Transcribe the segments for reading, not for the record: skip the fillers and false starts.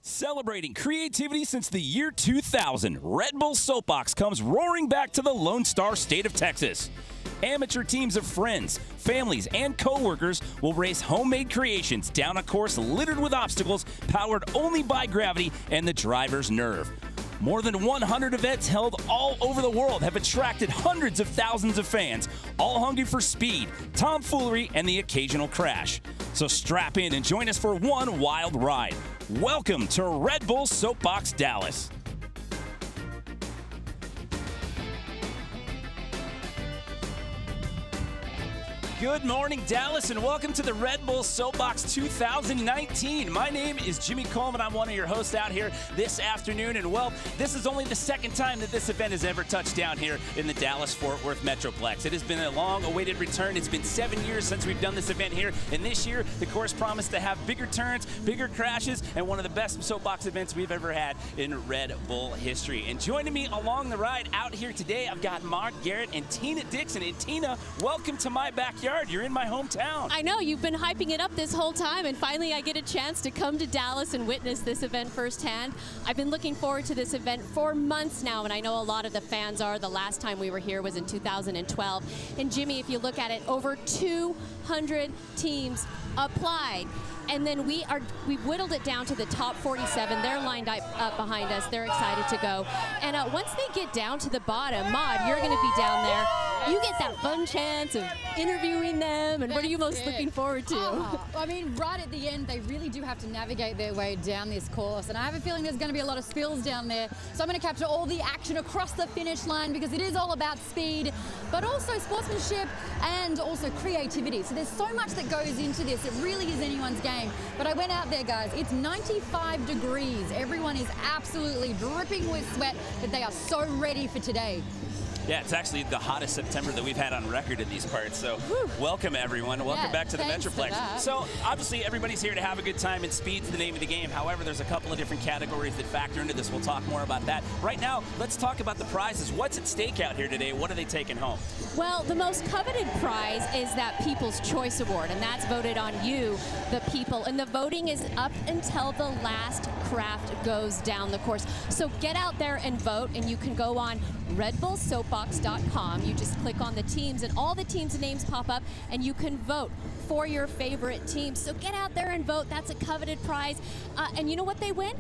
Celebrating creativity since the year 2000, Red Bull Soapbox comes roaring back to the Lone Star State of Texas. Amateur teams of friends, families, and co-workers will race homemade creations down a course littered with obstacles powered only by gravity and the driver's nerve. More than 100 events held all over the world have attracted hundreds of thousands of fans, all hungry for speed, tomfoolery, and the occasional crash. So strap in and join us for one wild ride. Welcome to Red Bull Soapbox Dallas. Good morning, Dallas, and welcome to the Red Bull Soapbox 2019. My name is Jimmy Coleman. I'm one of your hosts out here this afternoon, and well, this is only the second time that this event has ever touched down here in the Dallas-Fort Worth Metroplex. It has been a long-awaited return. It's been 7 years since we've done this event here, and this year, the course promised to have bigger turns, bigger crashes, and one of the best soapbox events we've ever had in Red Bull history. And joining me along the ride out here today, I've got Mark Garrett and Tina Dixon. And Tina, welcome to my backyard. You're in my hometown. I know, you've been hyping it up this whole time, and finally I get a chance to come to Dallas and witness this event firsthand. I've been looking forward to this event for months now, and I know a lot of the fans are. The last time we were here was in 2012. And Jimmy, if you look at it, over 200 teams applied. And then we whittled it down to the top 47. They're lined up behind us. They're excited to go. And once they get down to the bottom, Maud, you're going to be down there. You get that fun chance of interviewing them. And what are you most looking forward to? I mean, right at the end, they really do have to navigate their way down this course. And I have a feeling there's going to be a lot of spills down there. So I'm going to capture all the action across the finish line because it is all about speed, but also sportsmanship and also creativity. So there's so much that goes into this. It really is anyone's game. But I went out there, guys. It's 95 degrees. Everyone is absolutely dripping with sweat, but they are so ready for today. Yeah, it's actually the hottest September that we've had on record in these parts. So welcome, everyone. Welcome back to the Metroplex. So obviously, everybody's here to have a good time, and speed's the name of the game. However, there's a couple of different categories that factor into this. We'll talk more about that. Right now, let's talk about the prizes. What's at stake out here today? What are they taking home? Well, the most coveted prize is that People's Choice Award, and that's voted on you, the people. And the voting is up until the last craft goes down the course. So get out there and vote, and you can go on redbullsoapbox.com. You just click on the teams, and all the teams' names pop up, and you can vote for your favorite team. So get out there and vote. That's a coveted prize. And you know what they win?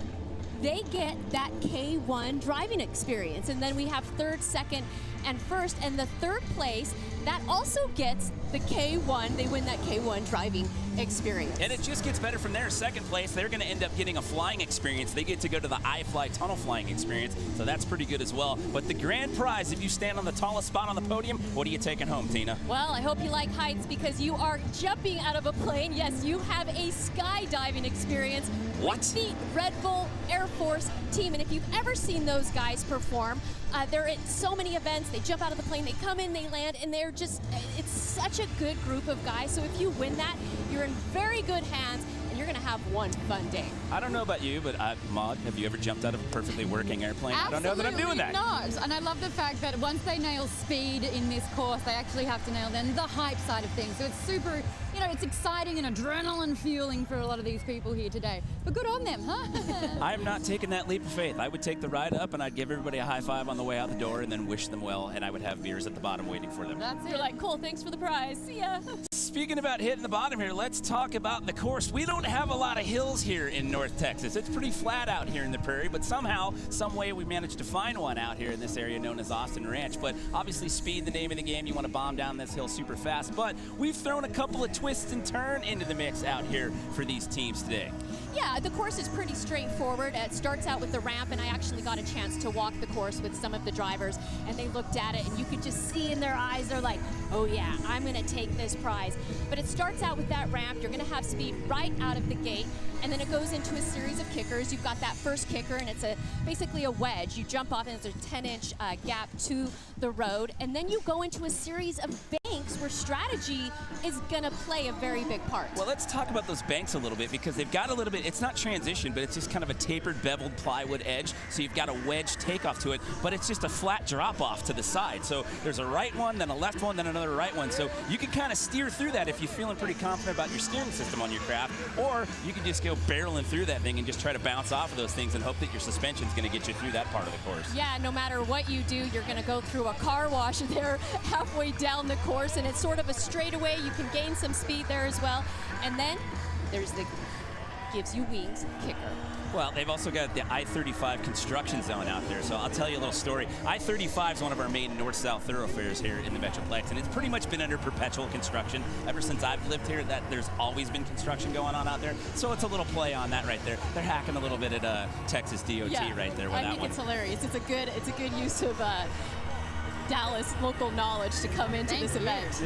They get that K1 driving experience. And then we have third, second, and first. And the third place, that also gets the K1. They win that K1 driving experience. And it just gets better from there. Second place, they're going to end up getting a flying experience. They get to go to the iFly tunnel flying experience, so that's pretty good as well. But the grand prize, if you stand on the tallest spot on the podium, what are you taking home, Tina? Well, I hope you like heights because you are jumping out of a plane. Yes, you have a skydiving experience with the Red Bull Air Force team. And if you've ever seen those guys perform, they're at so many events. They jump out of the plane, they come in, they land, and they're just, it's such a good group of guys. So if you win that, you're in very good hands, and you're going to have one fun day. I don't know about you, but Maud, have you ever jumped out of a perfectly working airplane? Absolutely I don't know that I'm doing that. Not. And I love the fact that once they nail speed in this course, they actually have to nail then the hype side of things. So it's super, you know, it's exciting and adrenaline fueling for a lot of these people here today. But good on them, huh? I'm not taking that leap of faith. I would take the ride up, and I'd give everybody a high five on the way out the door, and then wish them well, and I would have beers at the bottom waiting for them. That's it. You're like, cool, thanks for the prize. See ya. Speaking about hitting the bottom here, let's talk about the course. We don't have a lot of hills here in North Texas. It's pretty flat out here in the prairie, but somehow, some way we managed to find one out here in this area known as Austin Ranch. But obviously speed, the name of the game. You want to bomb down this hill super fast. But we've thrown a couple of twists and turns into the mix out here for these teams today. Yeah, the course is pretty straightforward. It starts out with the ramp, and I actually got a chance to walk the course with some of the drivers, and they looked at it, and you could just see in their eyes, they're like, oh yeah, I'm gonna take this prize. But it starts out with that ramp. You're gonna have speed right out of the gate, and then it goes into a series of kickers. You've got that first kicker, and it's basically a wedge. You jump off, and it's a 10-inch gap to the road, and then you go into a series of banks where strategy is gonna play a very big part. Well, let's talk about those banks a little bit because they've got a little bit, it's not transition, but it's just kind of a tapered, beveled plywood edge. So you've got a wedge takeoff to it, but it's just a flat drop off to the side. So there's a right one, then a left one, then another right one. So you can kind of steer through that if you're feeling pretty confident about your steering system on your craft, or you can just go barreling through that thing and just try to bounce off of those things and hope that your suspension is going to get you through that part of the course. Yeah, no matter what you do, you're going to go through a car wash there halfway down the course, and it's sort of a straightaway. You can gain some speed there as well. And then there's the gives you wings kicker. Well, they've also got the I-35 construction zone out there, so I'll tell you a little story. I-35 is one of our main north-south thoroughfares here in the Metroplex, and it's pretty much been under perpetual construction ever since I've lived here. That there's always been construction going on out there, so it's a little play on that right there. They're hacking a little bit at Texas DOT right there with I that think one. it's hilarious. It's a good use of Dallas local knowledge to come into this event.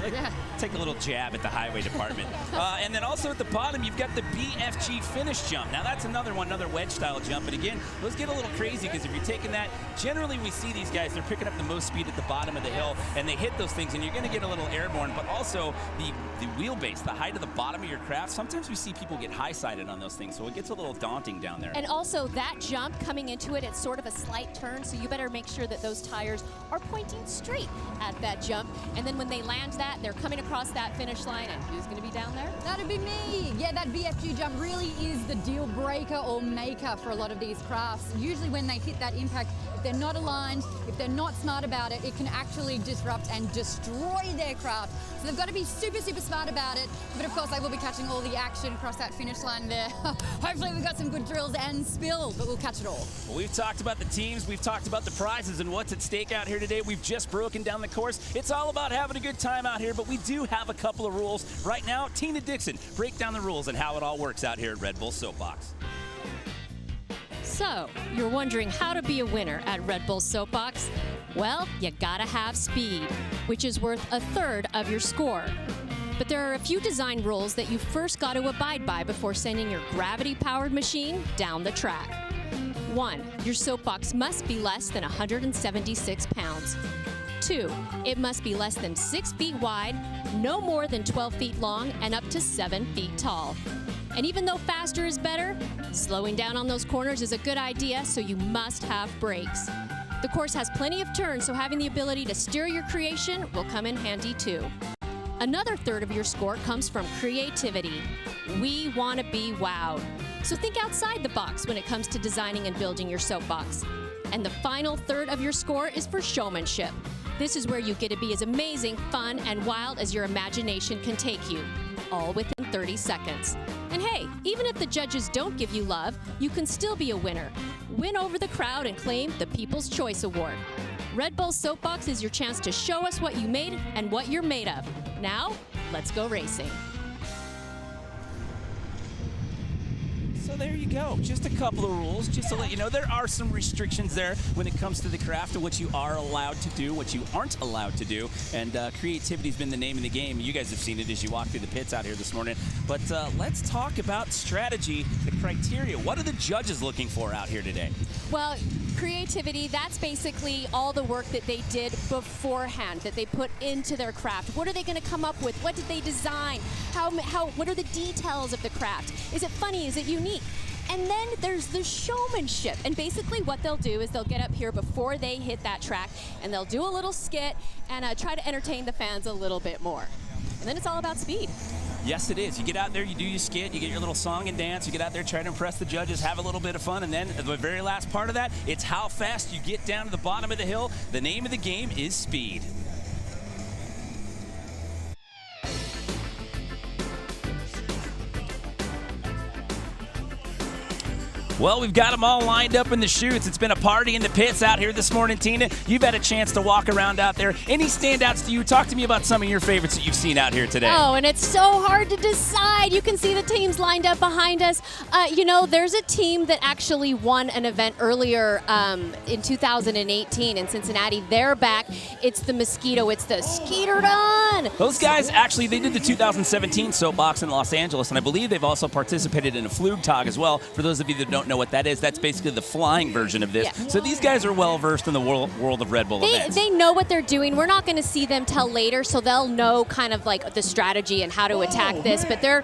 Take a little jab at the highway department. And then also at the bottom, you've got the BFG finish jump. Now that's another wedge style jump. But again, those get a little crazy because if you're taking that, generally we see these guys, they're picking up the most speed at the bottom of the hill and they hit those things and you're going to get a little airborne. But also the wheelbase, the height of the bottom of your craft, sometimes we see people get high-sided on those things. So it gets a little daunting down there. And also that jump coming into it, it's sort of a slight turn. So you better make sure that those tires are pointing straight at that jump. And then when they land that, they're coming across that finish line, and who's going to be down there? That'd be me. Yeah, that BFG jump really is the deal breaker or maker for a lot of these crafts. Usually when they hit that impact, if they're not aligned, if they're not smart about it, it can actually disrupt and destroy their craft. So they've got to be super, super smart about it. But of course, I will be catching all the action across that finish line there. Hopefully we've got some good drills and spills, but we'll catch it all. Well, we've talked about the teams, we've talked about the prizes and what's at stake out here today. We've just broken down the course. It's all about having a good time out here, but we do have a couple of rules. Right now, Tina Dixon, break down the rules and how it all works out here at Red Bull Soapbox. So, you're wondering how to be a winner at Red Bull Soapbox? Well, you gotta have speed, which is worth a third of your score. But there are a few design rules that you first got to abide by before sending your gravity-powered machine down the track. 1. Your soapbox must be less than 176 pounds. 2. It must be less than 6 feet wide, no more than 12 feet long, and up to 7 feet tall. And even though faster is better, slowing down on those corners is a good idea, so you must have brakes. The course has plenty of turns, so having the ability to steer your creation will come in handy too. Another third of your score comes from creativity. We want to be wowed. So think outside the box when it comes to designing and building your soapbox. And the final third of your score is for showmanship. This is where you get to be as amazing, fun, and wild as your imagination can take you, all within 30 seconds. And hey, even if the judges don't give you love, you can still be a winner. Win over the crowd and claim the People's Choice Award. Red Bull Soapbox is your chance to show us what you made and what you're made of. Now, let's go racing. So there you go. Just a couple of rules, just to let you know there are some restrictions there when it comes to the craft of what you are allowed to do, what you aren't allowed to do. And creativity's been the name of the game. You guys have seen it as you walk through the pits out here this morning. But let's talk about strategy, the criteria. What are the judges looking for out here today? Well, creativity, that's basically all the work that they did beforehand, that they put into their craft. What are they going to come up with? What did they design? What are the details of the craft? Is it funny? Is it unique? And then there's the showmanship. And basically what they'll do is they'll get up here before they hit that track and they'll do a little skit and try to entertain the fans a little bit more. And then it's all about speed. Yes, it is. You get out there, you do your skit, you get your little song and dance, you get out there, try to impress the judges, have a little bit of fun, and then the very last part of that, it's how fast you get down to the bottom of the hill. The name of the game is speed. Well, we've got them all lined up in the chutes. It's been a party in the pits out here this morning, Tina. You've had a chance to walk around out there. Any standouts to you? Talk to me about some of your favorites that you've seen out here today. Oh, and it's so hard to decide. You can see the teams lined up behind us. There's a team that actually won an event earlier in 2018 in Cincinnati. They're back. It's the Mosquito. It's the Skeeter Dun. Those guys, actually, they did the 2017 Soapbox in Los Angeles, and I believe they've also participated in a Flugtag as well. For those of you that don't don't know what that is, that's basically the flying version of this. Yeah. So these guys are well versed in the world of Red Bull events. They know what they're doing. We're not going to see them till later, so they'll know kind of like the strategy and how to attack this. But their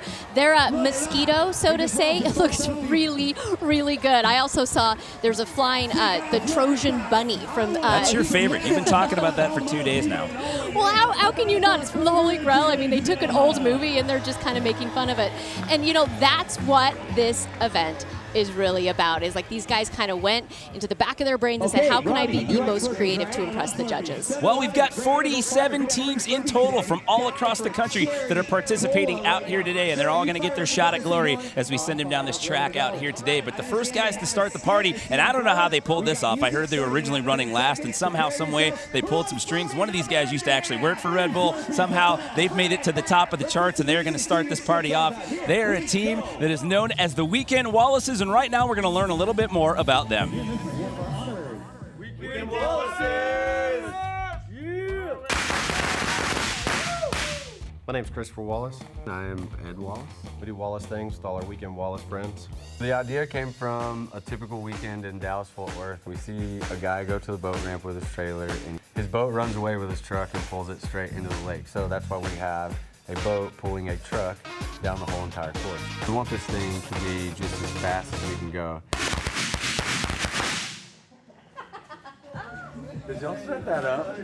mosquito, so to say, it looks really, really good. I also saw there's a flying the Trojan bunny from. That's your favorite. You've been talking about that for 2 days now. Well, how can you not? It's from the Holy Grail. I mean, they took an old movie and they're just kind of making fun of it. And you know, that's what this event is really about, is like these guys kind of went into the back of their brains and said, how can I be the most creative to impress the judges? Well, we've got 47 teams in total from all across the country that are participating out here today, and they're all going to get their shot at glory as we send them down this track out here today. But the first guys to start the party, and I don't know how they pulled this off. I heard they were originally running last, and somehow, some way, they pulled some strings. One of these guys used to actually work for Red Bull. Somehow, they've made it to the top of the charts, and they're going to start this party off. They are a team that is known as the Weekend Wallaces, and right now we're going to learn a little bit more about them. Weekend Wallaces! My name's Christopher Wallace. I am Ed Wallace. We do Wallace things with all our Weekend Wallace friends. The idea came from a typical weekend in Dallas-Fort Worth. We see a guy go to the boat ramp with his trailer, and his boat runs away with his truck and pulls it straight into the lake. So that's why we have a boat pulling a truck down the whole entire course. We want this thing to be just as fast as we can go. Did y'all set that up?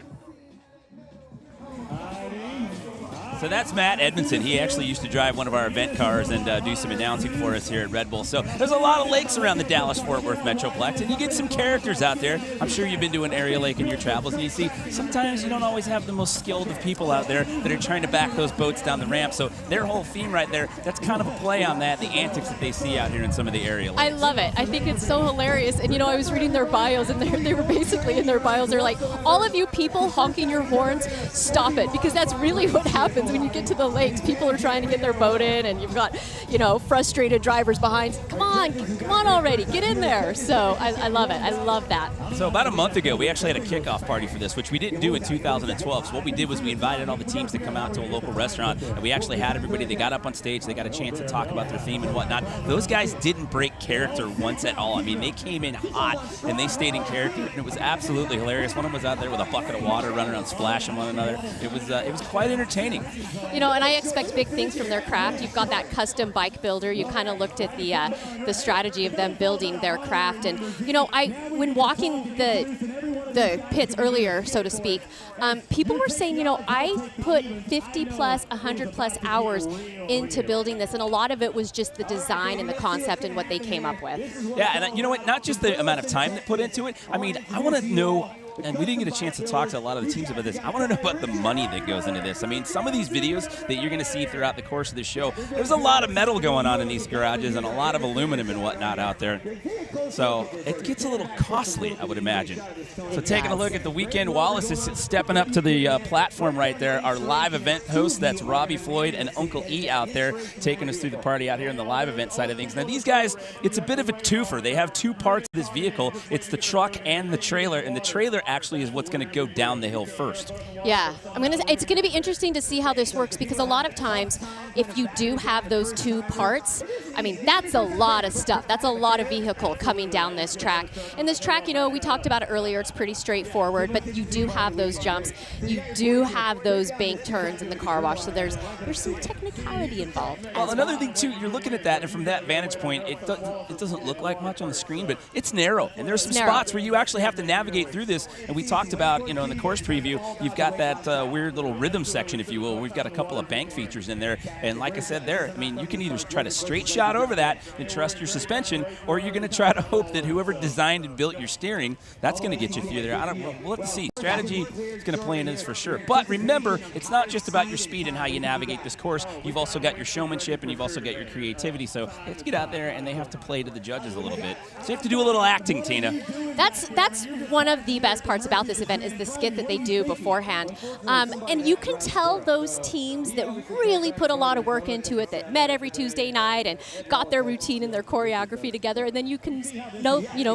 So that's Matt Edmondson. He actually used to drive one of our event cars and do some announcing for us here at Red Bull. So there's a lot of lakes around the Dallas-Fort Worth Metroplex, and you get some characters out there. I'm sure you've been to an area lake in your travels, and you see sometimes you don't always have the most skilled of people out there that are trying to back those boats down the ramp. So their whole theme right there, that's kind of a play on that, the antics that they see out here in some of the area lakes. I love it. I think it's so hilarious. And you know, I was reading their bios, and they were basically in their bios, they're like, all of you people honking your horns, stop it, because that's really what happens when you get to the lakes. People are trying to get their boat in, and you've got, you know, frustrated drivers behind. Come on already, get in there. So I love it. I love that. So about a month ago, we actually had a kickoff party for this, which we didn't do in 2012. So what we did was we invited all the teams to come out to a local restaurant, and we actually had everybody. They got up on stage, they got a chance to talk about their theme and whatnot. Those guys didn't break character once at all. I mean, they came in hot, and they stayed in character, and it was absolutely hilarious. One of them was out there with a bucket of water running around splashing one another. It was quite entertaining. You know, and I expect big things from their craft. You've got that custom bike builder. You kind of looked at the strategy of them building their craft, and you know, when walking the pits earlier, so to speak, people were saying, you know, I put 50 plus, 100 plus hours into building this, and a lot of it was just the design and the concept and what they came up with. Yeah, and you know what? Not just the amount of time that put into it. I mean, I want to know. And we didn't get a chance to talk to a lot of the teams about this. I want to know about the money that goes into this. I mean, some of these videos that you're going to see throughout the course of the show, there's a lot of metal going on in these garages and a lot of aluminum and whatnot out there. So it gets a little costly, I would imagine. So taking a look at the Weekend Wallace is stepping up to the platform right there. Our live event host, that's Robbie Floyd and Uncle E out there, taking us through the party out here in the live event side of things. Now these guys, it's a bit of a twofer. They have two parts of this vehicle. It's the truck and the trailer, and the trailer actually is what's going to go down the hill first. Yeah, it's going to be interesting to see how this works, because a lot of times if you do have those two parts, I mean, that's a lot of stuff. That's a lot of vehicle coming down this track. And this track, you know, we talked about it earlier, it's pretty straightforward, but you do have those jumps. You do have those bank turns in the car wash, so there's some technicality involved. Well, another thing too, you're looking at that, and from that vantage point, it doesn't look like much on the screen, but it's narrow, and there's some spots where you actually have to navigate through this. And we talked about, you know, in the course preview, you've got that weird little rhythm section, if you will. We've got a couple of bank features in there, and like I said there, I mean, you can either try to straight shot over that and trust your suspension, or you're going to try to hope that whoever designed and built your steering, that's going to get you through there. We'll have to see. Strategy is going to play into this for sure. But remember, it's not just about your speed and how you navigate this course. You've also got your showmanship, and you've also got your creativity. So they have to get out there, and they have to play to the judges a little bit. So you have to do a little acting, Tina. That's one of the best parts about this event is the skit that they do beforehand. And you can tell those teams that really put a lot of work into it, that met every Tuesday night and got their routine and their choreography together, and then you can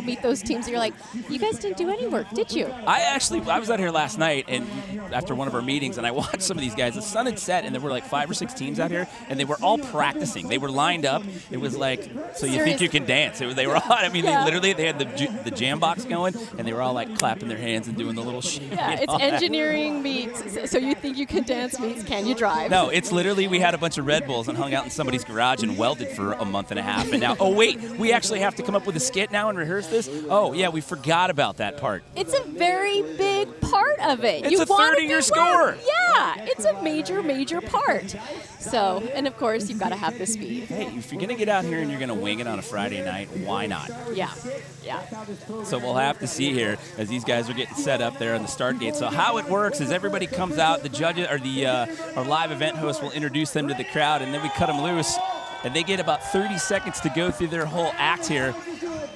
meet those teams and you're like, you guys didn't do any work, did you? I was out here last night and after one of our meetings, and I watched some of these guys. The sun had set and there were like 5 or 6 teams out here, and they were all practicing. They were lined up. It was like, so you think you can dance. They were all, I mean, they had the jam box going, and they were all like clapping their hands and doing the little shit. Yeah, it's engineering meets, so you think you can dance meets can you drive? No, it's literally, we had a bunch of Red Bulls and hung out in somebody's garage and welded for a month and a half. And now, oh wait, we actually have to come up with a skit now and rehearse this? Oh yeah, we forgot about that part. It's a very big part of it. It's a 30-year score. Yeah, it's a major, major part. So, and of course, you've got to have the speed. Hey, if you're going to get out here and you're going to wing it on a Friday night, why not? Yeah. So we'll have to see here as these guys are getting set up there on the start gate. So how it works is everybody comes out, the judges or our live event host will introduce them to the crowd, and then we cut them loose, and they get about 30 seconds to go through their whole act here.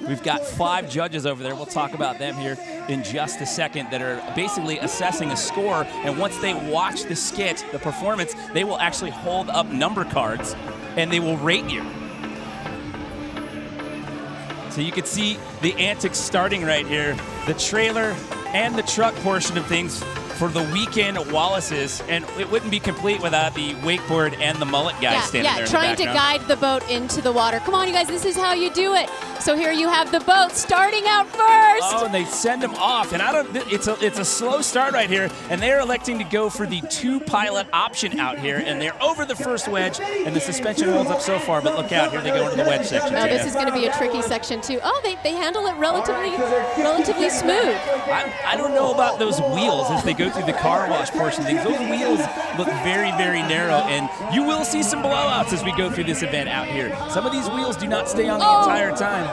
We've got 5 judges over there. We'll talk about them here in just a second that are basically assessing a score. And once they watch the skit, the performance, they will actually hold up number cards and they will rate you. So you can see the antics starting right here. The trailer and the truck portion of things for the weekend Wallaces, and it wouldn't be complete without the wakeboard and the mullet guys standing there in the trying to guide the boat into the water. Come on, you guys, this is how you do it. So here you have the boat starting out first. Oh, and they send them off, and it's a slow start right here, and they're electing to go for the 2-pilot option out here, and they're over the first wedge, and the suspension holds up so far, but look out, here they go into the wedge section. Oh, this is going to be a tricky section too. Oh, they handle it relatively smooth. I don't know about those wheels as they go through the car wash portion of things. Those wheels look very, very narrow, and you will see some blowouts as we go through this event out here. Some of these wheels do not stay on the entire time.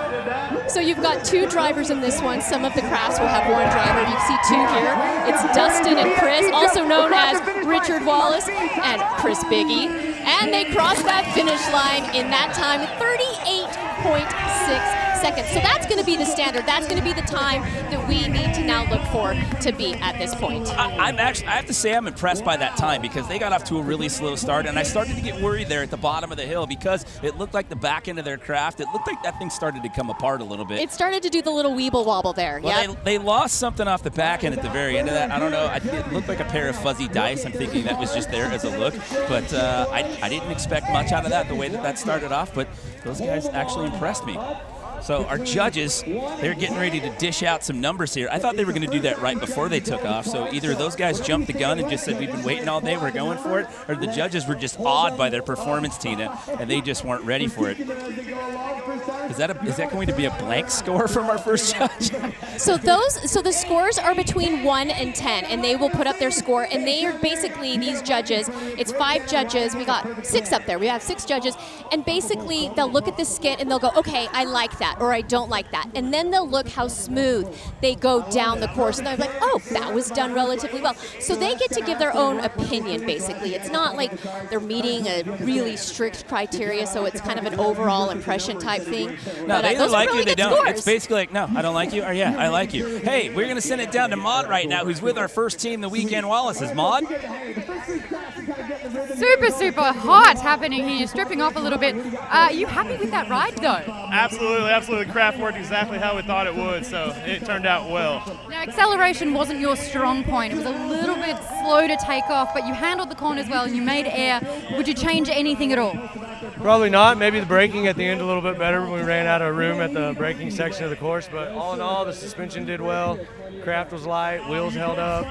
So you've got 2 drivers in this one. Some of the crafts will have 1 driver. You see 2 here. It's Dustin and Chris, also known as Richard Wallace and Chris Biggie. And they cross that finish line in that time, 38.6 seconds. So that's going to be the standard. That's going to be the time that we need to now look for to be at this point. I have to say I'm impressed by that time because they got off to a really slow start, and I started to get worried there at the bottom of the hill because it looked like the back end of their craft, it looked like that thing started to come apart a little bit. It started to do the little weeble wobble there. Well, they lost something off the back end at the very end of that. I don't know. It looked like a pair of fuzzy dice. I'm thinking that was just there as a look, but I didn't expect much out of that, the way that started off, but those guys actually impressed me. So our judges, they're getting ready to dish out some numbers here. I thought they were going to do that right before they took off. So either those guys jumped the gun and just said, we've been waiting all day, we're going for it, or the judges were just awed by their performance, Tina, and they just weren't ready for it. Is that going to be a blank score from our first judge? So the scores are between 1 and 10, and they will put up their score, and they are basically, these judges, it's 5 judges, we got 6 up there, we have 6 judges, and basically they'll look at the skit and they'll go, okay, I like that, or I don't like that, and then they'll look how smooth they go down the course, and they're like, oh, that was done relatively well. So they get to give their own opinion, basically. It's not like they're meeting a really strict criteria, so it's kind of an overall impression type thing. No, but, they either like really you, they don't. Scores. It's basically like, no, I don't like you, or yeah, I like you. Hey, we're going to send it down to Maud right now, who's with our first team, the Weekend Wallaces. Maud? Super hot happening here. You're stripping off a little bit. Are you happy with that ride, though? Absolutely. Craft worked exactly how we thought it would, so it turned out well. Now, acceleration wasn't your strong point. It was a little bit slow to take off, but you handled the corners well and you made air. Would you change anything at all? Probably not. Maybe the braking at the end a little bit better when we ran out of room at the braking section of the course, but all in all, the suspension did well. Craft was light, wheels held up.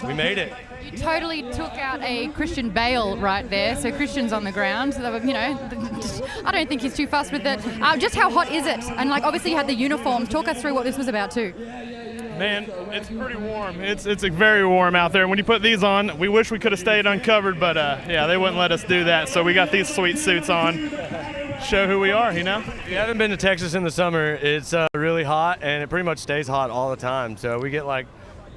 We made it. You totally took out a Christian Bale right there, so Christian's on the ground. So, I don't think he's too fussed with it. Just how hot is it? And obviously you had the uniforms. Talk us through what this was about too. Man, it's pretty warm. It's very warm out there. When you put these on, we wish we could have stayed uncovered, but yeah, they wouldn't let us do that. So we got these sweet suits on. Show who we are, If you haven't been to Texas in the summer, it's really hot, and it pretty much stays hot all the time. So we get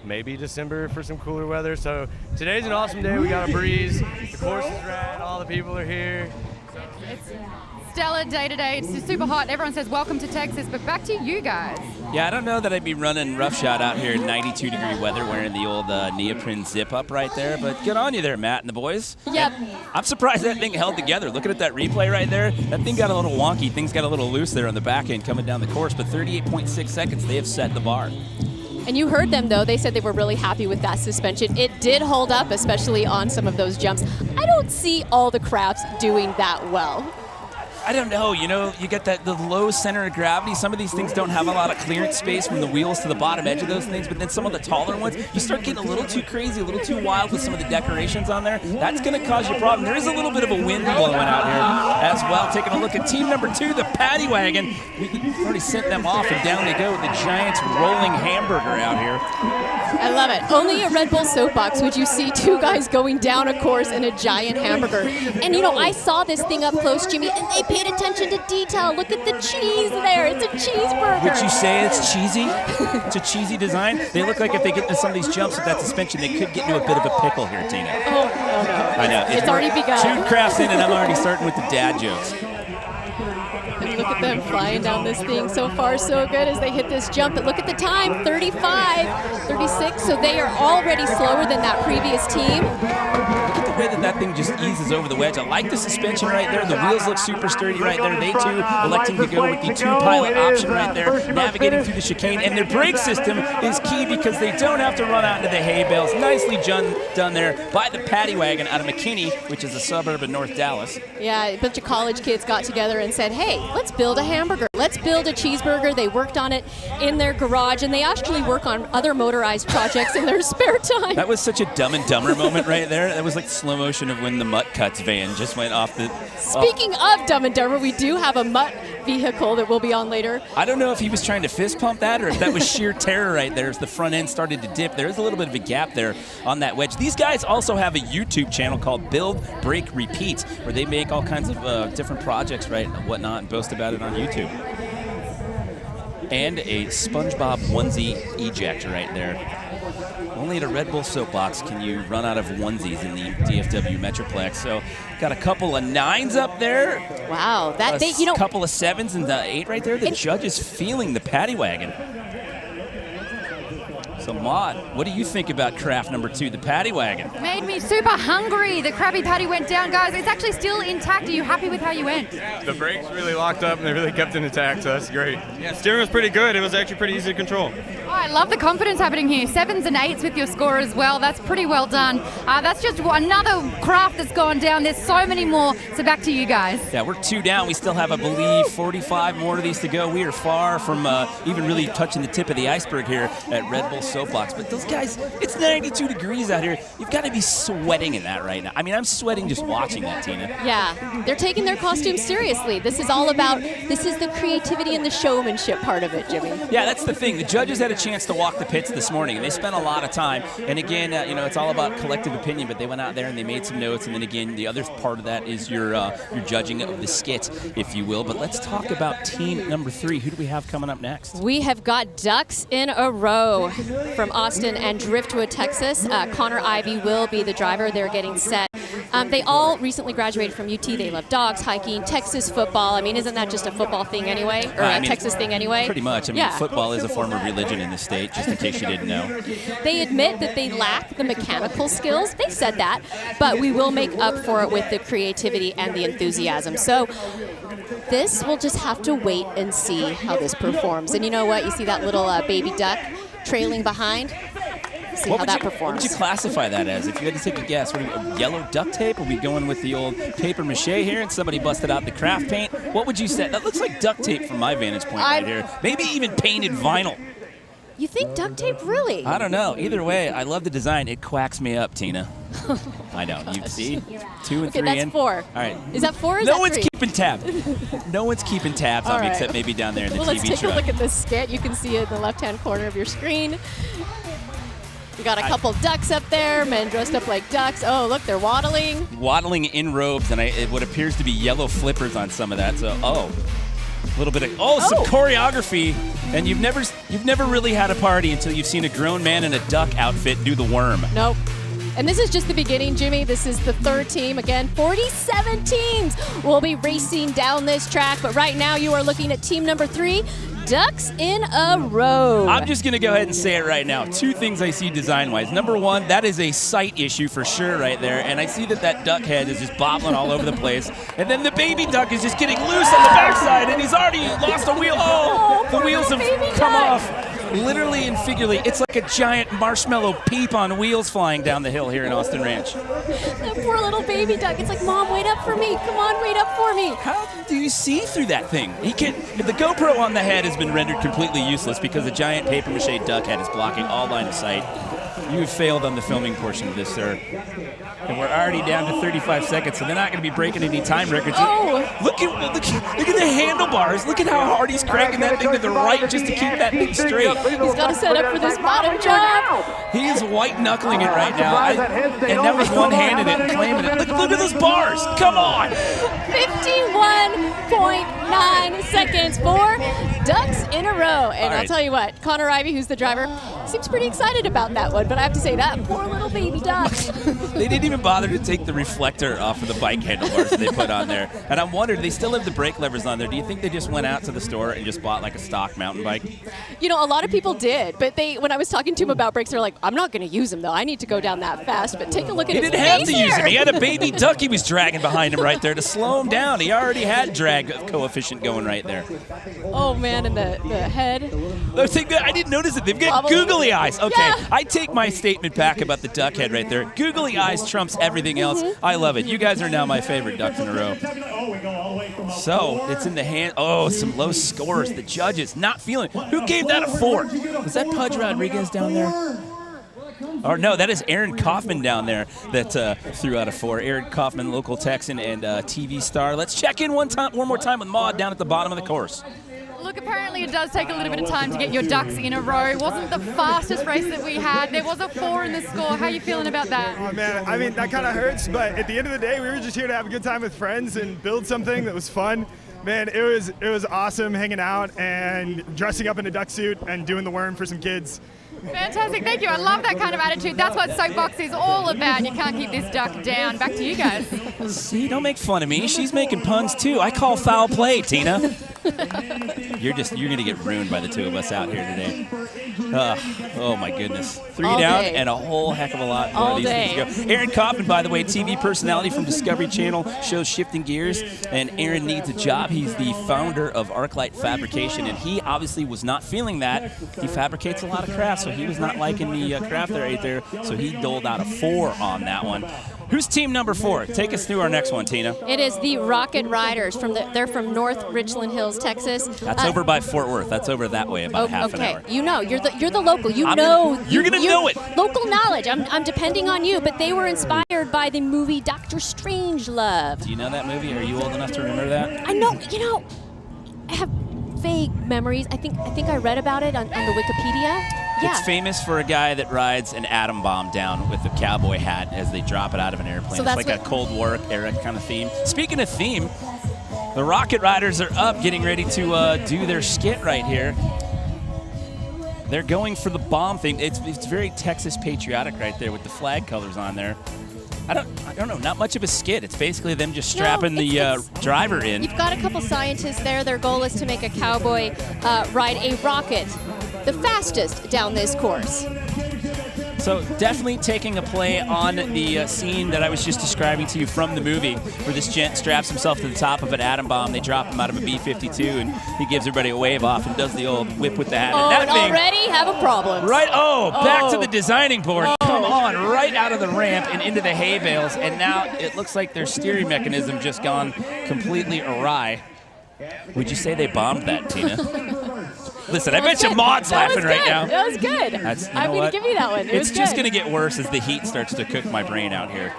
maybe December for some cooler weather. So today's an awesome day. We got a breeze. The course is rad. All the people are here. stellar day today. It's super hot. Everyone says welcome to Texas, but back to you guys. Yeah, I don't know that I'd be running roughshod out here in 92-degree weather wearing the old neoprene zip-up right there, but good on you there, Matt and the boys. Yep. And I'm surprised that thing held together. Looking at that replay right there, that thing got a little wonky. Things got a little loose there on the back end coming down the course, but 38.6 seconds, they have set the bar. And you heard them, though. They said they were really happy with that suspension. It did hold up, especially on some of those jumps. I don't see all the crafts doing that well. I don't know, you know, you get the low center of gravity. Some of these things don't have a lot of clearance space from the wheels to the bottom edge of those things, but then some of the taller ones, you start getting a little too crazy, a little too wild with some of the decorations on there. That's going to cause you a problem. There is a little bit of a wind blowing out here as well. Taking a look at team number 2, the Paddy Wagon. We've already sent them off, and down they go with the Giants rolling hamburger out here. I love it. Only a Red Bull soapbox would you see 2 guys going down a course in a giant hamburger. And, you know, I saw this thing up close, Jimmy, and they paid attention to detail. Look at the cheese there. It's a cheeseburger. Would you say it's cheesy? It's a cheesy design? They look like if they get into some of these jumps with that suspension, they could get into a bit of a pickle here, Tina. Oh, no. I know. It's already begun. 2 crafts in, and I'm already starting with the dad jokes. And look at them flying down this thing. So far, so good as they hit this jump. But look at the time, 35, 36. So they are already slower than that previous team. Look at the way that thing just eases over the wedge. I like the suspension right there. The wheels look super sturdy right there. They too electing to go with the 2-pilot option right there, navigating through the chicane. And their brake system is key because they don't have to run out into the hay bales. Nicely done there by the Paddy Wagon out of McKinney, which is a suburb of North Dallas. Yeah, a bunch of college kids got together and said, hey, let's build a hamburger. Let's build a cheeseburger. They worked on it in their garage, and they actually work on other motorized projects in their spare time. That was such a Dumb and Dumber moment right there. That was like slow motion of when the Mutt Cuts van just went off the... Speaking of Dumb and Dumber, we do have a Mutt vehicle that we'll be on later. I don't know if he was trying to fist pump that or if that was sheer terror right there as the front end started to dip. There's a little bit of a gap there on that wedge. These guys also have a YouTube channel called Build, Break, Repeat, where they make all kinds of different projects, right, and whatnot, and boast about it on YouTube. And a SpongeBob onesie ejector right there. Only at a Red Bull soapbox can you run out of onesies in the DFW Metroplex. So got a couple of 9s up there. Wow, A couple of 7s and the 8 right there. The judge is feeling the Paddy Wagon. So, Maud, what do you think about craft number 2, the Paddy Wagon? Made me super hungry. The Krabby Patty went down, guys. It's actually still intact. Are you happy with how you went? The brakes really locked up and they really kept it intact, so that's great. Yeah, steering was pretty good. It was actually pretty easy to control. Oh, I love the confidence happening here. 7s and 8s with your score as well. That's pretty well done. That's just another craft that's gone down. There's so many more. So back to you guys. Yeah, we're 2 down. We still have, I believe, 45 more of these to go. We are far from even really touching the tip of the iceberg here at Red Bull Soapbox. But those guys, it's 92 degrees out here. You've got to be sweating in that right now. I mean, I'm sweating just watching that, Tina. Yeah, they're taking their costumes seriously. This is the creativity and the showmanship part of it, Jimmy. Yeah, that's the thing. The judges had a chance to walk the pits this morning, and they spent a lot of time. And again, it's all about collective opinion, but they went out there and they made some notes. And then again, the other part of that is your judging of the skit, if you will. But let's talk about team number 3. Who do we have coming up next? We have got ducks in a row from Austin and Driftwood, Texas. Connor Ivey will be the driver. They're getting set. They all recently graduated from UT. They love dogs, hiking, Texas football. I mean, isn't that just a football thing anyway? Or a Texas thing anyway? Pretty much. I mean, football is a form of religion in the state, just in case you didn't know. They admit that they lack the mechanical skills. They said that. But we will make up for it with the creativity and the enthusiasm. So this, we'll just have to wait and see how this performs. And you know what? You see that little baby duck trailing behind? See how that performs. What would you classify that as? If you had to take a guess, yellow duct tape? Are we going with the old paper mache here and somebody busted out the craft paint? What would you say? That looks like duct tape from my vantage point right here. Maybe even painted vinyl. You think duct tape, really? I don't know. Either way, I love the design. It quacks me up, Tina. I know. You see? 2 and 3 that's in. 4. All right. Is that 4 or is no that one's 3? keeping tabs. No one's keeping tabs on me except maybe down there in the TV truck. Let's take a look at this skit. You can see it in the left-hand corner of your screen. We got a couple ducks up there, men dressed up like ducks. Oh, look, they're waddling. Waddling in robes, and what appears to be yellow flippers on some of that. So, a little bit of some choreography. And you've never really had a party until you've seen a grown man in a duck outfit do the worm. Nope. And this is just the beginning, Jimmy. This is the third team. Again, 47 teams will be racing down this track. But right now you are looking at team number 3, Ducks in a Row. I'm just going to go ahead and say it right now. 2 things I see design-wise. Number 1, that is a sight issue for sure right there. And I see that duck head is just bobbling all over the place. And then the baby duck is just getting loose on the backside, and he's already lost a wheel. Oh, the wheels have come off. Literally and figuratively, it's like a giant marshmallow peep on wheels flying down the hill here in Austin Ranch. That poor little baby duck. It's like, Mom, wait up for me. Come on, wait up for me. How do you see through that thing? He can't. The GoPro on the head has been rendered completely useless because the giant papier-mâché duck head is blocking all line of sight. You have failed on the filming portion of this, sir. And we're already down to 35 seconds, so they're not going to be breaking any time records. Oh. Look at the handlebars. Look at how hard he's cranking that thing to the right just to keep that thing straight. He's got to set up for this bottom jump. He is white-knuckling it right now. And that was one-handed it, claiming it. Look at those bars. Come on. 51.9 seconds for Ducks in a Row. And I'll tell you what, Connor Ivey, who's the driver, seems pretty excited about that one. But I have to say, that poor little baby duck. They didn't even bother to take the reflector off of the bike handlebars that they put on there. And I'm wondering, they still have the brake levers on there. Do you think they just went out to the store and just bought like a stock mountain bike? You know, a lot of people did. But when I was talking to him about brakes, they're like, I'm not going to use them, though. I need to go down that fast. But take a look at his face. He didn't have to use him. He had a baby duck he was dragging behind him right there to slow him down. He already had drag coefficient going right there. Oh, man, and the head. I didn't notice it. They've got googly eyes. Okay, Yeah. I take my statement back about the duck head right there. Googly eyes trumps everything else. I love it. You guys are now my favorite Ducks in a Row. So, it's in the hand. Oh, some low scores. The judges not feeling. Who gave that a 4? Was that Pudge Rodriguez down there? Or no, that is Aaron Kaufman down there that threw out a 4. Aaron Kaufman, local Texan and TV star. Let's check in one more time with Maud down at the bottom of the course. Look, apparently it does take a little bit of time to get your ducks in a row. It wasn't the fastest race that we had. There was a 4 in the score. How are you feeling about that? Oh, man, I mean, that kind of hurts, but at the end of the day, we were just here to have a good time with friends and build something that was fun. Man, it was awesome hanging out and dressing up in a duck suit and doing the worm for some kids. Fantastic, thank you. I love that kind of attitude. That's what Soapbox is all about. You can't keep this duck down. Back to you guys. See, don't make fun of me. She's making puns too. I call foul play, Tina. You're gonna get ruined by the 2 of us out here today. Oh my goodness. 3 All down day. and a whole heck of a lot more All of these day. things to go. Aaron Kaufman, by the way, TV personality from Discovery Channel, shows Shifting Gears, and Aaron needs a job. He's the founder of Arclight Fabrication, and he obviously was not feeling that. He fabricates a lot of craft, so he was not liking the craft right there, so he doled out a 4 on that one. Who's team number 4? Take us through our next one, Tina. It is the Rocket Riders. They're from North Richland Hills, Texas. That's over by Fort Worth. That's over that way about half an hour. You know, you're the local. You're gonna know it. Local knowledge. I'm depending on you. But they were inspired by the movie Doctor Strangelove. Do you know that movie? Are you old enough to remember that? I know. You know, I have vague memories. I think I read about it on the Wikipedia. Yeah. It's famous for a guy that rides an atom bomb down with a cowboy hat as they drop it out of an airplane. So it's that's like a Cold War era kind of theme. Speaking of theme, the Rocket Riders are up, getting ready to do their skit right here. They're going for the bomb thing. It's very Texas patriotic right there with the flag colors on there. I don't know, not much of a skit. It's basically them just strapping the driver in. You've got a couple scientists there. Their goal is to make a cowboy ride a rocket, the fastest down this course. So definitely taking a play on the scene that I was just describing to you from the movie, where this gent straps himself to the top of an atom bomb. They drop him out of a B-52, and he gives everybody a wave off and does the old whip with the hat. Oh, that and thing, already have a problem. right? Back to the designing board. Come on, right out of the ramp and into the hay bales, and now it looks like their steering mechanism just gone completely awry. Would you say they bombed that, Tina? Listen, I bet you Maud's laughing right now. That was good. I'm going to give you that one. It's just going to get worse as the heat starts to cook my brain out here.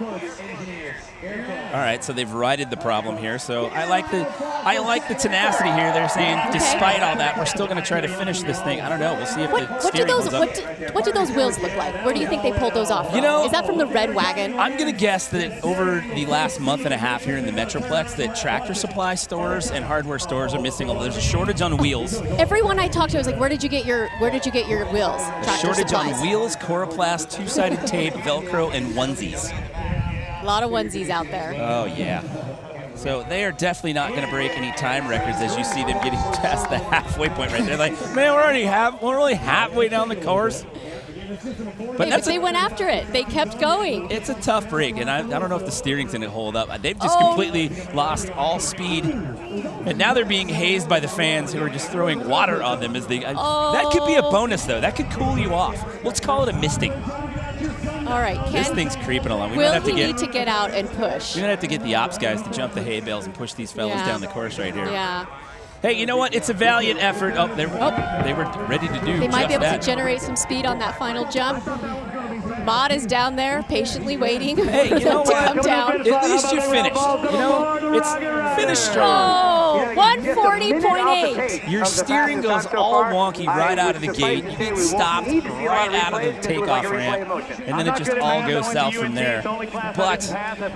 All right, so they've righted the problem here. So I like the tenacity here. They're saying, despite all that, we're still going to try to finish this thing. I don't know. We'll see if the steering holds up. What do those wheels look like? Where do you think they pulled those off from? You know, is that from the Red Wagon? I'm going to guess that over the last month and a half here in the Metroplex, that Tractor Supply stores and hardware stores are missing. There's a shortage on wheels. Everyone I talk talked to him. I was like, where did you get your wheels? Tractor Shortage Supplies. on wheels, Coroplast, two-sided tape, Velcro, and onesies. A lot of onesies out there. Oh, yeah. So they are definitely not going to break any time records as you see them getting past the halfway point right there. Like, man, we're only halfway down the course. But they went after it. They kept going. It's a tough break, and I don't know if the steering's going to hold up. They've just completely lost all speed, and now they're being hazed by the fans who are just throwing water on them as they. That could be a bonus, though. That could cool you off. Let's call it a misting. All right, Ken, this thing's creeping along. Will he need to get out and push? We're going to have to get the ops guys to jump the hay bales and push these fellas down the course right here. Yeah. Hey, you know what? It's a valiant effort. They were ready to do They might be able that. to generate some speed on that final jump. Mod is down there patiently waiting for them to come down. At least you finished. You know, it's finish strong. Oh, 140.8. Your steering goes all wonky right out of the gate. You get stopped right out of the takeoff ramp, and then it just all goes south from there. But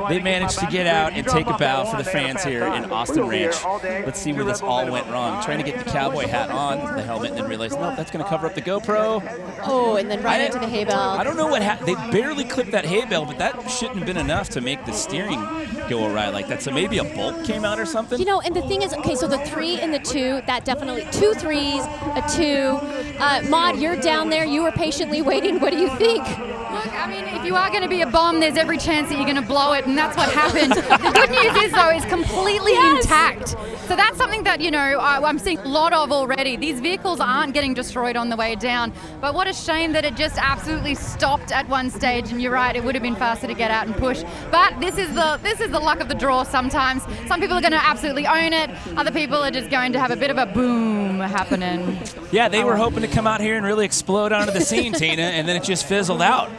they managed to get out and take a bow for the fans here in Austin Ranch. Let's see where this all went wrong. Trying to get the cowboy hat on, the helmet, and then realized, nope, that's going to cover up the GoPro. Oh, and then right into the hay bale. I don't know what happened. They barely clipped that hay bale, but that shouldn't have been enough to make the steering go awry like that. So maybe a bolt came out or something? You know, and the thing is, okay, so the 3 and the 2, that definitely, 2 3s, a 2. Mod, you're down there. You were patiently waiting. What do you think? Look, I mean, if you are going to be a bomb, there's every chance that you're going to blow it, and that's what happened. The good news is, though, it's completely intact. So that's something that, you know, I'm seeing a lot of already. These vehicles aren't getting destroyed on the way down, but what a shame that it just absolutely stopped at one stage, and you're right, it would have been faster to get out and push. But this is the luck of the draw sometimes. Some people are going to absolutely own it. Other people are just going to have a bit of a boom happening. Yeah, they were hoping to come out here and really explode onto the scene, Tina, and then it just fizzled out.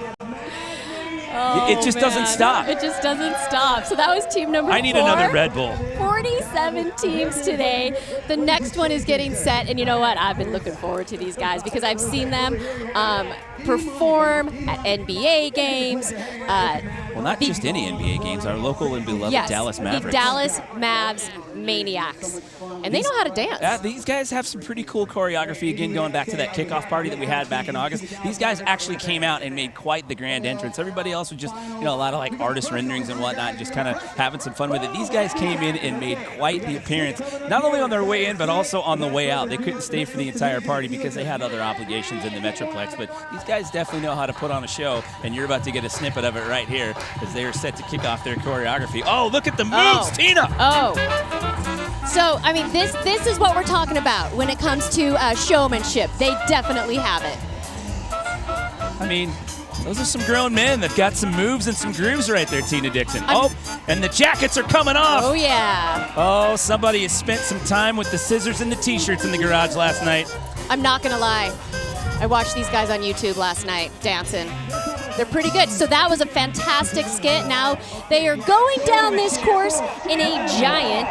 Oh, it just doesn't stop. It just doesn't stop. So that was team number 4. I need another Red Bull. 47 teams today. The next one is getting set, and you know what? I've been looking forward to these guys because I've seen them perform at NBA games. Well, not just any NBA games. Our local and beloved Dallas Mavericks. The Dallas Mavs Maniacs. And they know how to dance. These guys have some pretty cool choreography. Again, going back to that kickoff party that we had back in August. These guys actually came out and made quite the grand entrance. Everybody else was just, you know, a lot of like artist renderings and whatnot, just kind of having some fun with it. These guys came in and made quite the appearance, not only on their way in, but also on the way out. They couldn't stay for the entire party because they had other obligations in the Metroplex, but these guys definitely know how to put on a show, and you're about to get a snippet of it right here as they are set to kick off their choreography. Oh, look at the moves, Tina! Oh. So, I mean, this is what we're talking about when it comes to showmanship. They definitely have it. I mean, those are some grown men that got some moves and some grooves right there, Tina Dixon. And the jackets are coming off. Oh, yeah. Oh, somebody has spent some time with the scissors and the T-shirts in the garage last night. I'm not going to lie. I watched these guys on YouTube last night dancing. They're pretty good. So that was a fantastic skit. Now they are going down this course in a giant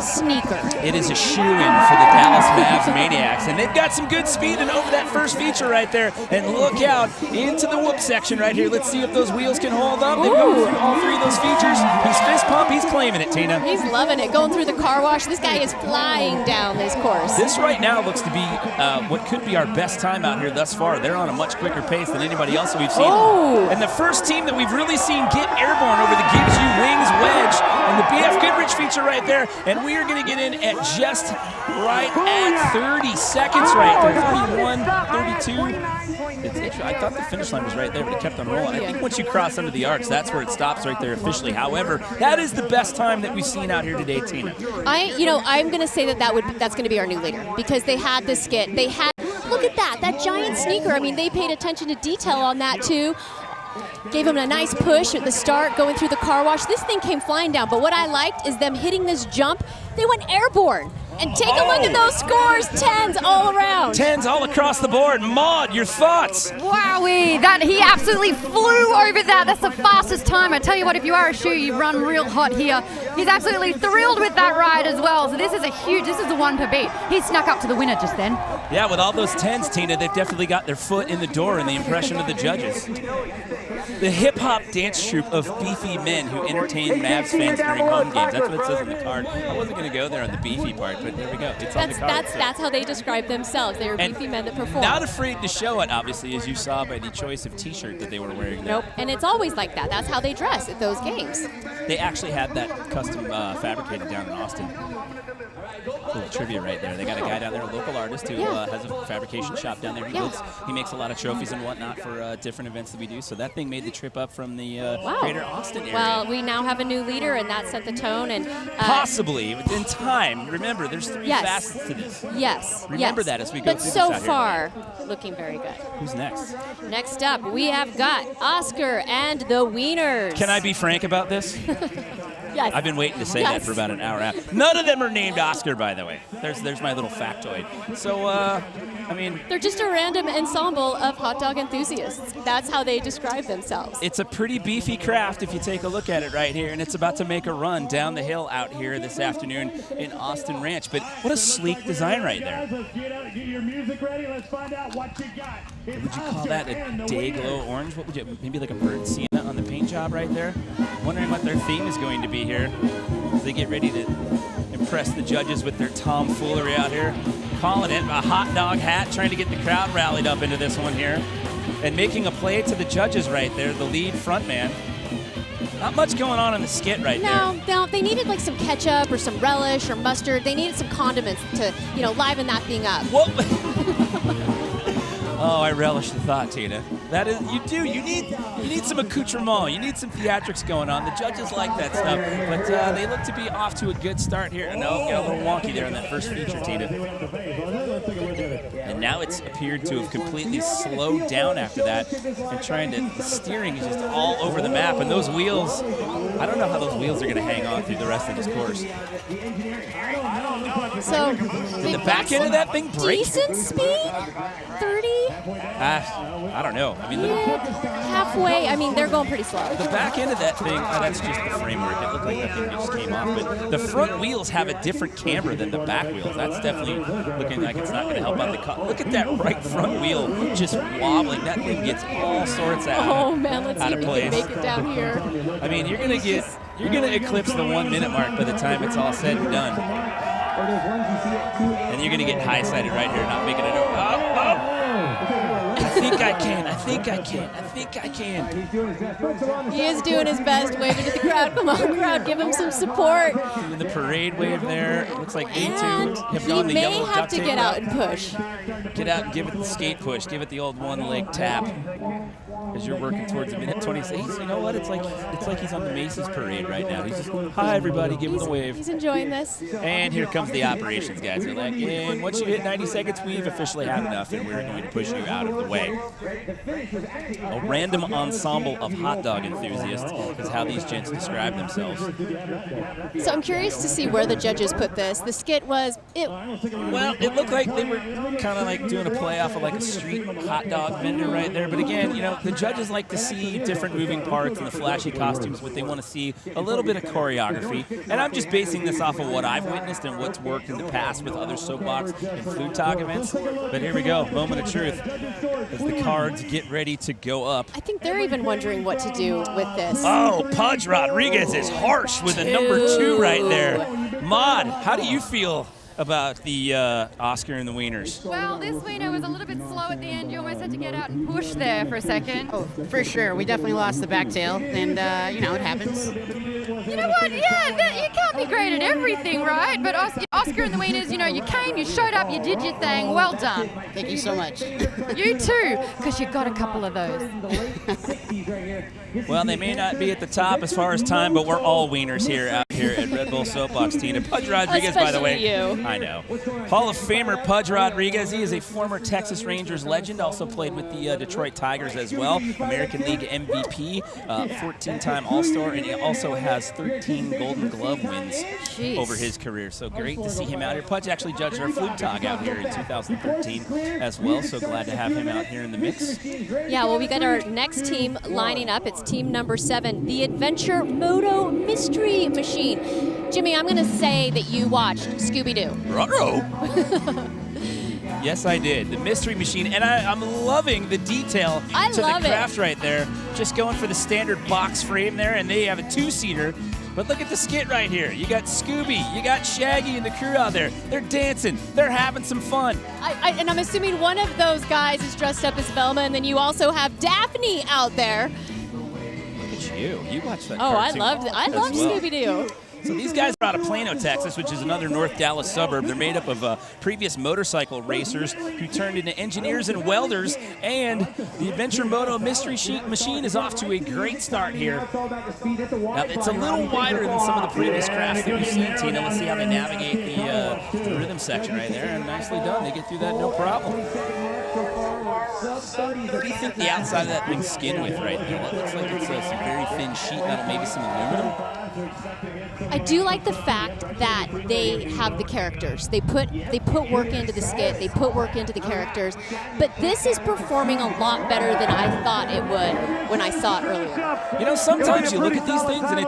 sneaker. It is a shoe-in for the Dallas Mavs Maniacs, and they've got some good speed and over that first feature right there. And look out into the whoop section right here. Let's see if those wheels can hold up. They've gone through all 3 of those features. He's fist pump. He's claiming it, Tina. He's loving it. Going through the car wash. This guy is flying down this course. This right now looks to be what could be our best time out here thus far. They're on a much quicker pace than anybody else that we've seen. And the first team that we've really seen get airborne over the Gives You Wings wedge and the BF Goodrich feature right there. And we are going to get in at just right at 30 seconds right there. 31, 32. I thought the finish line was right there, but it kept on rolling. I think once you cross under the arcs, that's where it stops right there officially. However, that is the best time that we've seen out here today, Tina. I'm going to say that's going to be our new leader because they had this skit. They had, look at that giant sneaker. I mean, they paid attention to detail on that too. Gave him a nice push at the start, going through the car wash. This thing came flying down, but what I liked is them hitting this jump. They went airborne. And take a look at those scores, 10s all around. 10s all across the board. Maud, your thoughts? Wowee, he absolutely flew over that. That's the fastest time. I tell you what, if you are a shoe, you run real hot here. He's absolutely thrilled with that ride as well. So this is the one to beat. He snuck up to the winner just then. Yeah, with all those 10s, Tina, they've definitely got their foot in the door in the impression of the judges. The hip-hop dance troupe of beefy men who entertain Mavs fans during home games. That's what it says on the card. I wasn't going going to go there on the beefy part, but there we go. It's on the card. That's how they describe themselves. They are beefy men that perform. Not afraid to show it, obviously, as you saw by the choice of T-shirt that they were wearing there. Nope, and it's always like that. That's how they dress at those games. They actually had that custom fabricated down in Austin. Little trivia right there. They got a guy down there, a local artist who has a fabrication shop down there. He makes a lot of trophies and whatnot for different events that we do. So that thing made the trip up from the greater Austin area. Well, we now have a new leader, and that set the tone. And possibly in time. Remember, there's 3 facets to this. Yes. Remember that as we go through this But out so here. far, looking very good. Who's next? Next up, we have got Oscar and the Wieners. Can I be frank about this? Yes. I've been waiting to say that for about an hour and a half. None of them are named Oscar, by the way. There's my little factoid. So, I mean... They're just a random ensemble of hot dog enthusiasts. That's how they describe themselves. It's a pretty beefy craft if you take a look at it right here, and it's about to make a run down the hill out here this afternoon in Austin Ranch. But what a sleek design right there. Get your music ready. Let's find out what you got. Would you call that a day glow orange? What would you, maybe like a bird sienna on the paint job right there? Wondering what their theme is going to be here as they get ready to impress the judges with their tomfoolery out here. Calling it a hot dog hat, trying to get the crowd rallied up into this one here. And making a play to the judges right there, the lead front man. Not much going on in the skit right there. No, they needed like some ketchup or some relish or mustard. They needed some condiments to, liven that thing up. What? Oh, I relish the thought, Tina. That is, you do. You need some accoutrement. You need some theatrics going on. The judges like that stuff, but they look to be off to a good start here. No, got a little wonky there in that first feature, Tina. And now it's appeared to have completely slowed down after that, and the steering is just all over the map. And those wheels, I don't know how those wheels are going to hang on through the rest of this course. So, did the back end of that thing break? Decent speed, 30. I don't know. I mean, look. Halfway. I mean, they're going pretty slow. The back end of that thing, that's just the framework. It looked like that thing just came off. But the front wheels have a different camber than the back wheels. That's definitely looking like it's not going to help out the car. Look at that right front wheel just wobbling. That thing gets all sorts out Oh man, let's see if we place. can make it down here. I mean, you're going to eclipse the 1 minute mark by the time it's all said and done. And you're going to get high-sided right here, not making it over. I think I can. He is doing his best, waving to the crowd. Come on, crowd, give him some support. Doing the parade wave there. It looks like And he may have to get out and push. Get out and give it the skate push. Give it the old one-leg tap. As you're working towards a minute 26. You know what? It's like he's on the Macy's parade right now. He's just, hi everybody, give him the wave. He's enjoying this. And here comes the operations guys. They're like, and once you hit 90 seconds, we've officially had enough, and we're going to push you out of the way. A random ensemble of hot dog enthusiasts is how these gents describe themselves. So I'm curious to see where the judges put this. The skit was it looked like they were kind of like doing a play off of like a street hot dog vendor right there. But again, the judges like to see different moving parts and the flashy costumes, but they want to see a little bit of choreography. And I'm just basing this off of what I've witnessed and what's worked in the past with other soapbox and flute tog events. But here we go, moment of truth, as the cards get ready to go up. I think they're even wondering what to do with this. Oh, Pudge Rodriguez is harsh with a number 2 right there. Maud, how do you feel about the Oscar and the Wieners? Well, this wiener was a little bit slow at the end. You almost had to get out and push there for a second. Oh, for sure. We definitely lost the back tail, and, it happens. You know what? Yeah, you can't be great at everything, right? But Oscar and the Wieners, you came, you showed up, you did your thing. Well done. Thank you so much. You too, because you got a couple of those. Well, they may not be at the top as far as time, but we're all wieners here out here at Red Bull Soapbox, Tina. Pudge Rodriguez, by the way. You. I know. Hall of Famer Pudge Rodriguez. He is a former Texas Rangers legend, also played with the Detroit Tigers as well. American League MVP, 14-time All-Star, and he also has 13 Golden Glove wins over his career. So great to see him out here. Pudge actually judged our flute tog out here in 2013 as well, so glad to have him out here in the mix. Yeah, well, we got our next team lining up. It's team number 7, the Adventure Moto Mystery Machine. Jimmy, I'm going to say that you watched Scooby-Doo. Ruh-roh. Yes, I did. The Mystery Machine, and I'm loving the detail to the craft right there. Just going for the standard box frame there, and they have a 2-seater. But look at the skit right here. You got Scooby, you got Shaggy and the crew out there. They're dancing. They're having some fun. And I'm assuming one of those guys is dressed up as Velma, and then you also have Daphne out there. Look at you. You watched that Oh, I cartoon loved as well. Scooby-Doo. So these guys are out of Plano, Texas, which is another North Dallas suburb. They're made up of previous motorcycle racers who turned into engineers and welders, and the Adventure Moto Mystery Machine is off to a great start here. Now, it's a little wider than some of the previous crafts that we've seen, Tina. Let's see how they navigate the rhythm section right there, and nicely done. They get through that no problem. What do you think the outside of that thing's skinned with right there? That looks like it's some very thin sheet metal, maybe some aluminum. I do like the fact that they have the characters. They put work into the skit. They put work into the characters. But this is performing a lot better than I thought it would when I saw it earlier. You know, sometimes you look at these things and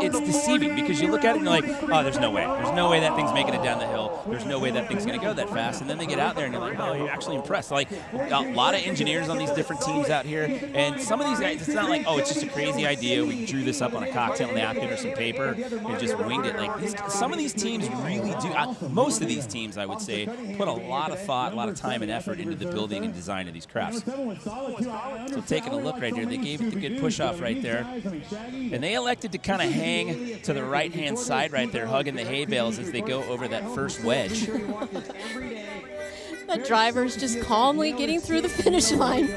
it's deceiving because you look at it and you're like, oh, there's no way. There's no way that thing's making it down the hill. There's no way that thing's going to go that fast. And then they get out there and you're like, oh, you're actually impressed. Like, a lot of engineers on these different teams out here. And some of these guys, it's not like, oh, it's just a crazy idea. We drew this up on a cocktail napkin or some paper and just winged it. Like, some of these teams really do. Most of these teams, I would say, put a lot of thought, a lot of time and effort into the building and design of these crafts. So taking a look right here, they gave it the good push-off right there. And they elected to kind of hang to the right-hand side right there, hugging the hay bales as they go over that first wedge. The driver's just calmly getting through the finish line.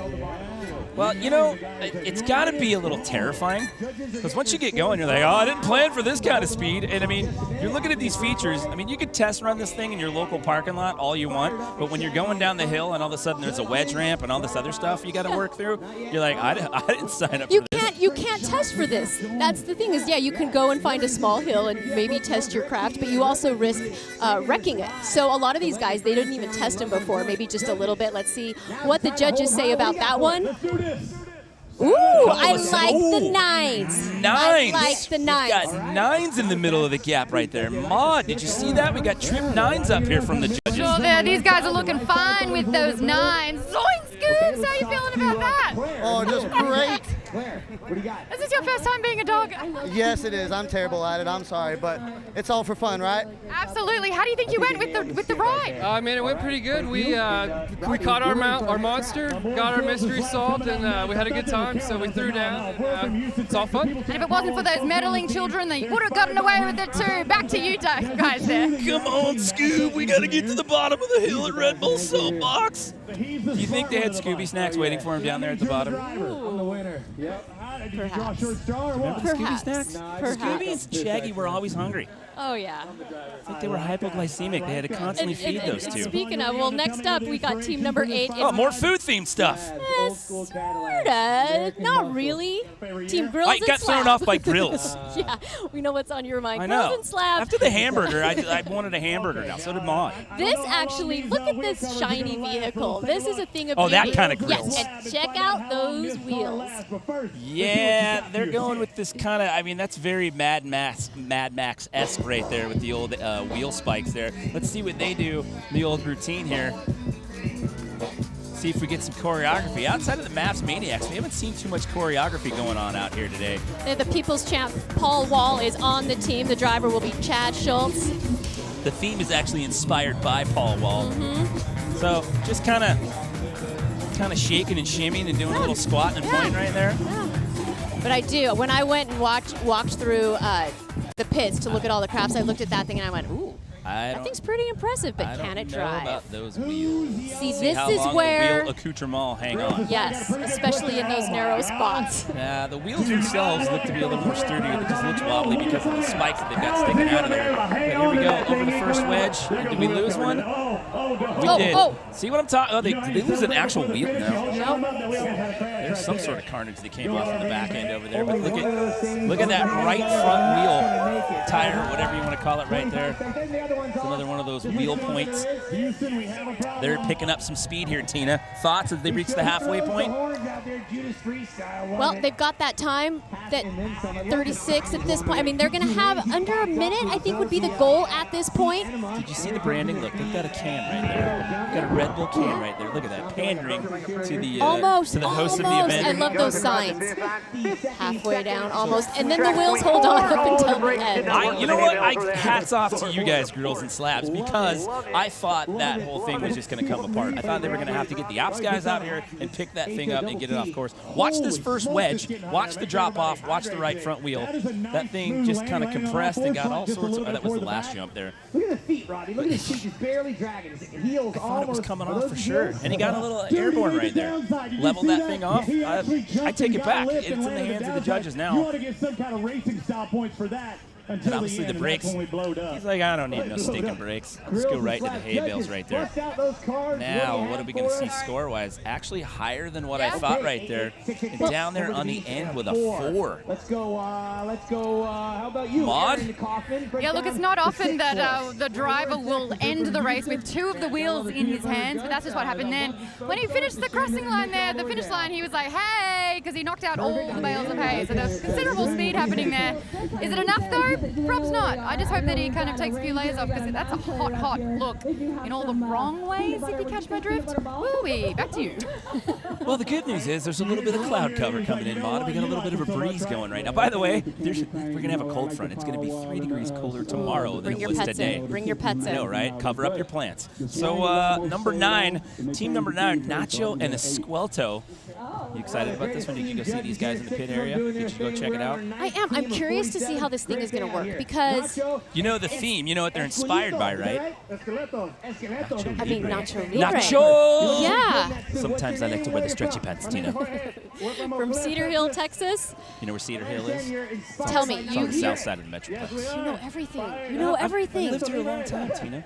Well, you know, it's got to be a little terrifying because once you get going, you're like, oh, I didn't plan for this kind of speed. And, I mean, you're looking at these features. I mean, you could test run this thing in your local parking lot all you want, but when you're going down the hill and all of a sudden there's a wedge ramp and all this other stuff you got to work through, you're like, I didn't sign up for this. You can't test for this. That's the thing is, yeah, you can go and find a small hill and maybe test your craft, but you also risk wrecking it. So a lot of these guys, they didn't even test them before, maybe just a little bit. Let's see what the judges say about that one. Ooh, I like the nines. I like the nines. We got nines in the middle of the gap right there. Maud, did you see that? We got trim nines up here from the judges. Sure there. These guys are looking fine with those nines. Zoinks, Scoops, how you feeling about that? Oh, just great. Is this your first time being a dog? Yes, it is. I'm terrible at it. I'm sorry, but it's all for fun, right? Absolutely. How do you think you went with the ride? Man, it went pretty good. We caught our monster, got our mystery solved, and we had a good time. So we threw down. It's all fun. And if it wasn't for those meddling children, they would have gotten away with it too. Back to you guys there. Come on, Scoob. We got to get to the bottom of the hill at Red Bull Soapbox. Do you think they had Scooby snacks waiting for him down there at the bottom? Perhaps. Remember the Scooby snacks? Scooby and Shaggy were always hungry. Oh, yeah. It's like they were hypoglycemic. They had to constantly feed those two. Speaking of, well, next up, we got team number 8. Oh, more food-themed stuff. Sorta. Not really. Team Grills I and got Slab. thrown off by Grills. Yeah, we know what's on your mind. I Grills know. and Slab. After the hamburger, I wanted a hamburger now. So did Maud. This actually, look at this shiny vehicle. This is a thing of Oh, that beauty. kind of Grills. Yes, and check out those wheels. Yeah, they're going with this kind of, I mean, that's very Mad Max-esque right there with the old wheel spikes there. Let's see what they do, the old routine here. See if we get some choreography. Outside of the Maps Maniacs, we haven't seen too much choreography going on out here today. The People's Champ, Paul Wall, is on the team. The driver will be Chad Schultz. The theme is actually inspired by Paul Wall. Mm-hmm. So just kind of shaking and shimmying and doing a little squat and pointing right there. Yeah. But I do. When I went and walked through the pits to look at all the crafts, I looked at that thing and I went, ooh. That thing's pretty impressive, but can it drive? I don't know about those wheels. See, How this is long where... the wheel accoutrement hang on. Yes, especially in those narrow spots. The wheels themselves look to be a little more sturdy. It just looks wobbly because of the spikes that they've got sticking out of there. But here we go, over the first wedge. And did we lose one? We did. See what I'm talking about? Did they lose an actual wheel? No. There's some sort of carnage that came off in the back end over there. But look at that right front wheel tire, whatever you want to call it right there. It's another one of those wheel points. They're picking up some speed here, Tina. Thoughts as they reach the halfway point? Well, they've got that time, that 36 at this point. I mean, they're going to have under a minute, I think, would be the goal at this point. Did you see the branding? Look, they've got a can right there. Got a Red Bull can right there. Look at that, pandering to the Almost. to the host of the Almost. event. I love those signs. Halfway down, almost. And then the wheels hold on up until the end. You know what? Hats off to you guys, Grills and Slabs, because I thought that whole thing was just going to come apart. I thought they were going to have to get the ops guys out here and pick that thing up and get it off course. Watch this first wedge. Watch the drop off. Watch the right front wheel. That thing just kind of compressed and got all sorts of. Oh, that was the last jump there. Look at the feet, Rodney. Look at his feet. He's barely dragging. His heels I thought it was almost coming off for sure. And he got a little airborne right there. Leveled that thing off. I take it back. It's in the hands of the judges now. You want to get some kind of racing style points for that. And obviously the brakes. He's like, I don't need no stinking brakes. Let's go right to the hay bales right there. Now, what are we going to see score-wise? Actually higher than what I thought right there. And down there on the end with a 4. Let's go, how about you? Mod? Yeah, look, it's not often that the driver will end the race with 2 of the wheels in his hands, but that's just what happened then. When he finished the crossing line there, the finish line, he was like, hey, because he knocked out all the bales of hay. So there's considerable speed happening there. Is it enough, though? Probably not. I just hope that he kind of takes a few layers off, because that's a hot look in all the wrong ways, if you catch my drift. Woo-wee, back to you. Well, the good news is there's a little bit of cloud cover coming in, Mod. We got a little bit of a breeze going right now. By the way, we're going to have a cold front. It's going to be 3 degrees colder tomorrow than it was today. Bring your pets in. I know, right? Cover up your plants. So number 9, team number 9, Nacho and Esquelto. You excited about this one? Did you go see these guys in the pit area? Did you go check it out? I am. I'm curious to see how this thing is going to work, because you know the theme. You know what they're inspired by, right? I mean, Nacho Libre. Nacho! Yeah. Sometimes I like to wear the stretchy pants, Tina. From Cedar Hill, Texas. You know where Cedar Hill is? Tell me. It's on the south side of the Metroplex. You know everything. You know everything. I've lived here a long time, Tina.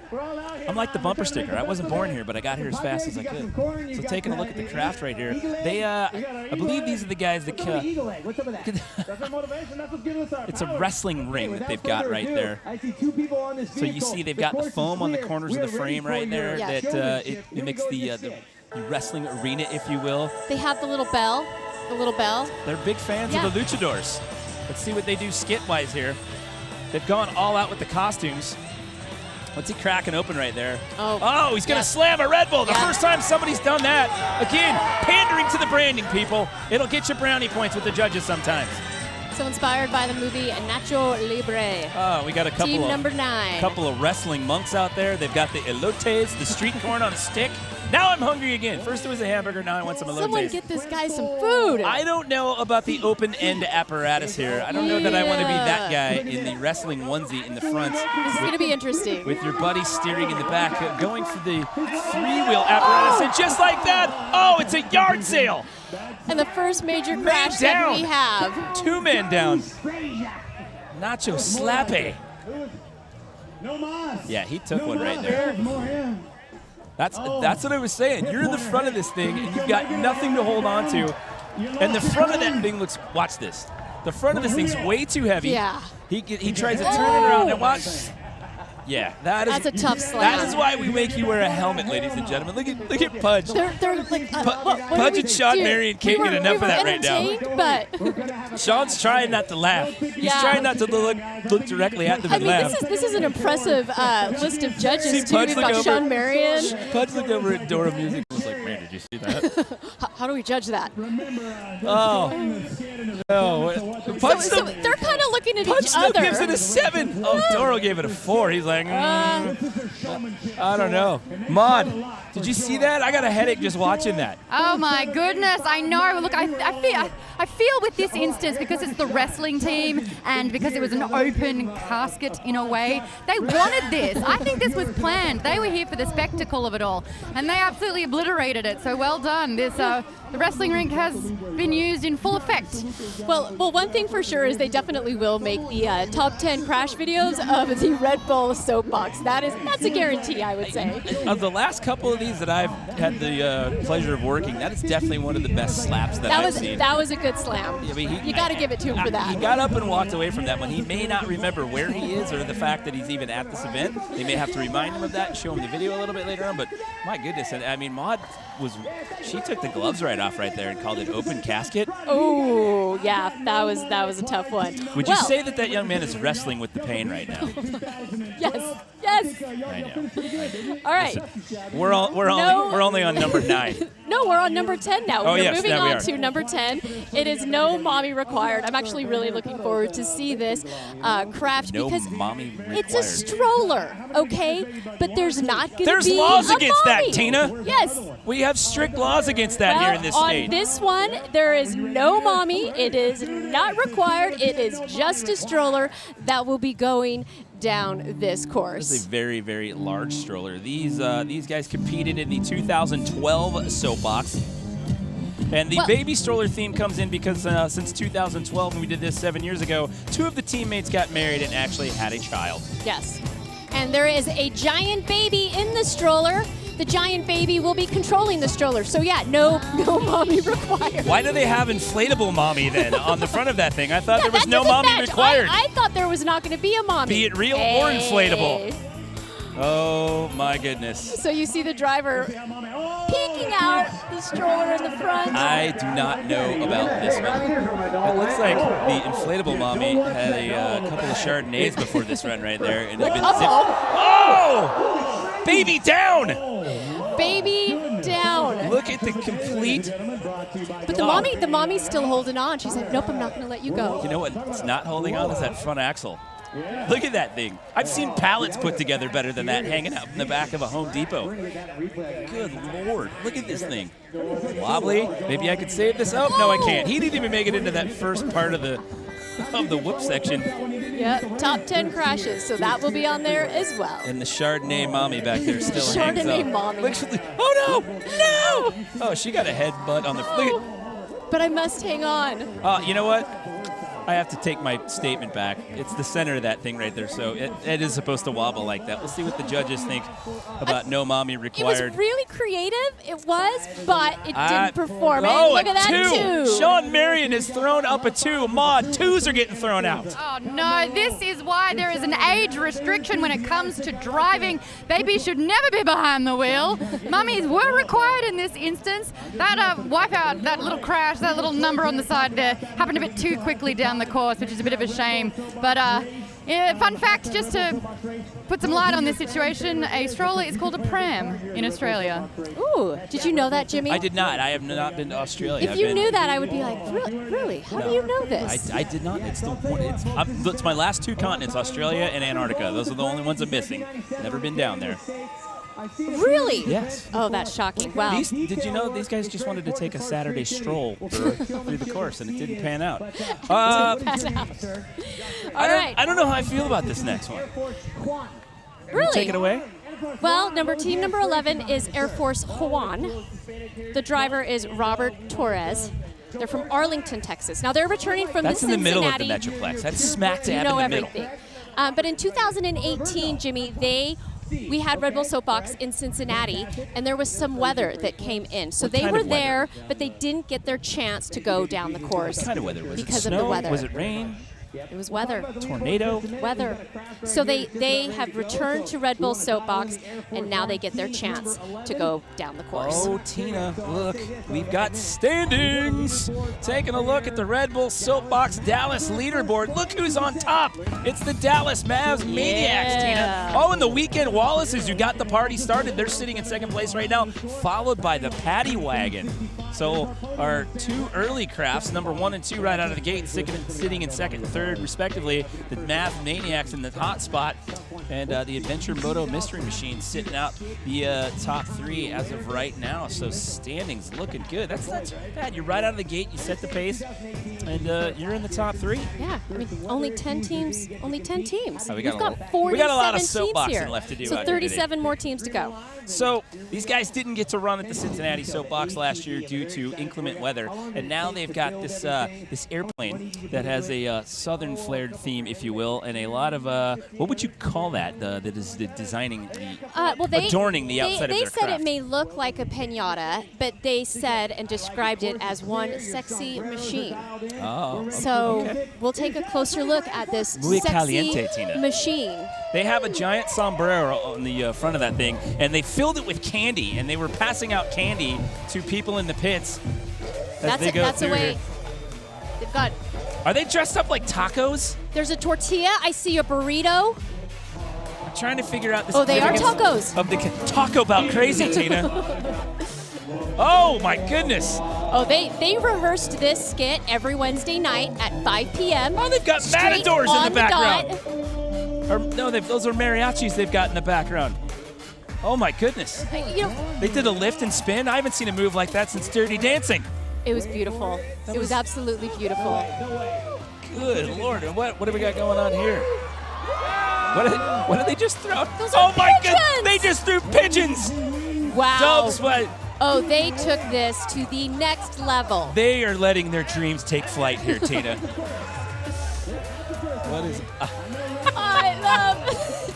I'm like the bumper sticker. I wasn't born here, but I got here as fast as I could. So taking a look at the craft right here, they, I believe these are the guys that it's a wrestling ring that they've got right there. So you see they've got the foam on the corners of the frame right there that it mimics the wrestling arena, if you will. They have the little bell. They're big fans of the luchadors. Let's see what they do skit-wise here. They've gone all out with the costumes. What's he cracking open right there? Oh, he's going to slam a Red Bull. The first time somebody's done that. Again, pandering to the branding, people. It'll get you brownie points with the judges sometimes. So inspired by the movie Nacho Libre. Oh, we got a couple Team of number 9. Couple of wrestling monks out there. They've got the elotes, the street corn on a stick. Now I'm hungry again. First it was a hamburger, now I want some elotes. Someone get this guy some food. I don't know about the open-end apparatus here. I don't know that I want to be that guy in the wrestling onesie in the front. This is going to be interesting. With your buddy steering in the back, going for the 3-wheel apparatus, and just like that, oh, it's a yard sale. And the first major crash that we have. 2 men down. Nacho Slappe. Yeah, he took one right there. That's what I was saying. You're in the front of this thing, and you've got nothing to hold on to. And the front of that thing looks, watch this. The front of this thing's way too heavy. Yeah. He tries to turn it around, and watch. Yeah, that's a tough slam. That is why we make you wear a helmet, ladies and gentlemen. Look at Pudge. They're like, Pudge and Sean Marion can't get enough of that right now. But Sean's trying not to laugh. He's trying not to look directly at them and laugh. This is an impressive list of judges. See, Pudge We've got Sean Marion. Pudge looked over at Dora Music and was like, man, did you see that? How do we judge that? Oh. No. So they're kind of looking at Pudge each still other. gives it a 7. Oh, Doro gave it a 4. He's like, I don't know. Mod, did you see that? I got a headache just watching that. Oh my goodness, I know. Look, I feel with this instance, because it's the wrestling team and because it was an open casket in a way, they wanted this. I think this was planned. They were here for the spectacle of it all, and they absolutely obliterated it. So well done. This the wrestling rink has been used in full effect. Well, one thing for sure is they definitely will make the top 10 crash videos of the Red Bull soapbox. That's a guarantee, I would say. Of the last couple of these that I've had the pleasure of working, that is definitely one of the best slaps that I've seen. That was a good slam. Yeah, you got to give it to him for that. He got up and walked away from that one. He may not remember where he is or the fact that he's even at this event. They may have to remind him of that and show him the video a little bit later on. But my goodness, and I mean, Maud she took the gloves right off right there and called it open casket. Oh, yeah, that was a tough one. Would you say that young man is wrestling with the pain right now? Yes. Yes. I know. All right. Listen, we're only on number 9. No, we're on number 10 now. Oh, We're yes, moving now we on are. to number 10. It is no mommy required. I'm actually really looking forward to see this craft No because mommy required. it's a stroller, okay? But there's not going to be There's laws a against that, mommy. Tina. Yes. We have strict laws against that here in this on state. this one, there is no mommy. It is not required. It is just a stroller that will be going down this course. This is a very, very large stroller. These guys competed in the 2012 Soapbox. And the baby stroller theme comes in because since 2012, when we did this 7 years ago, 2 of the teammates got married and actually had a child. Yes. And there is a giant baby in the stroller. The giant baby will be controlling the stroller. So yeah, no mommy required. Why do they have inflatable mommy then on the front of that thing? I thought there was that no doesn't mommy match. required. I thought there was not going to be a mommy. Be it real or inflatable. Oh my goodness. So you see the driver peeking out the stroller in the front. I do not know about this one. It looks like the inflatable mommy had a couple of Chardonnays before this run right there. And it's been Oh! Baby down! Baby down. Look at the complete. But the mommy's still holding on. She's like, nope, I'm not going to let you go. You know what's not holding on is that front axle. Look at that thing. I've seen pallets put together better than that hanging out in the back of a Home Depot. Good Lord. Look at this thing. Wobbly. Maybe I could save this. Oh, no, I can't. He didn't even make it into that first part of the whoop section. Yeah, top 10 crashes, so that will be on there as well. And the Chardonnay mommy back there still hangs Chardonnay up. mommy. Oh, no! Oh, she got a headbutt on the... Look But I must hang on. at, you know what? I have to take my statement back. It's the center of that thing right there, so it is supposed to wobble like that. We'll see what the judges think about no mommy It required. was really creative. It was, but it didn't perform. Oh, Look at that, 2. Sean Marion has thrown up a 2. Maud, 2s are getting thrown out. Oh no, this is why there is an age restriction when it comes to driving. Babies should never be behind the wheel. Mummies were required in this instance. That wipeout, that little crash, that little number on the side there happened a bit too quickly down the course, which is a bit of a shame. But yeah, fun fact, just to put some light on this situation, a stroller is called a pram in Australia. Ooh, did you know that, Jimmy? I did not. I have not been to Australia. If you knew that, I would be like, really? How do you know this? I did not. It's it's my last 2 continents, Australia and Antarctica. Those are the only ones I'm missing. Never been down there. Really? Yes. Oh, that's shocking. Wow. Did you know these guys just wanted to take a Saturday stroll through the course, and it didn't pan out? All right. I don't know how I feel about this next one. Really? Take it away. Well, team number 11 is Air Force Juan. The driver is Robert Torres. They're from Arlington, Texas. Now, they're returning from That's the in the middle of Cincinnati. the Metroplex. That's smack dab You know in the everything. middle. But in 2018, Jimmy, we had Red Bull Soapbox in Cincinnati, and there was some weather that came in. So they were there, but they didn't get their chance to go down the course. What kind of weather? Was because it of snow? the weather. Was it rain? It was weather. Tornado? Weather. So they have returned to Red Bull Soapbox, and now they get their chance to go down the course. Oh, Tina, look, we've got standings. Taking a look at the Red Bull Soapbox Dallas leaderboard. Look who's on top. It's the Dallas Mavs Maniacs, Tina. Oh, and the Weekend Wallaces, who got the party started. They're sitting in second place right now, followed by the Paddy Wagon. So our 2 early crafts, number 1 and 2 right out of the gate, sitting in second and third, respectively. The Math Maniacs in the hot spot, and the Adventure Moto Mystery Machine sitting out the top 3 as of right now. So standings looking good. That's not bad. You're right out of the gate. You set the pace, and you're in the top 3. Yeah, I mean, only 10 teams. Only 10 teams. Oh, We've got 47 a lot of teams soapboxing here. left to do So out here today. 37 more teams to go. So these guys didn't get to run at the Cincinnati Soapbox last year due to inclement weather, and now they've got this this airplane that has a southern flared theme, if you will, and a lot of what would you call that? That is designing the adorning the outside of they their said craft. it may look like a pinata, but they said and described it as one sexy machine. Oh. So okay. we'll take a closer look at this Muy sexy caliente, Tina. machine. They have a giant sombrero on the front of that thing, and they filled it with candy, and they were passing out candy to people in the pits as they go That's through a way. here. They've got. Are they dressed up like tacos? There's a tortilla. I see a burrito. trying to figure out the Oh, they are significance tacos. of the Taco Bell crazy, Tina. Oh my goodness. Oh, they rehearsed this skit every Wednesday night at 5 p.m. Oh, they've got Straight matadors in on the background. dot. Or no, those are mariachis they've got in the background. Oh my goodness. You know, They did a lift and spin. I haven't seen a move like that since Dirty Dancing. it was beautiful. It was absolutely beautiful. Good Lord. And what do we got going on here? What did they just throw? Those Oh are my pigeons! God. They just threw pigeons. Wow. Dubs, what? Oh, they took this to the next level. They are letting their dreams take flight here, Tina. What is I love.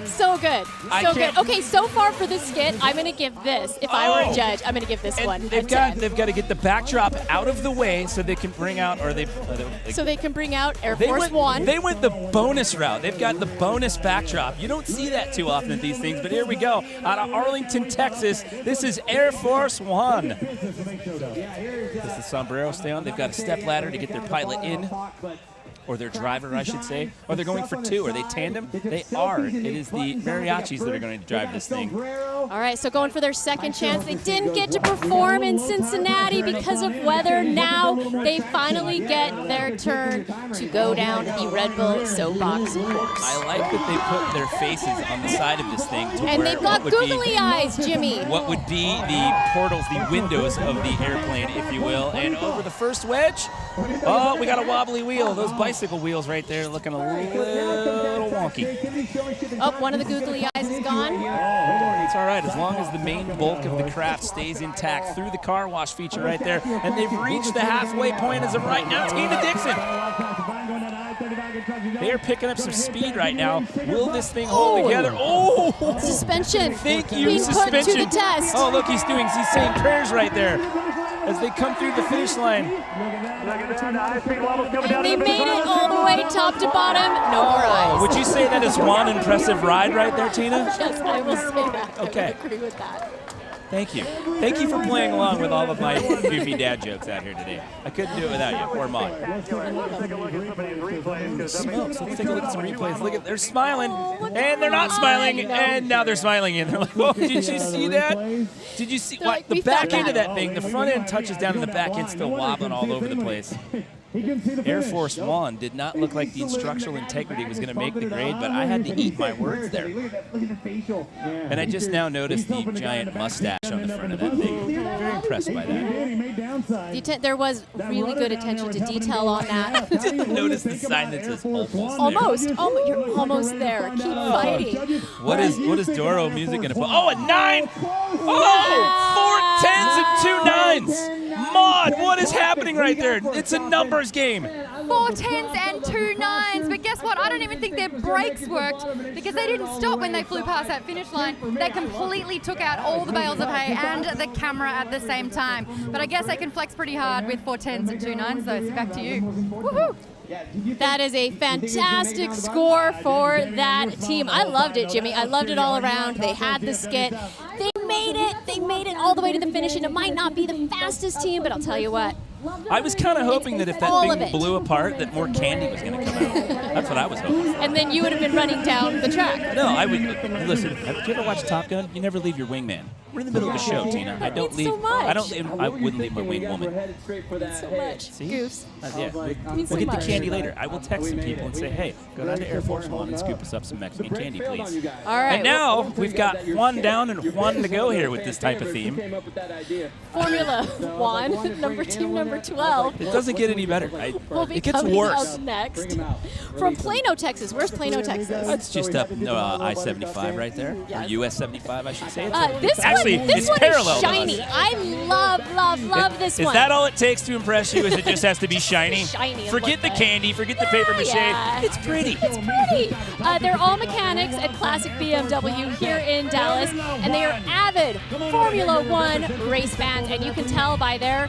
So good. I So can't- good. Okay, so far for this skit, I'm going to give this. If I were Oh. a judge, I'm going to give this And one. they've a got 10. they've got to get the backdrop out of the way so they can bring out So they can bring out Air They Force went, One. They went the bonus route. They've got the bonus backdrop. You don't see that too often at these things, but here we go. Out of Arlington, Texas, this is Air Force One. Does the sombrero stay on? They've got a step ladder to get their pilot in. Or their driver, I should say. Or they're going for two. Are they tandem? They are. It is the mariachis that are going to drive this thing. All right, so going for their second chance. They didn't get to perform in Cincinnati because of weather. Now they finally get their turn to go down the Red Bull Soapbox course. I like that they put their faces on the side of this thing. To And where they've got what would be- googly eyes, Jimmy. What would be the portals, the windows of the airplane, if you will. And over the first wedge, oh, we got a wobbly wheel. Those bicycle wheels right there looking a little wonky. Oh, one of the googly eyes is gone. It's all right as long as the main bulk of the craft stays intact through the car wash feature right there. And they've reached the halfway point as of right now. Tina Dixon. They are picking up some speed right now. Will this thing hold together? Oh! Suspension. Thank you, Being suspension. put to the test. Oh, look, he's saying prayers right there as they come through the finish line. And they made it all the way top to bottom. No more eyes. Would you say that is one impressive ride right there, Tina? Yes, I will say that. Okay. I would agree with that. Thank you. Thank you for playing along with all of my goofy dad jokes out here today. I couldn't do it without you, or Maude. Smokes. Let's take a look at some replays. Look at, they're smiling, and they're not smiling, and now they're smiling again. They're like, oh, did you see that? Did you see what? The back end of that thing, the front end touches down, and the back end's still wobbling all over the place. Air Force One did not look like the instructional integrity was going to make the grade, but I had to eat my words there. And I just now noticed the giant mustache on the front of that thing. Very impressed by that. There was really good attention to detail on that. Didn't notice the sign that says almost. Almost. Oh, you're almost there. Keep fighting. What is Doro Music going to put? Oh, a 9! Oh, 4 10s and 2 9s! Maude, what is happening right there? It's a numbers game. 4 10s and 2 9s, but guess what? I don't even think their brakes worked because they didn't stop when they flew past that finish line. They completely took out all the bales of hay and the camera at the same time. But I guess they can flex pretty hard with 4 10s and 2 9s, though. So back to you. Woohoo! That is a fantastic score for that team. I loved it, Jimmy. I loved it all around. They had the skit. They made it. They made it all the way to the finish, and it might not be the fastest team, but I'll tell you what. I was kind of hoping that if that all of thing it. blew apart, that more candy was going to come out. That's what I was hoping. And then you would have been running down the track. No, I would. Listen, have you ever watched Top Gun? You never leave your wingman. We're in the middle of a show, Tina. I don't Means leave. so much. I wouldn't leave my wing woman. So much. See? Goose. Yeah, Means we'll so get the much. candy later. I will text some people and say, hey, go down to Air Force One and scoop us up some Mexican candy, please. All right. And now we've got one down and one to go here with this type of theme. Formula One, team number 12. It doesn't get any better. Will be It gets coming worse. up next. From Plano, Texas. Where's Plano, Texas? It's just up I-75 right there, Yes. or US-75, I should say. This Actually, one, this it's one parallel is to us. shiny. I love this Is one. that all it takes to impress you? Is it just has to be shiny? Shiny and Forget look the good. candy. Forget the paper mache. Yeah. It's pretty. It's pretty. They're all mechanics at Classic BMW here in Dallas, and they are avid Formula One race fans, and you can tell by their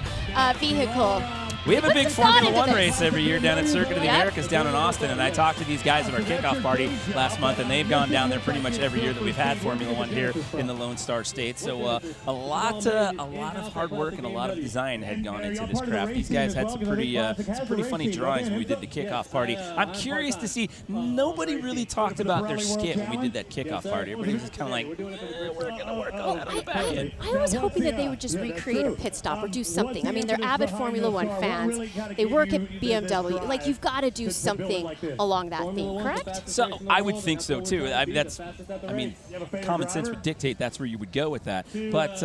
vehicle. We have a big some thought Formula into One this. race every year down at Circuit of the Yep. Americas down in Austin, and I talked to these guys at our kickoff party last month, and they've gone down there pretty much every year that we've had Formula One here in the Lone Star State. So a lot of hard work and a lot of design had gone into this craft. These guys had some pretty funny drawings when we did the kickoff party. I'm curious to see, nobody really talked about their skit when we did that kickoff party. Everybody was just kind of like, we're going to work on that on the back end. I was hoping that they would just recreate a pit stop or do something. I mean, they're avid Formula One fans. They work at BMW. Like, you've got to do something along that theme, correct? So I would think so too. I mean, common sense would dictate that's where you would go with that. But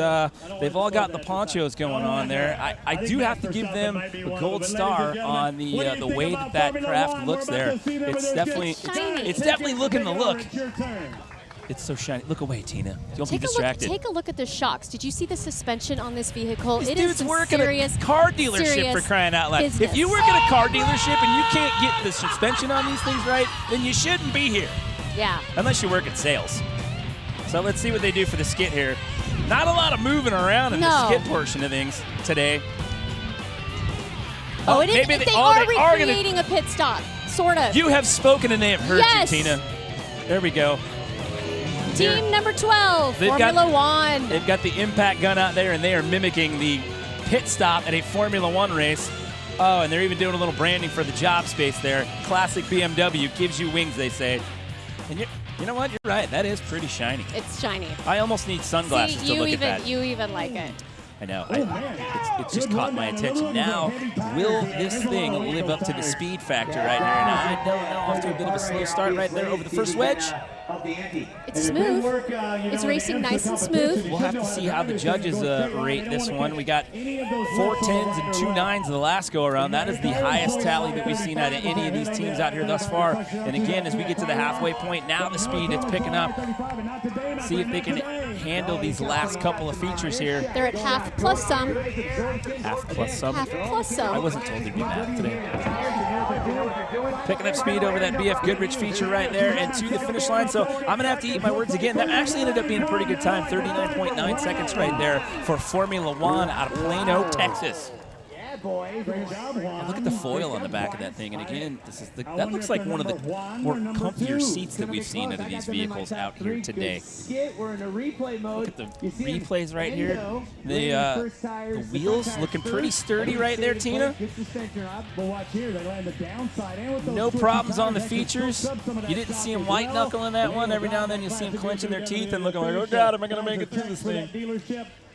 they've all got the ponchos going on there. I do have to give them a gold star on the way that craft looks there. It's definitely looking the look. It's so shiny. Look away, Tina. Don't be distracted. Take a look at the shocks. Did you see the suspension on this vehicle? This It dude's is some working serious, a car dealership serious for crying out loud. business. If you work at a car dealership and you can't get the suspension on these things right, then you shouldn't be here. Yeah. Unless you work in sales. So let's see what they do for the skit here. Not a lot of moving around in the skit portion of things today. Oh, it is. maybe They are gonna- recreating a pit stop, sort of. You have spoken and they have heard Yes. you, Tina. There we go. Team number 12, They've Formula got- One. They've got the impact gun out there, and they are mimicking the pit stop at a Formula One race. Oh, and they're even doing a little branding for the job space there. Classic BMW, gives you wings, they say. And you know what? You're right. That is pretty shiny. It's shiny. I almost need sunglasses to look at that. You even like it. I know. It's just caught my attention. Now, will this thing live up to the speed factor right here? And I don't know. Off to a bit of a slow start right there over the first wedge. It's smooth. It's racing nice and smooth. We'll have to see how the judges rate this one. We got 4 10s and 2 9s in the last go-around. That is the highest tally that we've seen out of any of these teams out here thus far. And again, as we get to the halfway point, now the speed it's picking up. See if they can handle these last couple of features here. They're at half plus some. Half plus some? Half plus some. I wasn't told there'd be math today. Picking up speed over that BF Goodrich feature right there and to the finish line. So I'm going to have to eat my words again. That actually ended up being a pretty good time. 39.9 seconds right there for Formula One out of Plano, Texas. Oh, look at the foil on the back of that thing. And again, that looks like one of the more comfier seats that we've seen out of these vehicles out here today. Look at the replays right here. The wheels looking pretty sturdy right there, Tina. No problems on the features. You didn't see them white knuckling that one. Every now and then you'll see them clenching their teeth and looking like, oh God, am I going to make it through this thing?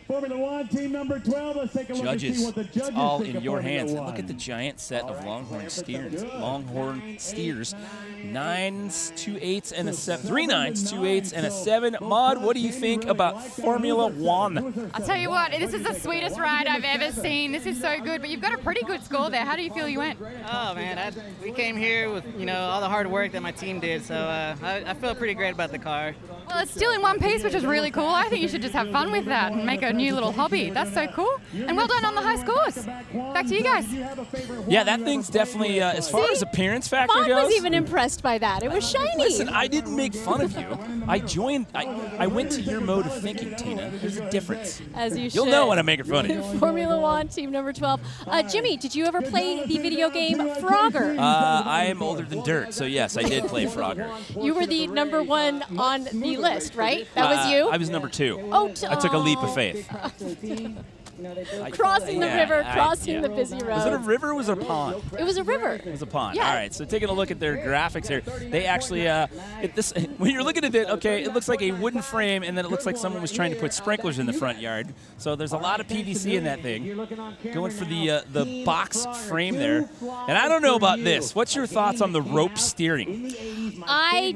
Formula One, team number 12. Let's take a look and see Judges, what the it's judges all think in of your Formula hands. One. Look at the giant set of Longhorn steers. Longhorn steers. 9s, 2 8s, and a 7. 3 9s, 2 8s, and a 7. Maud, what do you think about Formula One? I'll tell you what, this is the sweetest ride I've ever seen. This is so good, but you've got a pretty good score there. How do you feel you went? Oh man, we came here with all the hard work that my team did, so I feel pretty great about the car. Well, it's still in one piece, which is really cool. I think you should just have fun with that and make a new little hobby. That's so cool. And well done on the high scores. Back to you guys. Yeah, that thing's definitely, as far as appearance factor Mom goes. was even impressed by that. It was shiny. Listen, I didn't make fun of you. I went to your mode of thinking, Tina. There's a difference. As you should. You'll know when I'm making fun of you. Formula One, team number 12. Jimmy, did you ever play the video game Frogger? I am older than dirt, so yes, I did play Frogger. You were the number 1 on the list, right? That was you? I was number 2. Oh, I took a leap of faith. Crossing the river, crossing the busy road. Was it a river or was it a pond? It was a river. It was a pond. Yeah. All right, so taking a look at their graphics here, they actually, when you're looking at it, okay, it looks like a wooden frame, and then it looks like someone was trying to put sprinklers in the front yard. So there's a lot of PVC in that thing. Going for the box frame there. And I don't know about this. What's your thoughts on the rope steering? I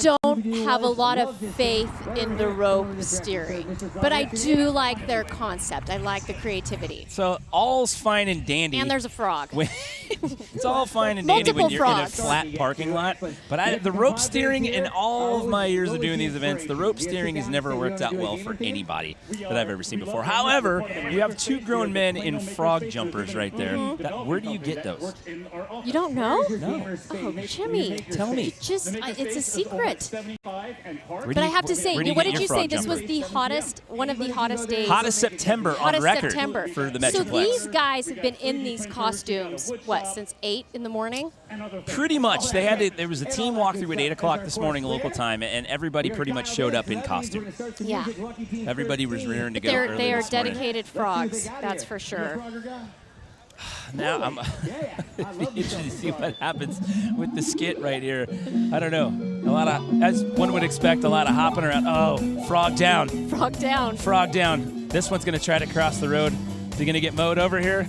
don't have a lot of faith in the rope steering, but I do like their concept. I like the creativity. So all's fine and dandy. And there's a frog. It's all fine and dandy when you're frogs. in a flat parking lot. But the rope steering, in all of my years of doing these events, the rope steering has never worked out well for anybody that I've ever seen before. However, you have 2 grown men in frog jumpers right there. Where do you get those? You don't know? No. Oh, Jimmy. Tell me. It's a secret. But I have to say, what did you say? This was the hottest, one of the hottest days. Hottest September on the record September. for the So Metroplex. these guys have been in these costumes, what, since 8 in the morning? Pretty much. There was a team walkthrough at 8 o'clock this morning local time, and everybody pretty much showed up in costume. Yeah. Everybody was rearing to go early They are this morning. dedicated frogs, that's for sure. Now I'm interested to see what happens with the skit right here. I don't know. As one would expect, a lot of hopping around. Oh, frog down. Frog down. Frog down. This one's going to try to cross the road. Is he going to get mowed over here?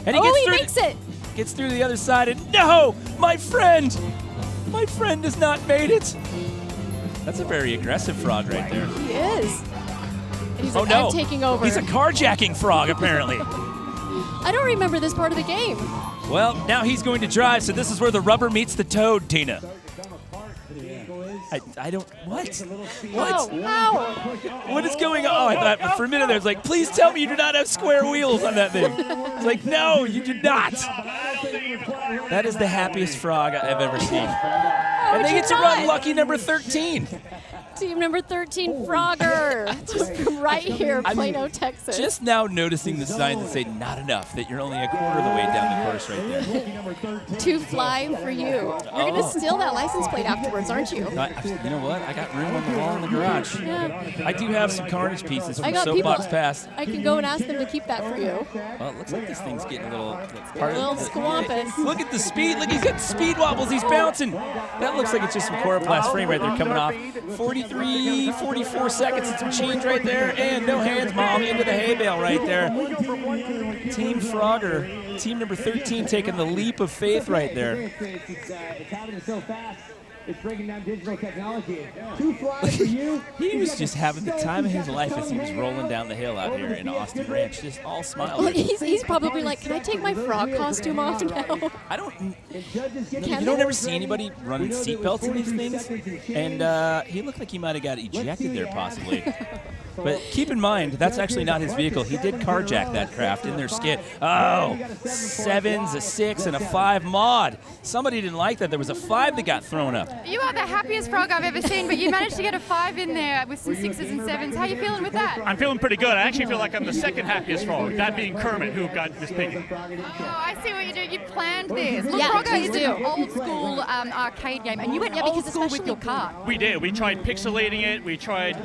And he makes it. Gets through the other side, and no! My friend! My friend has not made it. That's a very aggressive frog right there. He is. He's Oh like, no! I'm taking over. He's a carjacking frog, apparently. I don't remember this part of the game. Well, now he's going to drive, so this is where the rubber meets the toad, Tina. I don't. What? What? What is going on? Oh, I thought for a minute there, it's like, please tell me you do not have square wheels on that thing. It's like, no, you do not. That is the happiest frog I've ever seen. And they get to run lucky number 13. Team number 13, Frogger. Just from right here, Plano, Texas. Just now noticing the signs that say not enough, that you're only a quarter of the way down the course right there. Two flying for you. You're going to steal that license plate afterwards, aren't you? You know what? I got room on the wall in the garage. Yeah. I do have some Carnage pieces I from got Soapbox people- Pass. I can go and ask them to keep that for you. Well, it looks like this thing's getting a little squampus. Look at the speed. Look, he's got speed wobbles. He's bouncing. That looks like it's just some Coroplast frame right there coming off. 43, 44 seconds and some change right there. And no hands, Mom, into the hay bale right there. Team Frogger, team number 13, taking the leap of faith right there. It's breaking down digital technology. Two flies for you. He was just having the time of his life as he was rolling down the hill out here in Austin Ranch, just all smiles. Well, he's probably like, can I take my frog costume off now? I don't. You don't ever see anybody running seatbelts in these things, and he looked like he might have got ejected there possibly. But keep in mind, that's actually not his vehicle. He did carjack that craft in their skit. Oh, 7s, a 6, and a 5 mod. Somebody didn't like that. There was a 5 that got thrown up. You are the happiest frog I've ever seen, but you managed to get a 5 in there with some 6s and 7s. How are you feeling with that? I'm feeling pretty good. I actually feel like I'm the second happiest frog, that being Kermit, who got Miss Piggy. Oh, I see what you do. You planned this. Look, Yeah, Frogger please is an old school arcade game, and you went old school with your cart. We did. We tried pixelating it. We tried.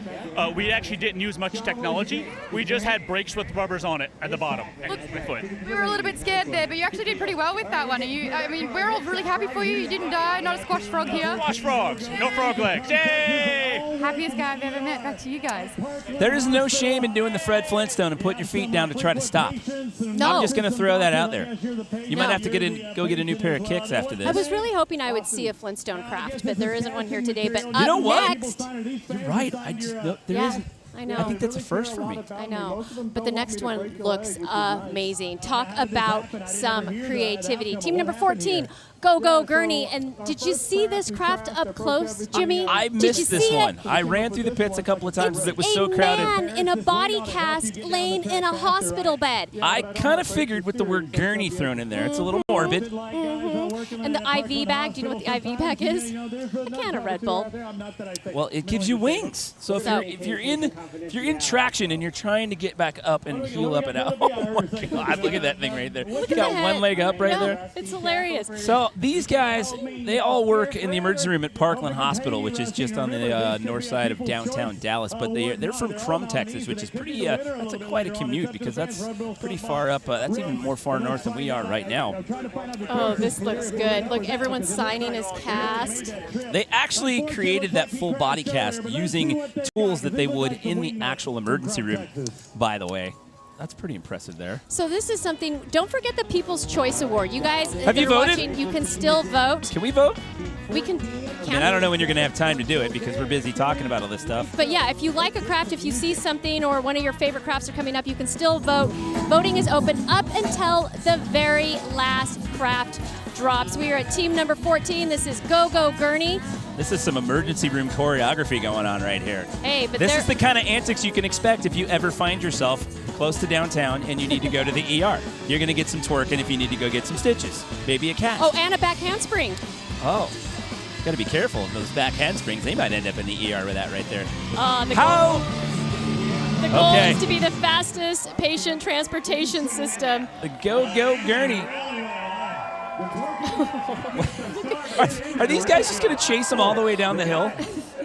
We actually didn't use much technology. We just had brakes with rubbers on it at the bottom. Look, with foot. We were a little bit scared there, but you actually did pretty well with that one. I mean, we're all really happy for you. You didn't die. Not a squash frog here. Squash frogs. No frog legs. Yay! Happiest guy I've ever met. Back to you guys. There is no shame in doing the Fred Flintstone and putting your feet down to try to stop. No. I'm just going to throw that out there. You might No. have to go get a new pair of kicks after this. I was really hoping I would see a Flintstone craft, but there isn't one here today. But You know what? next, You're right. There Yeah. isn't. I know. I think that's a first for me. I know, but the next one looks amazing. Talk about some creativity. Team number 14, Go Go Gurney. And did you see this craft up close, Jimmy? I Did you missed this see one. It? I ran through the pits a couple of times because it was so A crowded. man in a body cast laying in a hospital bed. I kind of figured with the word gurney thrown in there, it's a little morbid. And the IV bag, do you know what the IV bag is? A can of Red Bull. Well, it gives you wings. So if you're in traction and you're trying to get back up and heal up and out, oh my God, look at that thing right there. Look at Got the one head. leg up right No, there. It's hilarious. So these guys, they all work in the emergency room at Parkland Hospital, which is just on the north side of downtown Dallas. But they're from Crum, Texas, which is pretty. That's quite a commute because that's pretty far up. That's even more far north than we are right now. Oh, this looks good. Look, everyone's signing his cast. They actually created that full body cast using tools that they would in the actual emergency room, by the way. That's pretty impressive there. So this is something, don't forget the People's Choice Award. You guys Have that you are voted? watching, you can still vote. Can we vote? We can. I mean, I don't know when you're going to have time to do it because we're busy talking about all this stuff. But yeah, if you like a craft, if you see something or one of your favorite crafts are coming up, you can still vote. Voting is open up until the very last craft drops. We are at team number 14. This is Go Go Gurney. This is some emergency room choreography going on right here. Hey, but this is the kind of antics you can expect if you ever find yourself close to downtown and you need to go to the ER. You're going to get some twerking if you need to go get some stitches. Maybe a cast. Oh, and a back handspring. Oh. Got to be careful of those back handsprings. They might end up in the ER with that right there. The How The goal Okay. is to be the fastest patient transportation system. The Go Gurney. Are these guys just going to chase them all the way down the hill?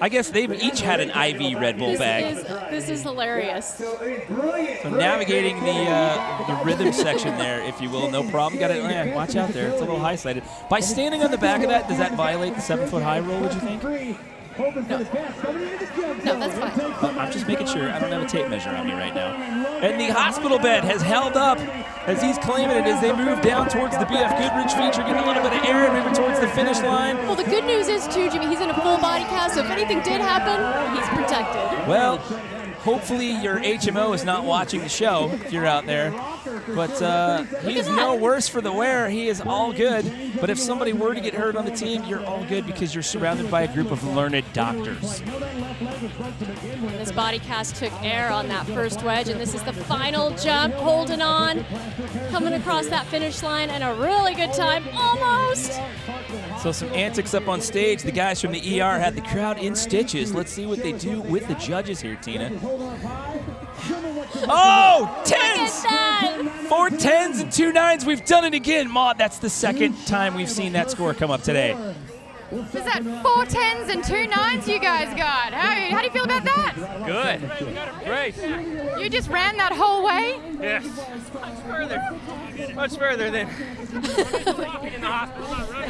I guess they've each had an IV Red Bull bag. This is hilarious. So navigating the rhythm section there, if you will, no problem. Got to watch out there. It's a little high-sided. By standing on the back of that, does that violate the 7-foot high rule, would you think? No, that's fine. I'm just making sure. I don't have a tape measure on me right now. And the hospital bed has held up as he's claiming it as they move down towards the BF Goodrich feature, getting a little bit of air and moving towards the finish line. Well, the good news is, too, Jimmy, he's in a full body cast, so if anything did happen, he's protected. Well, hopefully your HMO is not watching the show if you're out there. But he is no worse for the wear. He is all good. But if somebody were to get hurt on the team, you're all good because you're surrounded by a group of learned doctors. This body cast took air on that first wedge, and this is the final jump, holding on, coming across that finish line, and a really good time, almost. So some antics up on stage. The guys from the ER had the crowd in stitches. Let's see what they do with the judges here, Tina. Oh, tens! 4 10s and 2 9s. We've done it again. Maud, that's the second time we've seen that score come up today. Was that 4 10s and 2 9s you guys got? How do you feel about that? Good. Great. You just ran that whole way? Yes. Much further than.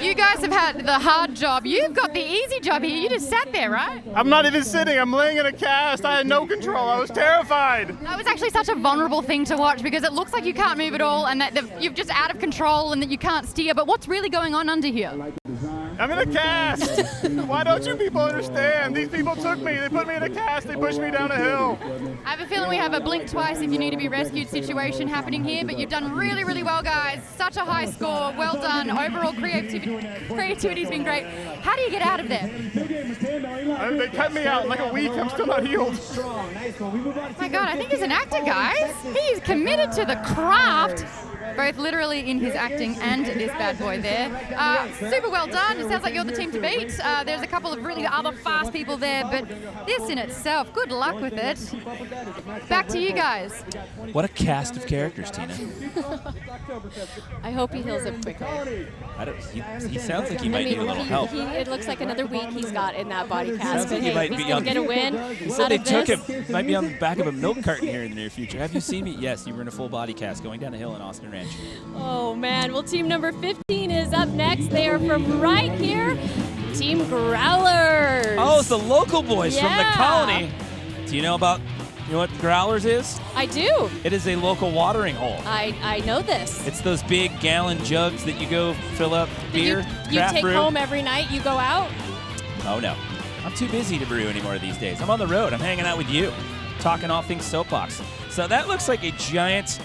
You guys have had the hard job. You've got the easy job here. You just sat there, right? I'm not even sitting. I'm laying in a cast. I had no control. I was terrified. That was actually such a vulnerable thing to watch because it looks like you can't move at all and that you're just out of control and that you can't steer. But what's really going on under here? I'm in a cast. Why don't you people understand? These people took me. They put me in a cast. They pushed me down a hill. I have a feeling we have a blink twice if you need to be rescued situation happening here, but you've done really, really well, guys. Such a high score. Well done. Overall creativity's been great. How do you get out of there? They cut me out in like a week. I'm still not healed. Oh my God, I think he's an actor, guys. He's committed to the craft. Both literally in his acting and this bad boy there. Super well done. It sounds like you're the team to beat. There's a couple of really other fast people there, but this in itself, good luck with it. Back to you guys. What a cast of characters, Tina. I hope he heals up quickly. He sounds like he might need a little help. It looks like another week he's got in that body cast. Sounds like he might he's be going on. to get a win. He said they took him. Might be on the back of a milk carton here in the near future. Have you seen me? Yes, you were in a full body cast going down a hill in Austin Ranch. Oh, man. Well, team number 15 is up next. They are from right here, Team Growlers. Oh, it's the local boys from the Yeah. colony. Do you know what Growlers is? I do. It is a local watering hole. I know this. It's those big gallon jugs that you go fill up beer, You craft take brew. home every night, you go out? Oh, no. I'm too busy to brew anymore these days. I'm on the road. I'm hanging out with you, talking all things soapbox. So that looks like a giant,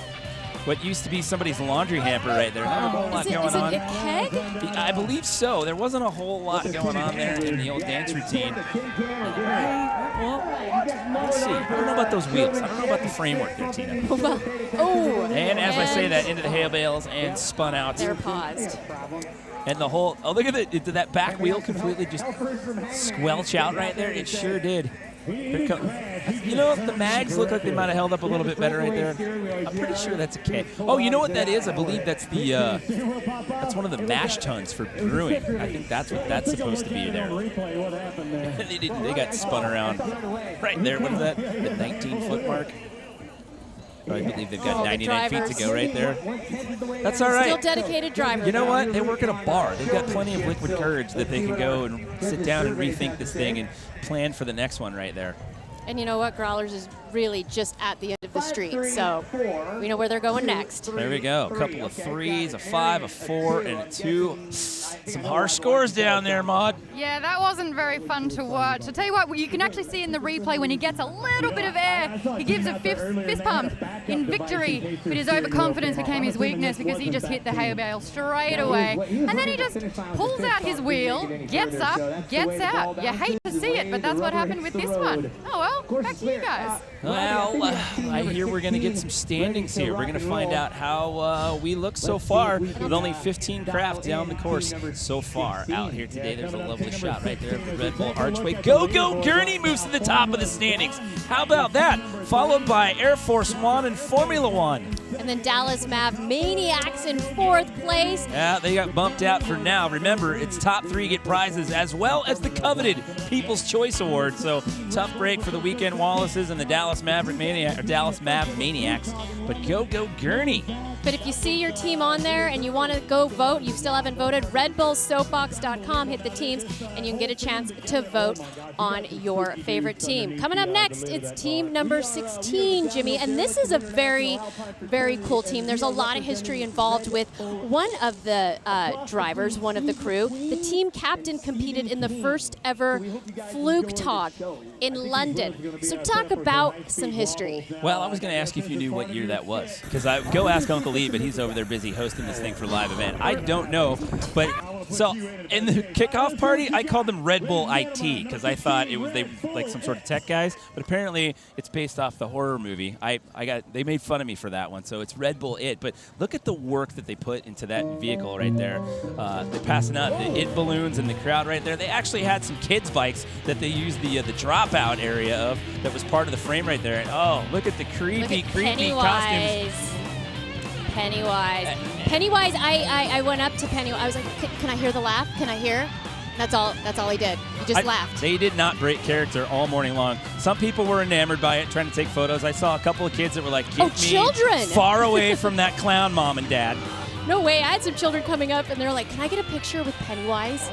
what used to be somebody's laundry hamper right there. Not a whole lot going on. Is it a keg? I believe so. There wasn't a whole lot going on there in the old dance routine. Well, let's see. I don't know about those wheels. I don't know about the framework there, Tina. And as I say that, into the hay bales and spun out. They're paused. And the whole, oh, look at it. Did that back wheel completely just squelch out right there? It sure did. You know, the mags look like they might have held up a little bit better right there. I'm pretty sure that's a K. Oh, you know what that is? I believe that's the that's one of the mash tuns for brewing. I think that's what that's supposed to be there. They got spun around right there. What is that? The 19-foot mark? I believe they've got 99 feet to go right there. That's all right. Still dedicated driver. You know what? They work at a bar. They've got plenty of liquid courage that they can go and sit down and rethink this thing and plan for the next one right there. And you know what? Growlers is really just at the end of the street, so we know where they're going next. There we go. A couple of 3s, a 5, a 4, and a 2. Some harsh scores down there, Maud. Yeah, that wasn't very fun to watch. I'll tell you what, you can actually see in the replay when he gets a little bit of air, he gives a fist pump in victory, but his overconfidence became his weakness because he just hit the hay bale straight away. And then he just pulls out his wheel, gets up, gets out. You hate to see it, but that's what happened with this one. Oh well, back to you guys. Well, I hear we're going to get some standings here. We're going to find out how we look so far with only 15 craft down the course so far out here today. There's a lovely shot right there of the Red Bull Archway. Go Gurney moves to the top of the standings. How about that? Followed by Air Force One and Formula One. And then Dallas Mav Maniacs in 4th place. Yeah, they got bumped out for now. Remember, it's top 3 get prizes as well as the coveted People's Choice Award. So tough break for the Weekend Wallaces and the Dallas Mav Maniacs. But go Gurney. But if you see your team on there and you want to go vote, you still haven't voted, redbullsoapbox.com, hit the teams, and you can get a chance to vote on your favorite team. Coming up next, it's team number 16, Jimmy, and this is a very, very cool team. There's a lot of history involved with one of the drivers, one of the crew. The team captain competed in the first ever Flugtag in London. So talk about some history. Well, I was going to ask you if you knew what year that was, because I go ask Uncle Lee, but he's over there busy hosting this thing for live event. I don't know, but so in the kickoff party, I called them Red Bull IT because I thought they were like some sort of tech guys, but apparently it's based off the horror movie. They made fun of me for that one, so it's Red Bull IT. But look at the work that they put into that vehicle right there. They're passing out the IT balloons in the crowd right there. They actually had some kids' bikes that they used the dropout area of that was part of the frame right there. And oh, look at the creepy costumes. Pennywise, I went up to Pennywise. I was like, can I hear the laugh? Can I hear? That's all he did. He just laughed. They did not break character all morning long. Some people were enamored by it, trying to take photos. I saw a couple of kids that were like, children! Far away from that clown, Mom and Dad. No way. I had some children coming up, and they're like, can I get a picture with Pennywise?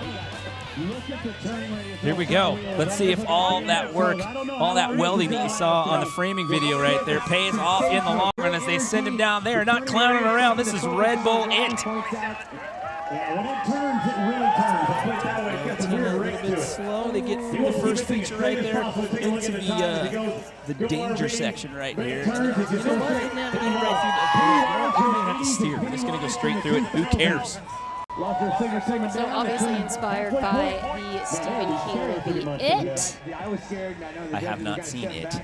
Here we go. Let's see if all that work, all that welding that you saw on the framing video right there pays off in the long run as they send him down there. Not clowning around. This is Red Bull IT. When it turns, it really turns. Let's put it that way. A little bit slow. They get through the first feature right there into the danger section right here. You know what? Isn't that right through the we don't have to steer. We're just going to go straight through it. Who cares? So obviously inspired by the Stephen King movie It. I have not seen It.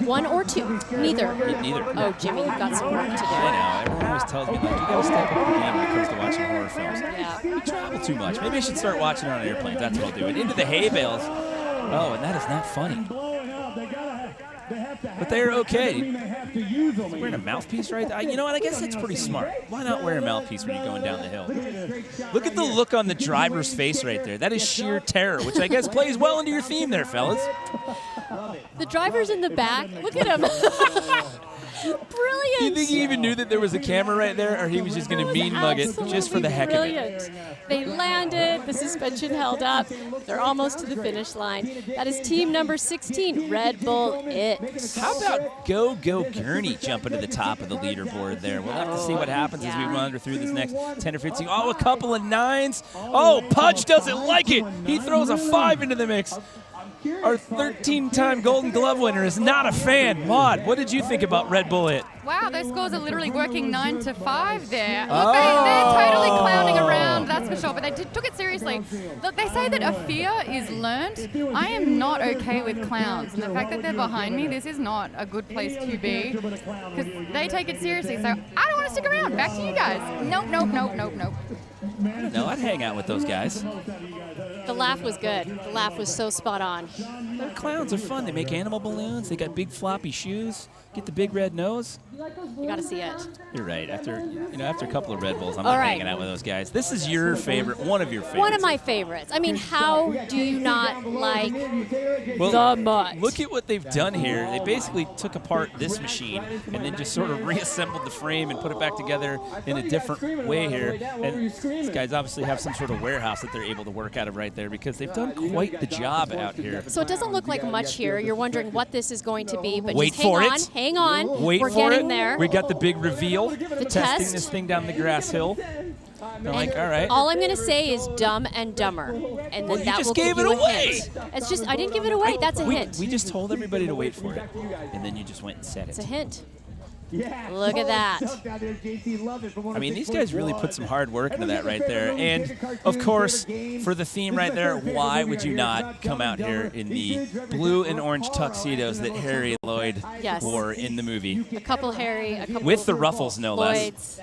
1 or 2? Neither. Neither. Oh, Jimmy, you've got some work to do. I know. Everyone always tells me, like, you got to step up your game when it comes to watching horror films. Yeah. We travel too much. Maybe I should start watching it on airplanes. That's what I'll do. And into the hay bales. Oh, and that is not funny. But they're okay. He's wearing a mouthpiece right there. You know what? I guess that's pretty smart. Why not wear a mouthpiece when you're going down the hill? Look at the look on the driver's face right there. That is sheer terror, which I guess plays well into your theme there, fellas. The driver's in the back. Look at him. Brilliant. Do you think he even knew that there was a camera right there, or he was just going to mean mug it just for the heck of it? They landed. The suspension held up. They're almost to the finish line. That is team number 16, Red Bull IT. How about Go Gurney jumping to the top of the leaderboard there? We'll have to see what happens as we run through this next 10 or 15. Oh, a couple of 9s. Oh, Pudge doesn't like it. He throws a 5 into the mix. Our 13-time Golden Glove winner is not a fan. Maud, what did you think about Red Bull IT? Wow, those scores are literally working 9 to 5 there. Look, they're totally clowning around, that's for sure, but they took it seriously. Look, they say that a fear is learned. I am not okay with clowns, and the fact that they're behind me, this is not a good place to be, because they take it seriously, so I don't want to stick around. Back to you guys. Nope. No, I'd hang out with those guys. The laugh was good. The laugh was so spot on. Their clowns are fun. They make animal balloons. They got big floppy shoes. Get the big red nose. You got to see it. You're right. After a couple of Red Bulls, I'm not hanging out with those guys. This is your favorite, one of your favorites. One of my favorites. I mean, how do you not like the Mutt? Look at what they've done here. They basically took apart this machine and then just sort of reassembled the frame and put it back together in a different way here. And these guys obviously have some sort of warehouse that they're able to work out of right there because they've done quite the job out here. So it doesn't look like much here. You're wondering what this is going to be, but Wait just for hang on. it. Hang on. Wait We're for getting it. there. We got the big reveal. The testing test. this thing down the grass hill. They're like, all right. All I'm going to say is Dumb and Dumber, and then that will give you a hint. It's just, I didn't give it away. That's a hint. We just told everybody to wait for it, and then you just went and said it. It's a hint. Look at that. I mean, these guys really put some hard work into that right there. And, of course, for the theme right there, why would you not come out here in the blue and orange tuxedos that Harry Lloyd wore in the movie? A couple Harry, a couple with the ruffles, no less.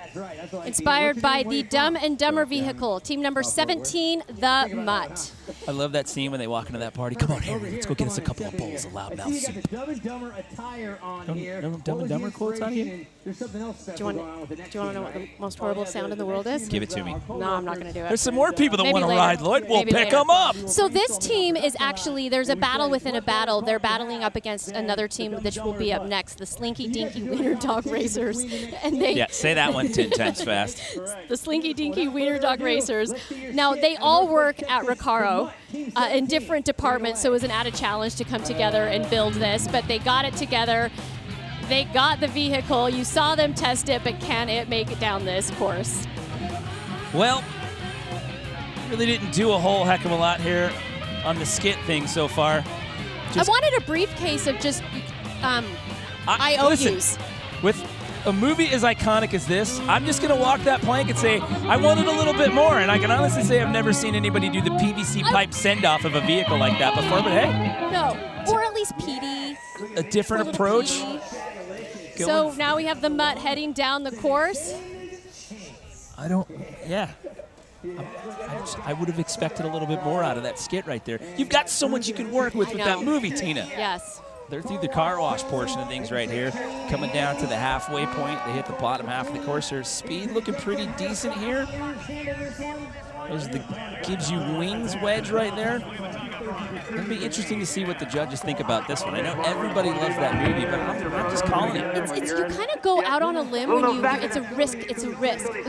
Inspired by the Dumb and Dumber vehicle. Team number 17, the Mutt. I love that scene when they walk into that party. Come on, Harry, let's go get us a couple of bowls of loudmouth soup. No Dumb and Dumber quotes on you? Do you want to know what the most horrible sound in the world is? Give it to me. No, I'm not going to do it. There's some more people that want to later. ride, Lloyd. We'll pick them up. So this team is actually, there's a battle within a battle. They're battling up against another team that will be up next, the Slinky Dinky Wiener Dog Racers. And they say that one 10 times fast. The Slinky Dinky Wiener Dog Racers. Now, they all work at Recaro in different departments, so it was an added challenge to come together and build this, but they got it together. They got the vehicle. You saw them test it, but can it make it down this course? Well, really didn't do a whole heck of a lot here on the skit thing so far. I wanted a briefcase of just IOUs. Listen, with a movie as iconic as this, I'm just going to walk that plank and say, I wanted a little bit more. And I can honestly say I've never seen anybody do the PVC pipe send-off of a vehicle like that before, but hey. No, or at least PD. A different approach. So now we have the Mutt heading down the course. I would have expected a little bit more out of that skit right there. You've got so much you can work with that movie, Tina. Yes. They're through the car wash portion of things right here. Coming down to the halfway point. They hit the bottom half of the course. Their speed looking pretty decent here. There's the gives you wings wedge right there. It'll be interesting to see what the judges think about this one. I know everybody loves that movie, but I'm just calling it. It's you kind of go out on a limb when you. It's a risk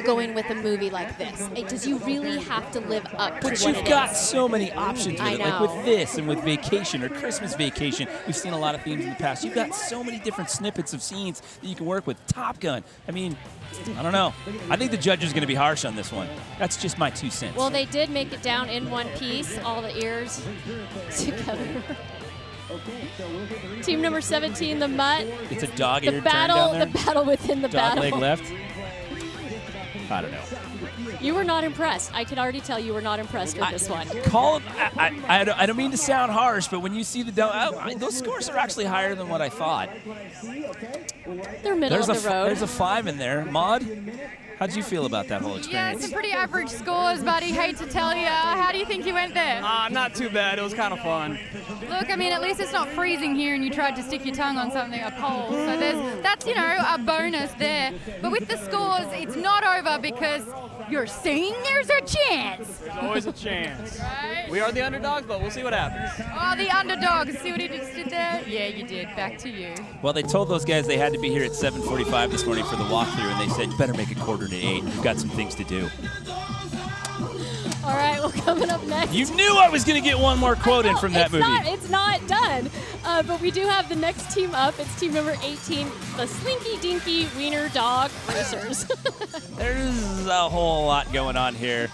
going with a movie like this. Does you really have to live up to But what you've got so many options with it, like know. with this and with Vacation or Christmas Vacation. We've seen a lot of themes in the past. You've got so many different snippets of scenes that you can work with. Top Gun. I mean, I don't know. I think the judge is going to be harsh on this one. That's just my 2 cents. Well, they did make it down in one piece, all the ears together. Team number 17, the Mutt. It's a dog-eared turn battle, down there. the battle within the battle. Dog leg left. I don't know. You were not impressed. I could already tell you were not impressed with this one. I don't mean to sound harsh, but when you see the those scores are actually higher than what I thought. They're middle of the road. There's a 5 in there. Maud, how'd you feel about that whole Yeah, experience? some pretty average scores, buddy. Hate to tell you. How do you think you went there? Not too bad. It was kind of fun. Look, I mean, at least it's not freezing here and you tried to stick your tongue on something, a pole. So that's, a bonus there. But with the scores, it's not over because you're saying there's a chance. There's always a chance. Right? We are the underdogs, but we'll see what happens. Oh, the underdogs. See what he just did there? Yeah, you did. Back to you. Well, they told those guys they had to be here at 7:45 this morning for the walkthrough, and they said, you better make it 7:45. We've got some things to do. All right, well, coming up next. You knew I was going to get one more quote in from that movie. It's not done. But we do have the next team up. It's team number 18, the Slinky Dinky Wiener Dog Racers. There's a whole lot going on here.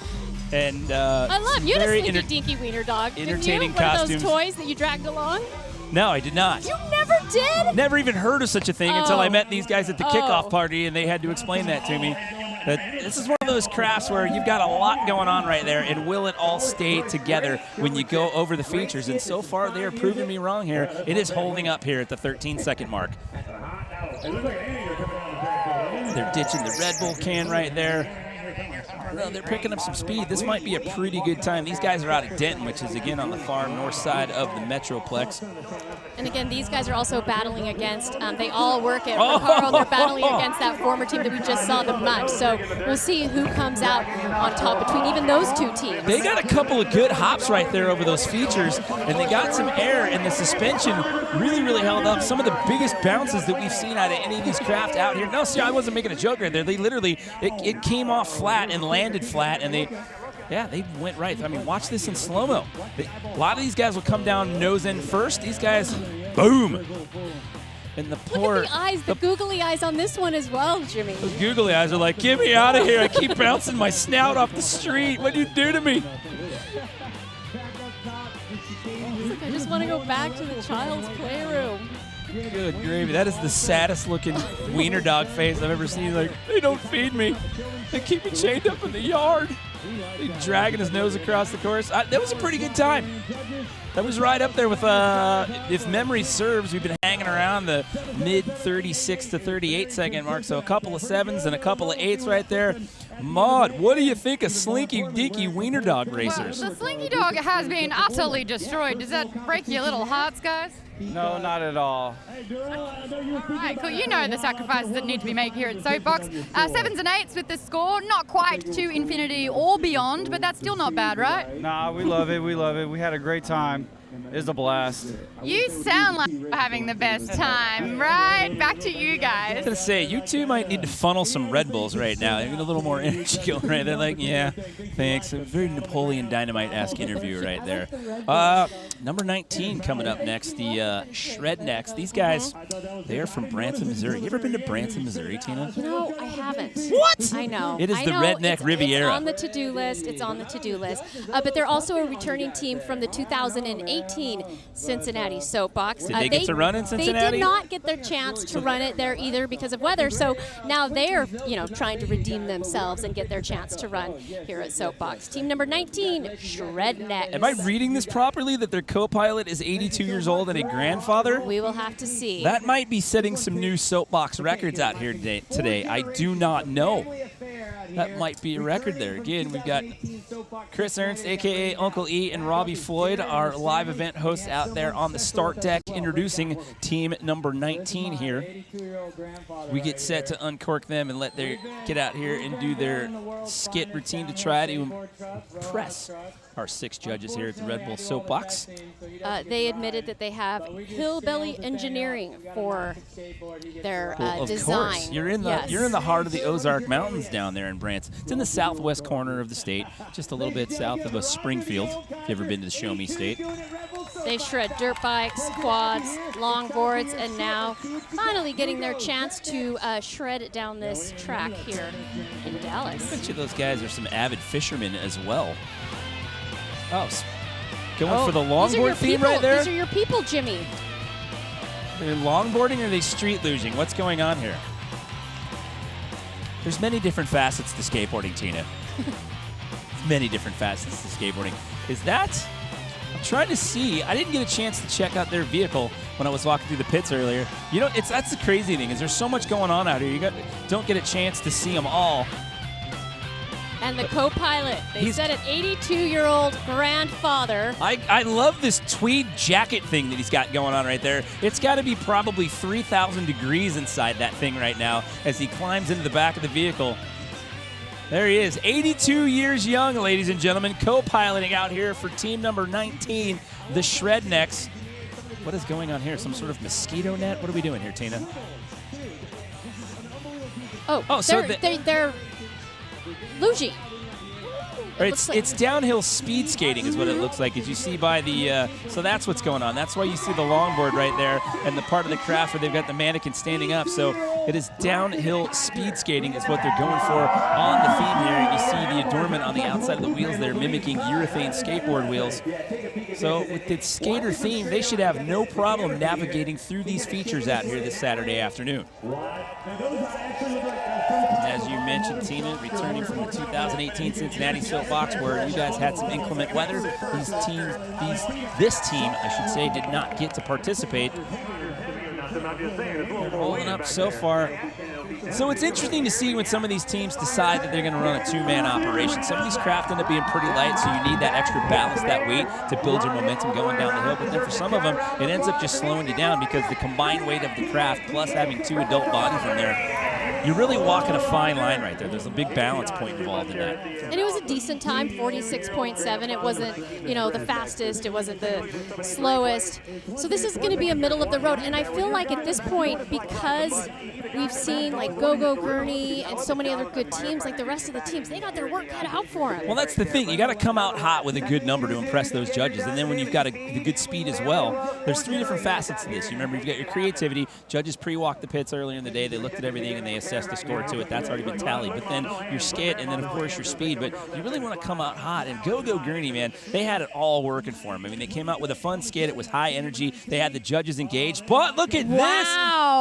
And I love you, the Slinky Dinky Wiener Dog. Entertaining Didn't you? costumes. One of those toys that you dragged along? No, I did not. You never did? Never even heard of such a thing until I met these guys at the kickoff party, and they had to explain that to me. But this is one of those crafts where you've got a lot going on right there, and will it all stay together when you go over the features? And so far, they are proving me wrong here. It is holding up here at the 13-second mark. They're ditching the Red Bull can right there. No, they're picking up some speed. This might be a pretty good time. These guys are out of Denton, which is, again, on the far north side of the Metroplex. And again, these guys are also battling against, they all work at Recaro. They're battling against that former team that we just saw, the Mutt. So we'll see who comes out on top between even those two teams. They got a couple of good hops right there over those features, and they got some air, and the suspension really, really held up. Some of the biggest bounces that we've seen out of any of these craft out here. No, see, I wasn't making a joke right there. They literally, it came off flat and landed flat, and they went right. I mean, watch this in slow-mo. A lot of these guys will come down nose end first. These guys, boom. And the poor... Look at the eyes, the googly eyes on this one as well, Jimmy. The googly eyes are like, get me out of here. I keep bouncing my snout off the street. What'd you do to me? I just want to go back to the child's playroom. Good gravy. That is the saddest looking wiener dog face I've ever seen. Like, they don't feed me. They keep me chained up in the yard. He's dragging his nose across the course. That was a pretty good time. That was right up there with, if memory serves, we've been hanging around the mid 36 to 38 second mark. So a couple of 7s and a couple of 8s right there. Maud, what do you think of Slinky Dinky Wiener Dog racers? Well, the Slinky Dog has been utterly destroyed. Does that break your little hearts, guys? No, not at all. All right, cool. You know the sacrifices that need to be made here at Soapbox. 7s and 8s with the score. Not quite to infinity or beyond, but that's still not bad, right? Nah, we love it. We love it. We had a great time. It's a blast. You sound like you're having the best time, right? Back to you I was guys. going to say, you two might need to funnel some Red Bulls right now. You need a little more energy going right there. Like, yeah, thanks. A very Napoleon Dynamite-esque interview right there. Number 19 coming up next, the Shrednecks. These guys, they are from Branson, Missouri. You ever been to Branson, Missouri, Tina? You know, I haven't. What? I know. It is the Redneck Riviera. It's on the to-do list. It's on the to-do list. But they're also a returning team from the 2018 Cincinnati Soapbox. Did they get to run in Cincinnati? They did not get their chance to run it there either because of weather. So now they're, trying to redeem themselves and get their chance to run here at Soapbox. Team number 19, Shrednecks. Am I reading this properly, that their co-pilot is 82 years old and a grandfather? We will have to see. That might be setting some new Soapbox records out here today. I do not know. That might be a record there. Again, we've got Chris Ernst, a.k.a. Uncle E, and Robbie Floyd, our live event hosts out there on the start deck, introducing team number 19 here. We get set to uncork them and let them get out here and do their skit routine to try to impress our 6 judges here at the Red Bull Soapbox. They admitted that they have hillbilly engineering for their design. Course. You're in the heart of the Ozark Mountains down there in Branson. It's in the southwest corner of the state, just a little bit south of Springfield, if you've ever been to the Show Me State. They shred dirt bikes, quads, longboards, and now finally getting their chance to shred down this track here in Dallas. I bet you those guys are some avid fishermen as well. Oh, going for the longboard theme right there? These are your people, Jimmy. Are they longboarding or are they street luging? What's going on here? There's many different facets to skateboarding, Tina. Many different facets to skateboarding. Is that? I'm trying to see. I didn't get a chance to check out their vehicle when I was walking through the pits earlier. That's the crazy thing, is there's so much going on out here. You don't get a chance to see them all. And the co-pilot, they said an 82-year-old grandfather. I love this tweed jacket thing that he's got going on right there. It's got to be probably 3,000 degrees inside that thing right now as he climbs into the back of the vehicle. There he is, 82 years young, ladies and gentlemen, co-piloting out here for team number 19, the Shrednecks. What is going on here? Some sort of mosquito net? What are we doing here, Tina? So they're luging. It's downhill speed skating is what it looks like, as you see by the, so that's what's going on. That's why you see the longboard right there and the part of the craft where they've got the mannequin standing up. So it is downhill speed skating is what they're going for on the theme here. And you see the adornment on the outside of the wheels there mimicking urethane skateboard wheels. So with the skater theme, they should have no problem navigating through these features out here this Saturday afternoon. As you mentioned, Tina, returning from the 2018 Cincinnati Soapbox, where you guys had some inclement weather. This team, I should say, did not get to participate. They're holding up so far. So it's interesting to see when some of these teams decide that they're going to run a 2-man operation. Some of these craft end up being pretty light, so you need that extra ballast, that weight, to build your momentum going down the hill. But then for some of them, it ends up just slowing you down because the combined weight of the craft plus having 2 adult bodies in there, you're really walking a fine line right there. There's a big balance point involved in that. And it was a decent time, 46.7. It wasn't, the fastest. It wasn't the slowest. So this is going to be a middle of the road. And I feel like at this point, because we've seen like Go-Go Gurney and so many other good teams, like the rest of the teams, they got their work cut out for them. Well, that's the thing. You got to come out hot with a good number to impress those judges. And then when you've got the good speed as well, there's 3 different facets to this. You remember, you've got your creativity. Judges pre-walked the pits earlier in the day. They looked at everything and they assess the score to it. That's already been tallied. But then your skid, and then, of course, your speed. But you really want to come out hot. And Go Gurney, man, they had it all working for them. I mean, they came out with a fun skid. It was high energy. They had the judges engaged. But look at this.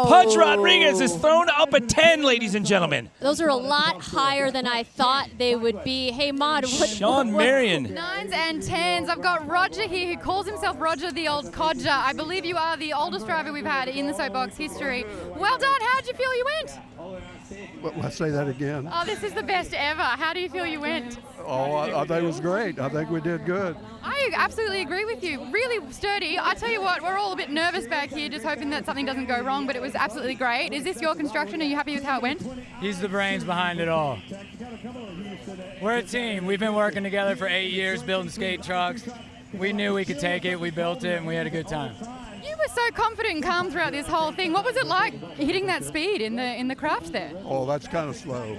Pudge Rodriguez is thrown up a 10, ladies and gentlemen. Those are a lot higher than I thought they would be. Hey, Maud, Sean Marion. 9s and 10s. I've got Roger here who calls himself Roger the Old Codger. I believe you are the oldest driver we've had in the Soapbox history. Well done. How'd you feel you went? Let's say that again. Oh, this is the best ever. How do you feel you went? Oh, I think it was great. I think we did good. I absolutely agree with you. Really sturdy. I tell you what, we're all a bit nervous back here, just hoping that something doesn't go wrong, but it was absolutely great. Is this your construction? Are you happy with how it went? He's the brains behind it all. We're a team. We've been working together for 8 years building skate trucks. We knew we could take it. We built it, and we had a good time. You were so confident and calm throughout this whole thing. What was it like hitting that speed in the craft there? Oh, that's kind of slow.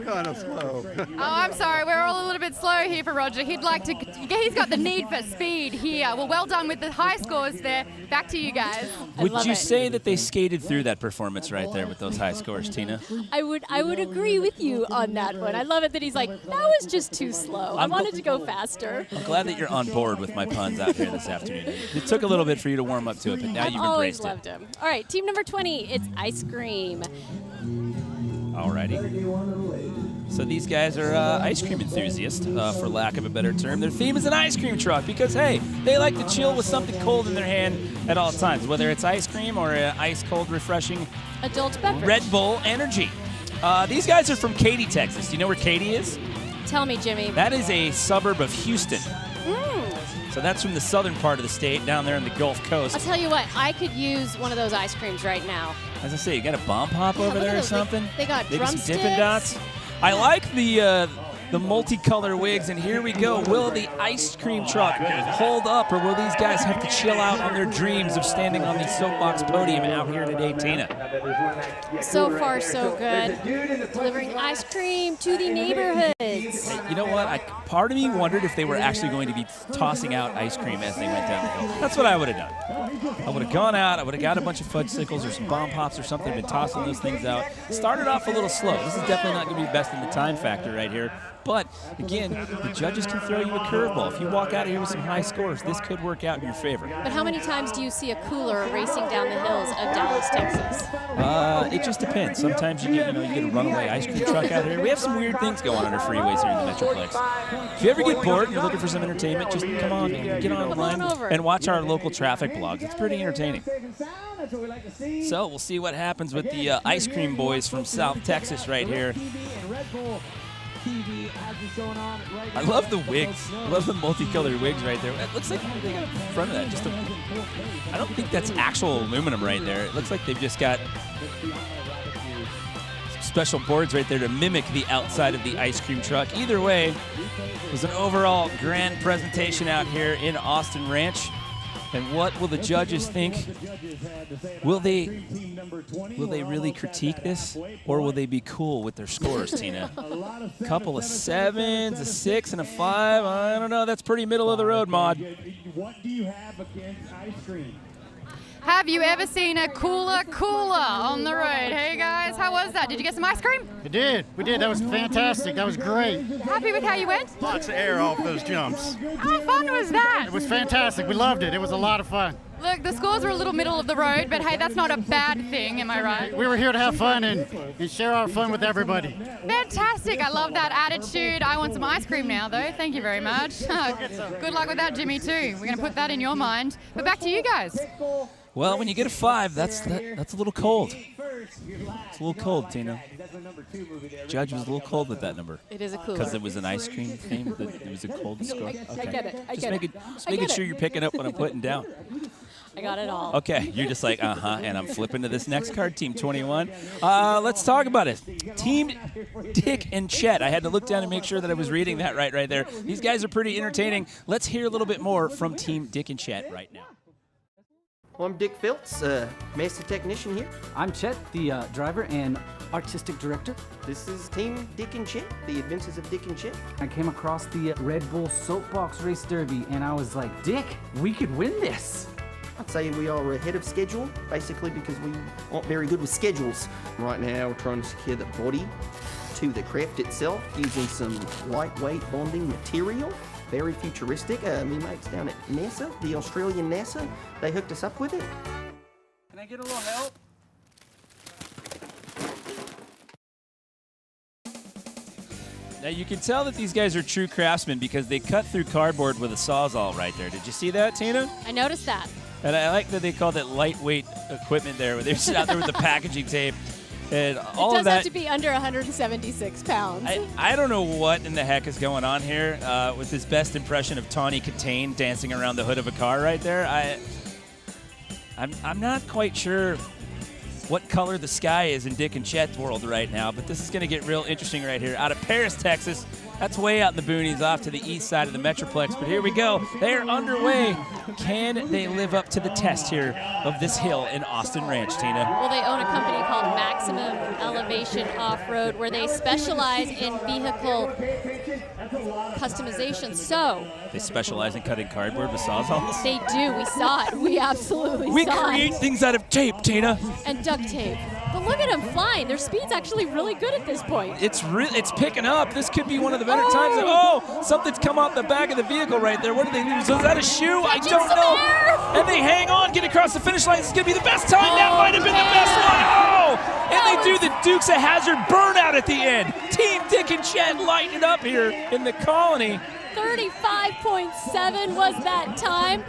Kind of slow. Oh, I'm sorry. We're all a little bit slow here for Roger. He's got the need for speed here. Well done with the high scores there. Back to you guys. Would you say that they skated through that performance right there with those high scores, Tina? I would agree with you on that one. I love it that he's like, that was just too slow. I wanted to go faster. I'm glad that you're on board with my puns out here this afternoon. It took a little bit for you to warm up to it, but now you've embraced it. I've always loved him. All right, team number 20, it's ice cream. Alrighty. So these guys are ice cream enthusiasts, for lack of a better term. Their theme is an ice cream truck because, hey, they like to chill with something cold in their hand at all times, whether it's ice cream or ice-cold, refreshing adult beverage. Red Bull Energy. These guys are from Katy, Texas. Do you know where Katy is? Tell me, Jimmy. That is a suburb of Houston. So that's from the southern part of the state, down there in the Gulf Coast. I'll tell you what, I could use one of those ice creams right now. As I say, you got a bomb pop over there or something? They got maybe drumsticks. Some Dippin' Dots. I like the multicolor wigs, and here we go. Will the ice cream truck hold up, or will these guys have to chill out on their dreams of standing on the Soapbox podium out here today, Tina? So far, so good. Delivering ice cream to the neighborhoods. Hey, you know what? Part of me wondered if they were actually going to be tossing out ice cream as they went down the hill. That's what I would have done. I would have gone out, I would have got a bunch of fudgesicles or some bomb pops or something, been tossing those things out. Started off a little slow. This is definitely not going to be best in the time factor right here. But, again, the judges can throw you a curveball. If you walk out of here with some high scores, this could work out in your favor. But how many times do you see a cooler racing down the hills of Dallas, Texas? It just depends. Sometimes you get a runaway ice cream truck out here. We have some weird things going on our freeways here in the Metroplex. If you ever get bored and you're looking for some entertainment, just come on, get online and watch our local traffic blogs. It's pretty entertaining. So we'll see what happens with the ice cream boys from South Texas right here. I love the wigs. I love the multicolored wigs right there. It looks like they got in front of that. I don't think that's actual aluminum right there. It looks like they've just got some special boards right there to mimic the outside of the ice cream truck. Either way, it was an overall grand presentation out here in Austin Ranch. And what will the judges think? Will they really critique this, or will they be cool with their scores, Tina? A couple of 7s, a 6, and a 5. I don't know. That's pretty middle of the road, Maud. What do you have against ice cream? Have you ever seen a cooler on the road? Hey guys, how was that? Did you get some ice cream? We did. That was fantastic. That was great. Happy with how you went? Lots of air off those jumps. How fun was that? It was fantastic. We loved it. It was a lot of fun. Look, the scores were a little middle of the road, but hey, that's not a bad thing, am I right? We were here to have fun and share our fun with everybody. Fantastic. I love that attitude. I want some ice cream now, though. Thank you very much. Good luck with that, Jimmy, too. We're going to put that in your mind. But back to you guys. Well, when you get a 5, that's a little cold. It's a little cold, Tina. Judge was a little cold with that number. It is a cooler. Because it was an ice cream theme. It was a cold score. Okay. I get it. Just making sure you're picking up what I'm putting down. I got it all. Okay, you're just like, and I'm flipping to this next card, Team 21. Let's talk about it. Team Dick and Chet. I had to look down and make sure that I was reading that right there. These guys are pretty entertaining. Let's hear a little bit more from Team Dick and Chet right now. Well, I'm Dick Filtz, master technician here. I'm Chet, the driver and artistic director. This is Team Dick and Chet, the adventures of Dick and Chet. I came across the Red Bull Soapbox Race Derby, and I was like, Dick, we could win this. I'd say we are ahead of schedule, basically because we aren't very good with schedules. Right now, we're trying to secure the body to the craft itself using some lightweight bonding material. Very futuristic. Me mates down at NASA, the Australian NASA, they hooked us up with it. Can I get a little help? Now you can tell that these guys are true craftsmen because they cut through cardboard with a Sawzall right there. Did you see that, Tina? I noticed that. And I like that they called it lightweight equipment there, where they're just out there with the packaging tape. And all it of does that. have to be under 176 pounds. I don't know what in the heck is going on here with this best impression of Tawny Katane dancing around the hood of a car right there. I'm not quite sure what color the sky is in Dick and Chet's world right now, but this is going to get real interesting right here. Out of Paris, Texas. That's way out in the boonies off to the east side of the Metroplex, but here we go. They are underway. Can they live up to the test here of this hill in Austin Ranch, Tina? Well, they own a company called Maximum Elevation Off-Road where they specialize in vehicle customization. So They specialize in cutting cardboard with Sawzalls? they do. We saw it. We absolutely We saw create it. things out of tape, Tina. And duct tape. But look at them flying. Their speed's actually really good at this point. It's picking up. This could be one of the better times. Oh, something's come off the back of the vehicle right there. What did they do? So is that a shoe? I don't know. And they hang on, get across the finish line. This is going to be the best time. That might have been the best one. Oh, and they do the Dukes of Hazzard burnout at the end. Team Dick and Chet lighting it up here in the Colony. 35.7 was that time.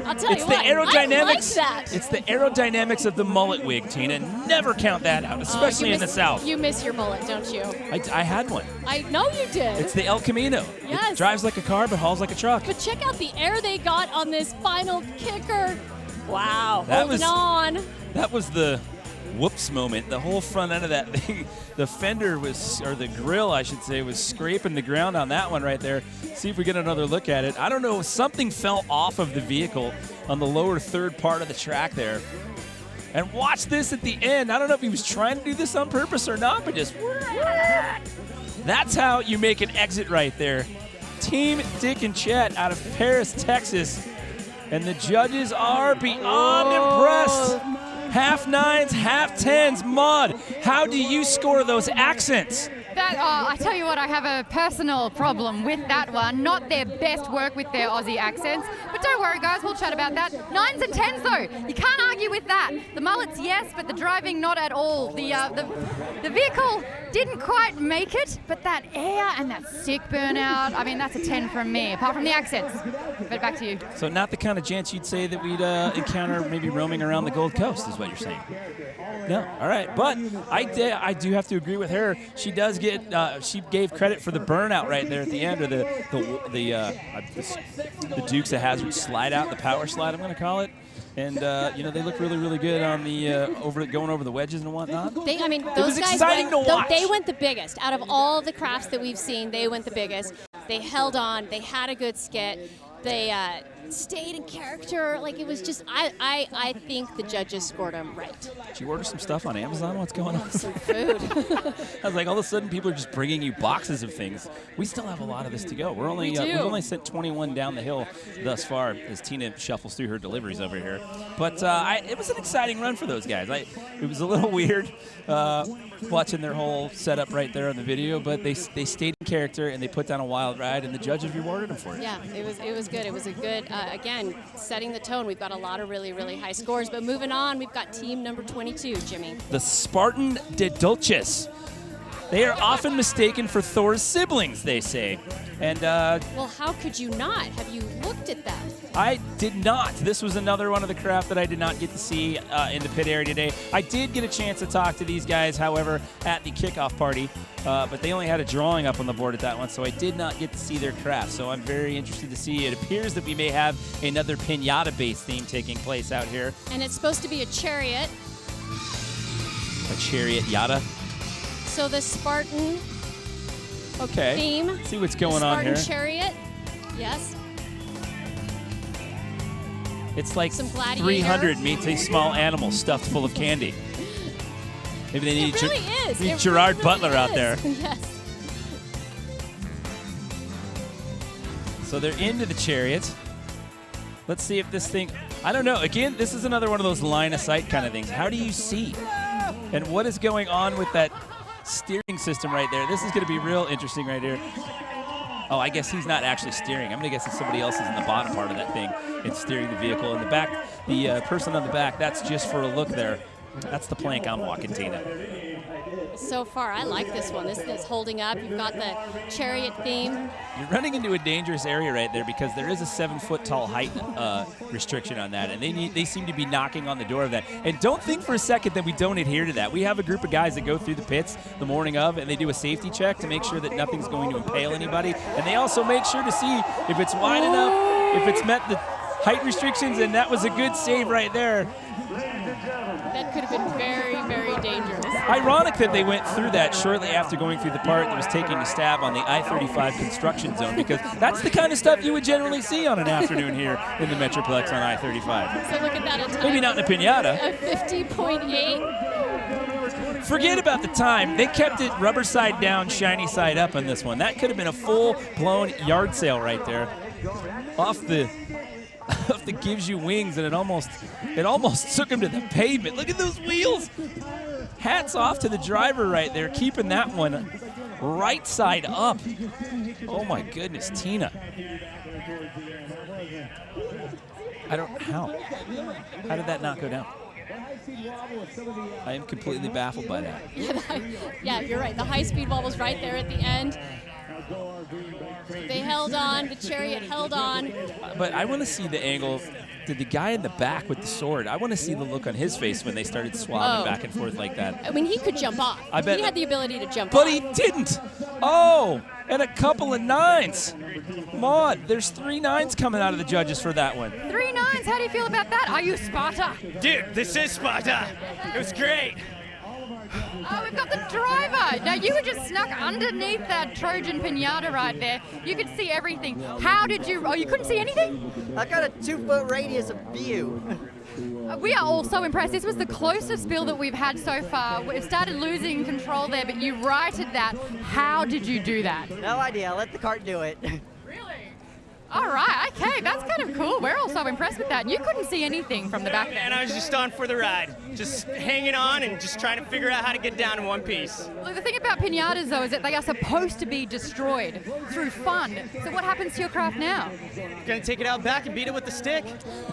I'll tell It's you the what, aerodynamics. I like that. It's the aerodynamics of the mullet wig, Tina. Never count that out, especially You in the miss- South. You miss your mullet, don't you? I had one. I know you did. It's the El Camino. Yes. It drives like a car but hauls like a truck. But check out the air they got on this final kicker. Wow, That holding was- on. That was the whoops moment. The whole front end of that thing, the fender was, or the grill, I should say, was scraping the ground on that one right there. See if we get another look at it. I don't know, something fell off of the vehicle on the lower third part of the track there. And watch this at the end. I don't know if he was trying to do this on purpose or not, but just that's how you make an exit right there. Team Dick and Chet out of Paris, Texas. And the judges are beyond impressed. Half nines, half tens. Maud, how do you score those accents? I tell you what, I have a personal problem with that one. Not their best work with their Aussie accents. But don't worry, guys, we'll chat about that. Nines and tens, though. You can't argue with that. The mullets, yes, but the driving, not at all. The vehicle didn't quite make it, but that air and that sick burnout, I mean, that's a 10 from me, apart from the accents. But back to you. So not the kind of gents you'd say that we'd encounter maybe roaming around the Gold Coast, is what you're saying. No, all right. But I do have to agree with her. She does get, she gave credit for the burnout right there at the end, or the Dukes of Hazzard slide out, the power slide, I'm going to call it. And they look really, really good on the going over the wedges and whatnot. Those was guys exciting to watch. They went the biggest. Out of all the crafts that we've seen, they went the biggest. They held on. They had a good skit. They stayed in character. Like, it was just, I think the judges scored them right. Did you order some stuff on Amazon? What's going on? Some food. I was like, all of a sudden, people are just bringing you boxes of things. We still have a lot of this to go. We've only sent 21 down the hill thus far as Tina shuffles through her deliveries over here. But it was an exciting run for those guys. It was a little weird watching their whole setup right there on the video, but they stayed in character and they put down a wild ride, and the judges rewarded them for it. Yeah, it was good. It was a good, again, setting the tone. We've got a lot of really, really high scores. But moving on, we've got team number 22, Jimmy. The Spartan de Dulces. They are often mistaken for Thor's siblings, they say. And well, how could you not? Have you looked at them? I did not. This was another one of the craft that I did not get to see in the pit area today. I did get a chance to talk to these guys, however, at the kickoff party, but they only had a drawing up on the board at that one, so I did not get to see their craft. So I'm very interested to see. It appears that we may have another pinata-based theme taking place out here. And it's supposed to be a chariot. A chariot yada. So the Spartan theme. See what's going on here. Spartan chariot. Yes. It's like Some gladiator. 300 meets a small animal stuffed full of candy. Maybe they need, It really is. need It Gerard really Butler out is. there. Yes. So they're into the chariot. Let's see if this thing... I don't know. Again, this is another one of those line of sight kind of things. How do you see? And what is going on with that steering system right there? This is going to be real interesting right here. Oh, I guess he's not actually steering. I'm going to guess that somebody else is in the bottom part of that thing and steering the vehicle. In the back, the person on the back, that's just for a look there. That's the plank I'm walking, Tina. So far, I like this one. This is holding up. You've got the chariot theme. You're running into a dangerous area right there because there is a 7-foot tall height restriction on that, and they seem to be knocking on the door of that. And don't think for a second that we don't adhere to that. We have a group of guys that go through the pits the morning of, and they do a safety check to make sure that nothing's going to impale anybody. And they also make sure to see if it's wide enough, if it's met the height restrictions, and that was a good save right there. That could have been very, very dangerous. Ironic that they went through that shortly after going through the part that was taking a stab on the I-35 construction zone, because that's the kind of stuff you would generally see on an afternoon here in the Metroplex on I-35. So look at that. Maybe not in a pinata. A 50.8. Forget about the time. They kept it rubber side down, shiny side up on this one. That could have been a full-blown yard sale right there. Off the gives you wings, and it almost took him to the pavement. Look at those wheels. Hats off to the driver right there, keeping that one right side up. Oh my goodness, Tina. How did that not go down? I am completely baffled by that. Yeah, you're right. The high-speed wall was right there at the end. They held on. The chariot held on. But I want to see the angle. Did the guy in the back with the sword, I want to see the look on his face when they started swabbing back and forth like that. I mean, he could jump off. I bet. He had the ability to jump off. But he didn't. Oh, and a couple of 9s. Maud, there's 3 9s coming out of the judges for that one. 3 9s. How do you feel about that? Are you Sparta? Dude, this is Sparta. It was great. Oh, we've got the driver. Now, you were just snuck underneath that Trojan pinata right there. You could see everything. How did you... Oh, you couldn't see anything? I got a 2-foot radius of view. We are all so impressed. This was the closest spill that we've had so far. We've started losing control there, but you righted that. How did you do that? No idea. I let the cart do it. All right, okay, that's kind of cool. We're all so impressed with that. You couldn't see anything from the back there. And I was just on for the ride, just hanging on and just trying to figure out how to get down in one piece. Look, the thing about pinatas, though, is that they are supposed to be destroyed through fun. So what happens to your craft now? Gonna take it out back and beat it with the stick.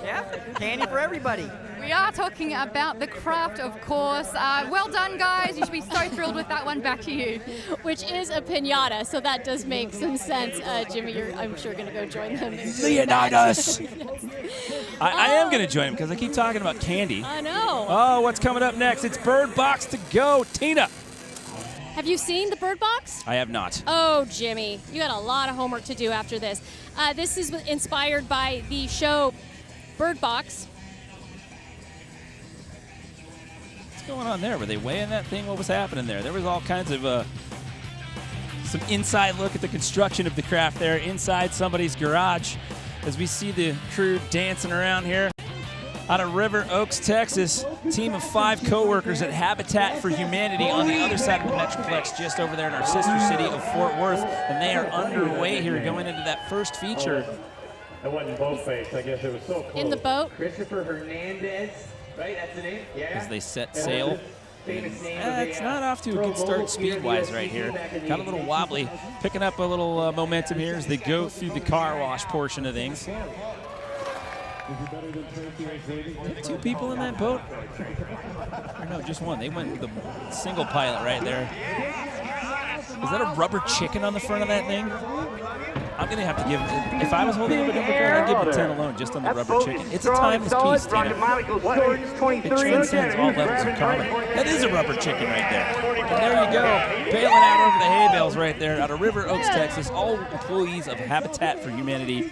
Yeah, candy for everybody. We are talking about the craft, of course. Well done, guys. You should be so thrilled with that one. Back to you. Which is a pinata, so that does make some sense. Jimmy, you're, I'm sure, going to go join them. Leonidas! Yes. I am going to join him because I keep talking about candy. I know. Oh, what's coming up next? It's Bird Box to go. Tina. Have you seen the Bird Box? I have not. Oh, Jimmy, you got a lot of homework to do after this. This is inspired by the show Bird Box. What's going on there? Were they weighing that thing? What was happening there? There was all kinds of some inside look at the construction of the craft there inside somebody's garage as we see the crew dancing around here. Out of River Oaks, Texas, team of 5 co-workers at Habitat for Humanity on the other side of the Metroplex, just over there in our sister city of Fort Worth, and they are underway here going into that first feature. It wasn't boat face. I guess it was so close. In the boat. Christopher Hernandez, right? That's the name? Yeah. As they set sail. It's not off to a good start speed-wise right here. Got a little wobbly, picking up a little momentum here as they go through the car wash portion of things. 2 people in that boat? Or no, just 1. They went with the single pilot right there. Is that a rubber chicken on the front of that thing? I'm going to have to give it, if I was holding up a number card, I'd give it 10 alone just on the rubber chicken. It's a timeless piece, Tina. It transcends all levels of comedy. That is a rubber chicken right there. And there you go, bailing out over the hay bales right there out of River Oaks, Texas. All employees of Habitat for Humanity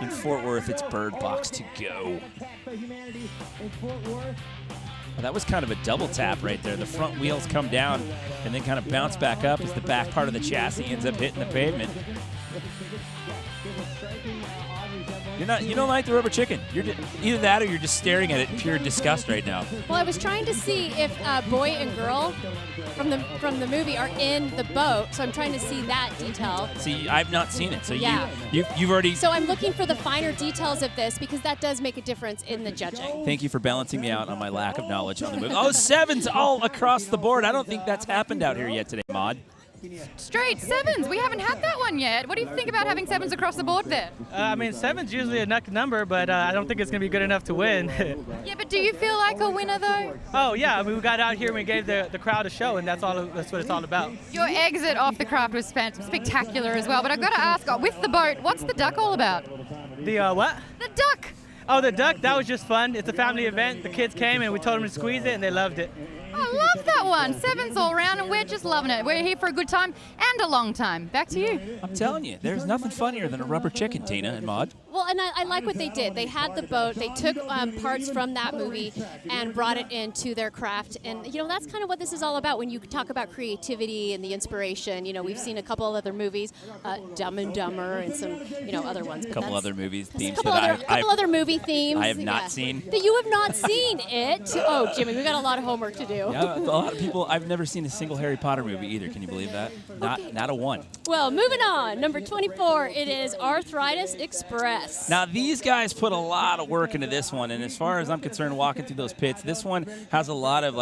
in Fort Worth. It's Bird Box to go. Well, that was kind of a double tap right there. The front wheels come down and then kind of bounce back up as the back part of the chassis ends up hitting the pavement. You don't like the rubber chicken. Either that or you're just staring at it in pure disgust right now. Well, I was trying to see if boy and girl from the movie are in the boat, so I'm trying to see that detail. See, I've not seen it, so Yeah. you've already. So I'm looking for the finer details of this because that does make a difference in the judging. Thank you for balancing me out on my lack of knowledge on the movie. Oh, 7s all across the board. I don't think that's happened out here yet today, Maud. Straight 7s. We haven't had that one yet. What do you think about having 7s across the board there? I mean, 7's usually a number, but I don't think it's going to be good enough to win. Yeah, but do you feel like a winner, though? Oh, yeah. I mean, we got out here and we gave the crowd a show, and that's what it's all about. Your exit off the craft was spectacular as well, but I've got to ask, with the boat, what's the duck all about? The what? The duck! Oh, the duck, that was just fun. It's a family event. The kids came and we told them to squeeze it, and they loved it. I love that one. 7's all around, and we're just loving it. We're here for a good time and a long time. Back to you. I'm telling you, there's nothing funnier than a rubber chicken, Tina and Maud. Well, and I like what they did. They had the boat. They took parts from that movie and brought it into their craft. And, that's kind of what this is all about when you talk about creativity and the inspiration. We've seen a couple of other movies, Dumb and Dumber and some, other ones. A couple other movies themes couple other movie themes. I have not seen. That you have not seen it. Oh, Jimmy, we got a lot of homework to do. Yeah, a lot of people. I've never seen a single Harry Potter movie either. Can you believe that? Not a one. Well, moving on. Number 24, it is Arthritis Express. Now, these guys put a lot of work into this one, and as far as I'm concerned, walking through those pits, this one has a lot of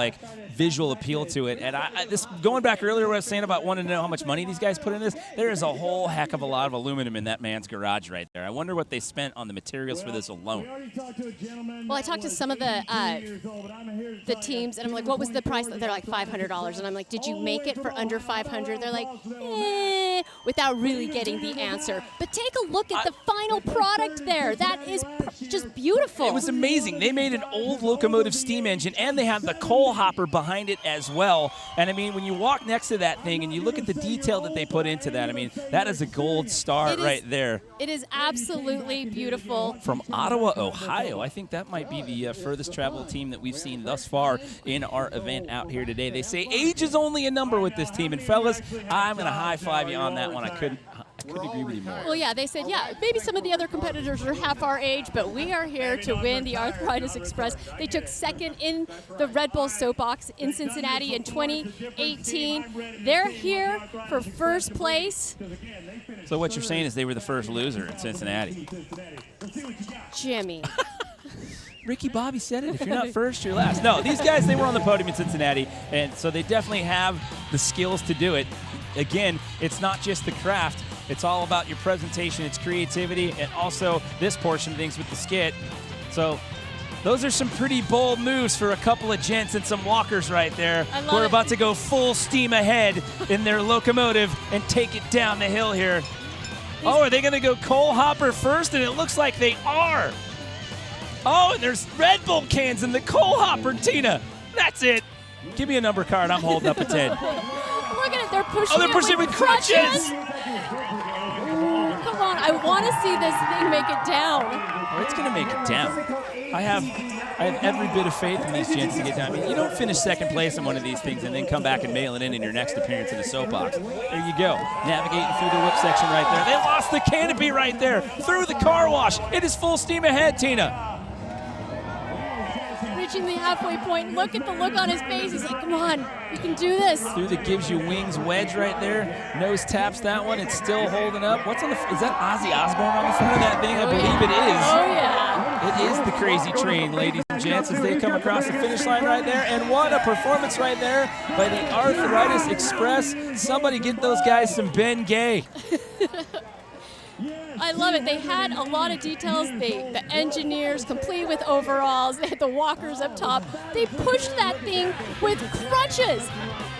visual appeal to it. And this going back earlier, what I was saying about wanting to know how much money these guys put in this, there is a whole heck of a lot of aluminum in that man's garage right there. I wonder what they spent on the materials for this alone. Well, I talked to some of the teams, and I'm like, what was the price? They're like $500, and I'm like, did you make it for under $500? They're like, without really getting the answer. But take a look at the final product there. That is just beautiful. It was amazing. They made an old locomotive steam engine, and they had the coal hopper behind it as well. And, I mean, when you walk next to that thing and you look at the detail that they put into that, I mean, that is a gold star right there. It is absolutely beautiful. From Ottawa, Ohio. I think that might be the furthest traveled team that we've seen thus far in our event out here today. They say age is only a number with this team. And, fellas, I'm going to high-five you on that one. I couldn't agree with you more. Well, yeah, they said, maybe some of the other competitors are half our age, but we are here to win the Arthritis Express. They took second in the Red Bull Soapbox in Cincinnati in 2018. They're here for first place. So what you're saying is they were the first loser in Cincinnati. Jimmy. Ricky Bobby said it. If you're not first, you're last. No, these guys, they were on the podium in Cincinnati, and so they definitely have the skills to do it. Again, it's not just the craft. It's all about your presentation, it's creativity, and also this portion of things with the skit. So those are some pretty bold moves for a couple of gents and some walkers right there who are about to go full steam ahead in their locomotive and take it down the hill here. Oh, are they going to go coal hopper first? And it looks like they are. Oh, and there's Red Bull cans in the coal hopper, Tina. That's it. Give me a number card. I'm holding up a 10. Look at it. They're pushing they're pushing with crutches. Come on. I want to see this thing make it down. Oh, it's going to make it down. I have every bit of faith in these gents to get down. I mean, you don't finish second place in one of these things and then come back and mail it in your next appearance in the soapbox. There you go. Navigating through the whip section right there. They lost the canopy right there. Through the car wash. It is full steam ahead, Tina. Reaching the halfway point. Look at the look on his face. He's like, come on, we can do this. Through the gives you wings wedge right there. Nose taps that one. It's still holding up. What's on the? Is that Ozzy Osbourne on the front of that thing? I believe it is. Oh yeah. It is the Crazy Train, ladies and gents, as they come across the finish line right there. And what a performance right there by the Arthritis Express. Somebody get those guys some Ben Gay. I love it. They had a lot of details. The engineers, complete with overalls. They had the walkers up top. They pushed that thing with crutches.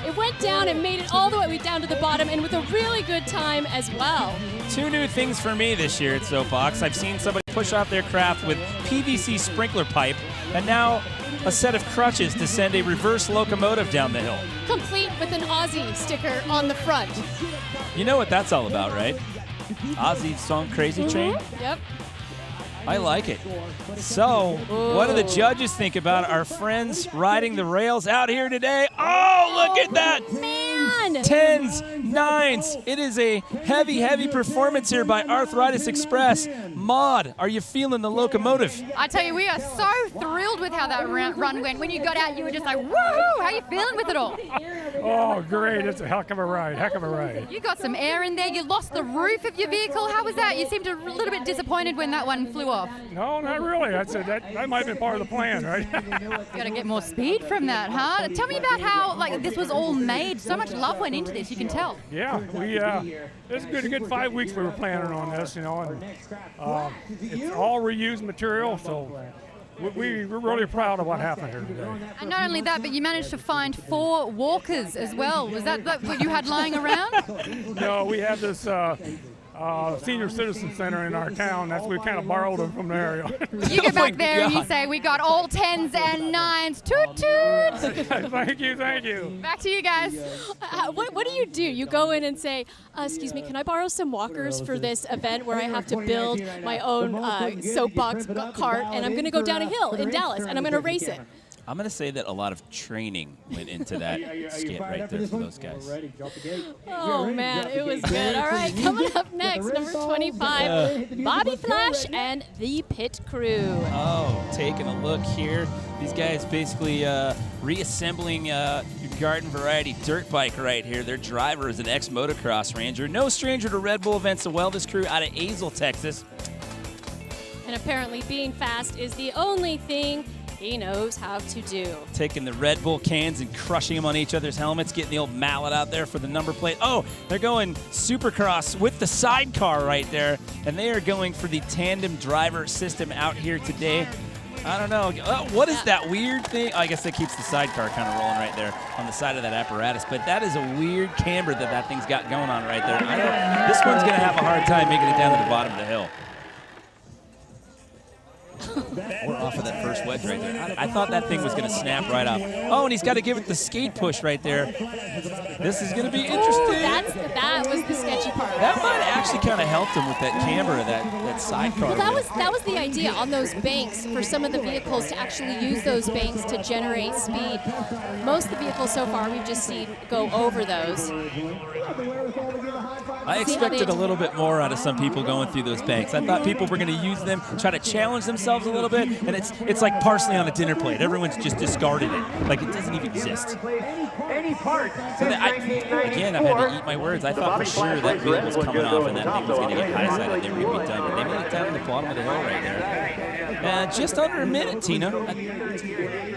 It went down and made it all the way down to the bottom, and with a really good time as well. Two new things for me this year at Soapbox. I've seen somebody push off their craft with PVC sprinkler pipe, and now a set of crutches to send a reverse locomotive down the hill. Complete with an Aussie sticker on the front. You know what that's all about, right? Ozzy's song Crazy Train? Yep. I like it. So, what do the judges think about our friends riding the rails out here today? Oh, look at that! Man! 10s, 9s. It is a heavy, heavy performance here by Arthritis Express. Maud, are you feeling the locomotive? I tell you, we are so thrilled with how that run went. When you got out, you were just like, woohoo! How are you feeling with it all? Oh, great. It's a heck of a ride. Heck of a ride. You got some air in there. You lost the roof of your vehicle. How was that? You seemed a little bit disappointed when that one flew off. No, not really. That might have been part of the plan, right? You got to get more speed from that, huh? Tell me about how this was all made. So much love went into this. You can tell. Yeah, it's a good 5 weeks we were planning on this, and it's all reused material, so we're really proud of what happened here today. And not only that, but you managed to find 4 walkers as well. Was that what you had lying around? No, we have this senior citizen center in our town. We kind of borrowed them from the area. You go back there and you say, we got all 10s and 9s. Toot toot! Thank you. Back to you guys. What do? You go in and say, excuse me, can I borrow some walkers for this event where I have to build my own soapbox cart, and I'm going to go down a hill in Dallas, and I'm going to race it. I'm going to say that a lot of training went into that skit right there for those guys. Oh, man, it was good. All right, coming up next, number 25, Bobby Flash and the Pit Crew. Oh, taking a look here. These guys basically reassembling your garden variety dirt bike right here. Their driver is an ex-motocross ranger. No stranger to Red Bull events, the Wellness Crew out of Azle, Texas. And apparently being fast is the only thing he knows how to do. Taking the Red Bull cans and crushing them on each other's helmets, getting the old mallet out there for the number plate. Oh, they're going Supercross with the sidecar right there, and they are going for the tandem driver system out here today. I don't know. What is that weird thing? Oh, I guess that keeps the sidecar kind of rolling right there on the side of that apparatus, but that is a weird camber that thing's got going on right there. This one's going to have a hard time making it down to the bottom of the hill. We're off of that first wedge right there. I thought that thing was going to snap right off. Oh, and he's got to give it the skate push right there. This is going to be interesting. That was the sketchy part. That might have actually kind of helped him with that camber, that sidecar. Well, that was the idea on those banks for some of the vehicles to actually use those banks to generate speed. Most of the vehicles so far we've just seen go over those. I expected a little bit more out of some people going through those banks. I thought people were going to use them, try to challenge themselves a little bit, and it's like parsley on a dinner plate. Everyone's just discarded it, like it doesn't even exist. So again, I've had to eat my words. I thought for sure that wheel was coming off and that thing was going to get high-sided. They were going to be done, but they made it down to the bottom of the hill right there. Just under a minute, Tina.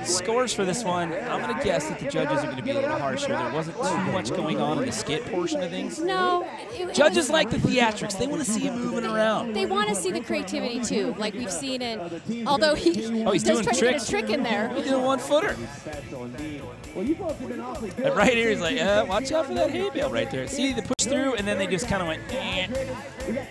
Scores for this one, I'm going to guess that the judges are going to be a little harsher. There wasn't too much going on in the skit portion of things. No. Judges like the theatrics. They want to see him moving around. They want to see the creativity, too, like we've seen in, although he's doing trying to get a trick in there. He's doing one-footer. And right here, he's like, watch out for that hay bale right there. See, they push through, and then they just kind of went,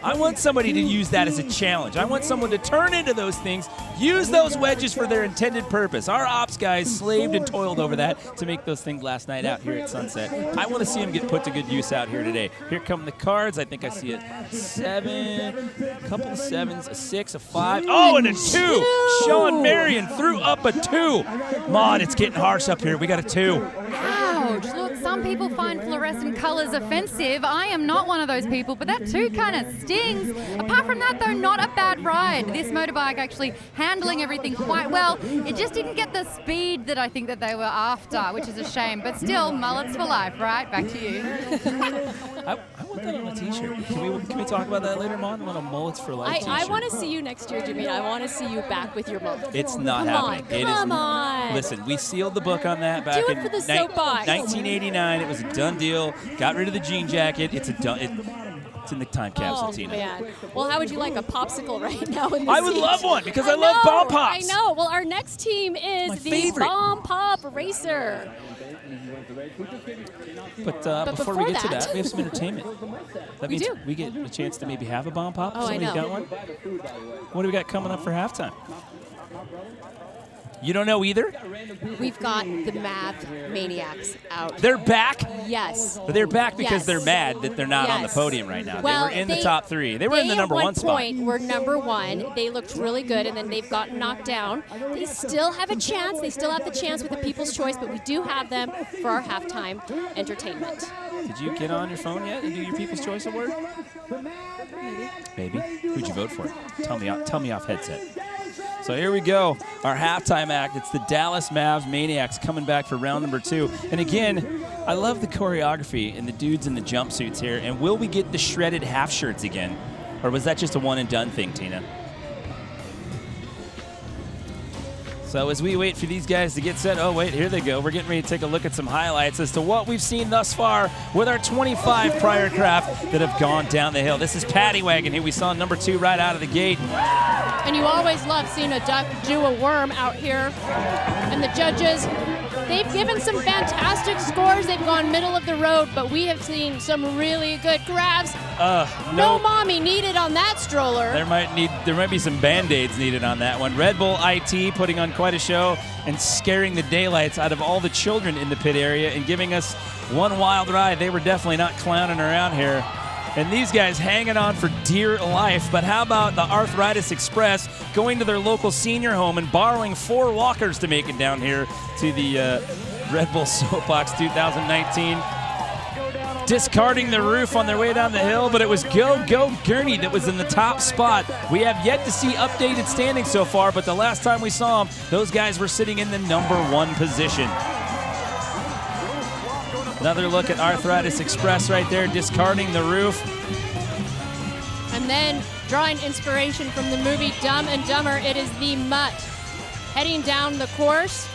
I want somebody to use that as a challenge. I want someone to turn into those things, use those wedges for their intended purpose. Our ops guys slaved and toiled over that to make those things last night out here at Sunset. I want to see them get put to good use out here today. Here come the cards. I think I see a 7, a couple of 7s, a 6, a 5. Oh, and a 2. Sean Marion threw up a 2. Maud, it's getting harsh up here. We got a 2. Ouch. Look, some people find fluorescent colors offensive. I am not one of those people, but that 2 kind of stings. Apart from that, though, not a bad ride. This motorbike actually handling everything quite well. It just didn't get the speed that I think that they were after, which is a shame. But still, mullets for life, right? Back to you. I want that on a t-shirt. Can we talk about that later, Mon? I want a mullets for life t-shirt. I want to see you next year, Jimmy. I want to see you back with your mullet. It's not happening. Come on. Listen, we sealed the book on that back in 1989. It was a done deal. Got rid of the jean jacket. It's in the time capsule, Tina. Man. Well, how would you like a popsicle right now in the I would love one because I love Bomb Pops. I know. Well, our next team is the Bomb Pop Racer. But before we get to that, we have some entertainment. That means we get a chance to maybe have a Bomb Pop. Oh, Somebody's got one. What do we got coming up for halftime? You don't know either? We've got the Math Maniacs out. They're back? Yes. But they're back because Yes. there mad that they're not on the Yes. podium right now. Well, they were in the top 3. They were in the number 1 spot. At one point were number 1. They looked really good, and then they've gotten knocked down. They still have a chance. They still have the chance with the People's Choice, but we do have them for our halftime entertainment. Did you get on your phone yet and do your People's Choice Award? Maybe. Who'd you vote for? Tell me off headset. So here we go, our halftime act. It's the Dallas Mavs Maniacs coming back for round number 2. And again, I love the choreography and the dudes in the jumpsuits here. And will we get the shredded half shirts again? Or was that just a one and done thing, Tina? So as we wait for these guys to get set, oh wait, here they go. We're getting ready to take a look at some highlights as to what we've seen thus far with our 25 prior craft that have gone down the hill. This is Paddy Wagon, who we saw number 2 right out of the gate. And you always love seeing a duck do a worm out here. And the judges, they've given some fantastic scores. They've gone middle of the road, but we have seen some really good grabs. No mommy needed on that stroller. There might be some Band-Aids needed on that one. Red Bull IT putting on quite a show and scaring the daylights out of all the children in the pit area and giving us one wild ride. They were definitely not clowning around here. And these guys hanging on for dear life. But how about the Arthritis Express going to their local senior home and borrowing 4 walkers to make it down here to the Red Bull Soapbox 2019. Discarding the roof on their way down the hill, but it was Go Gurney that was in the top spot. We have yet to see updated standings so far, but the last time we saw them, those guys were sitting in the number 1 position. Another look at Arthritis Express right there, discarding the roof. And then, drawing inspiration from the movie Dumb and Dumber, it is the Mutt heading down the course.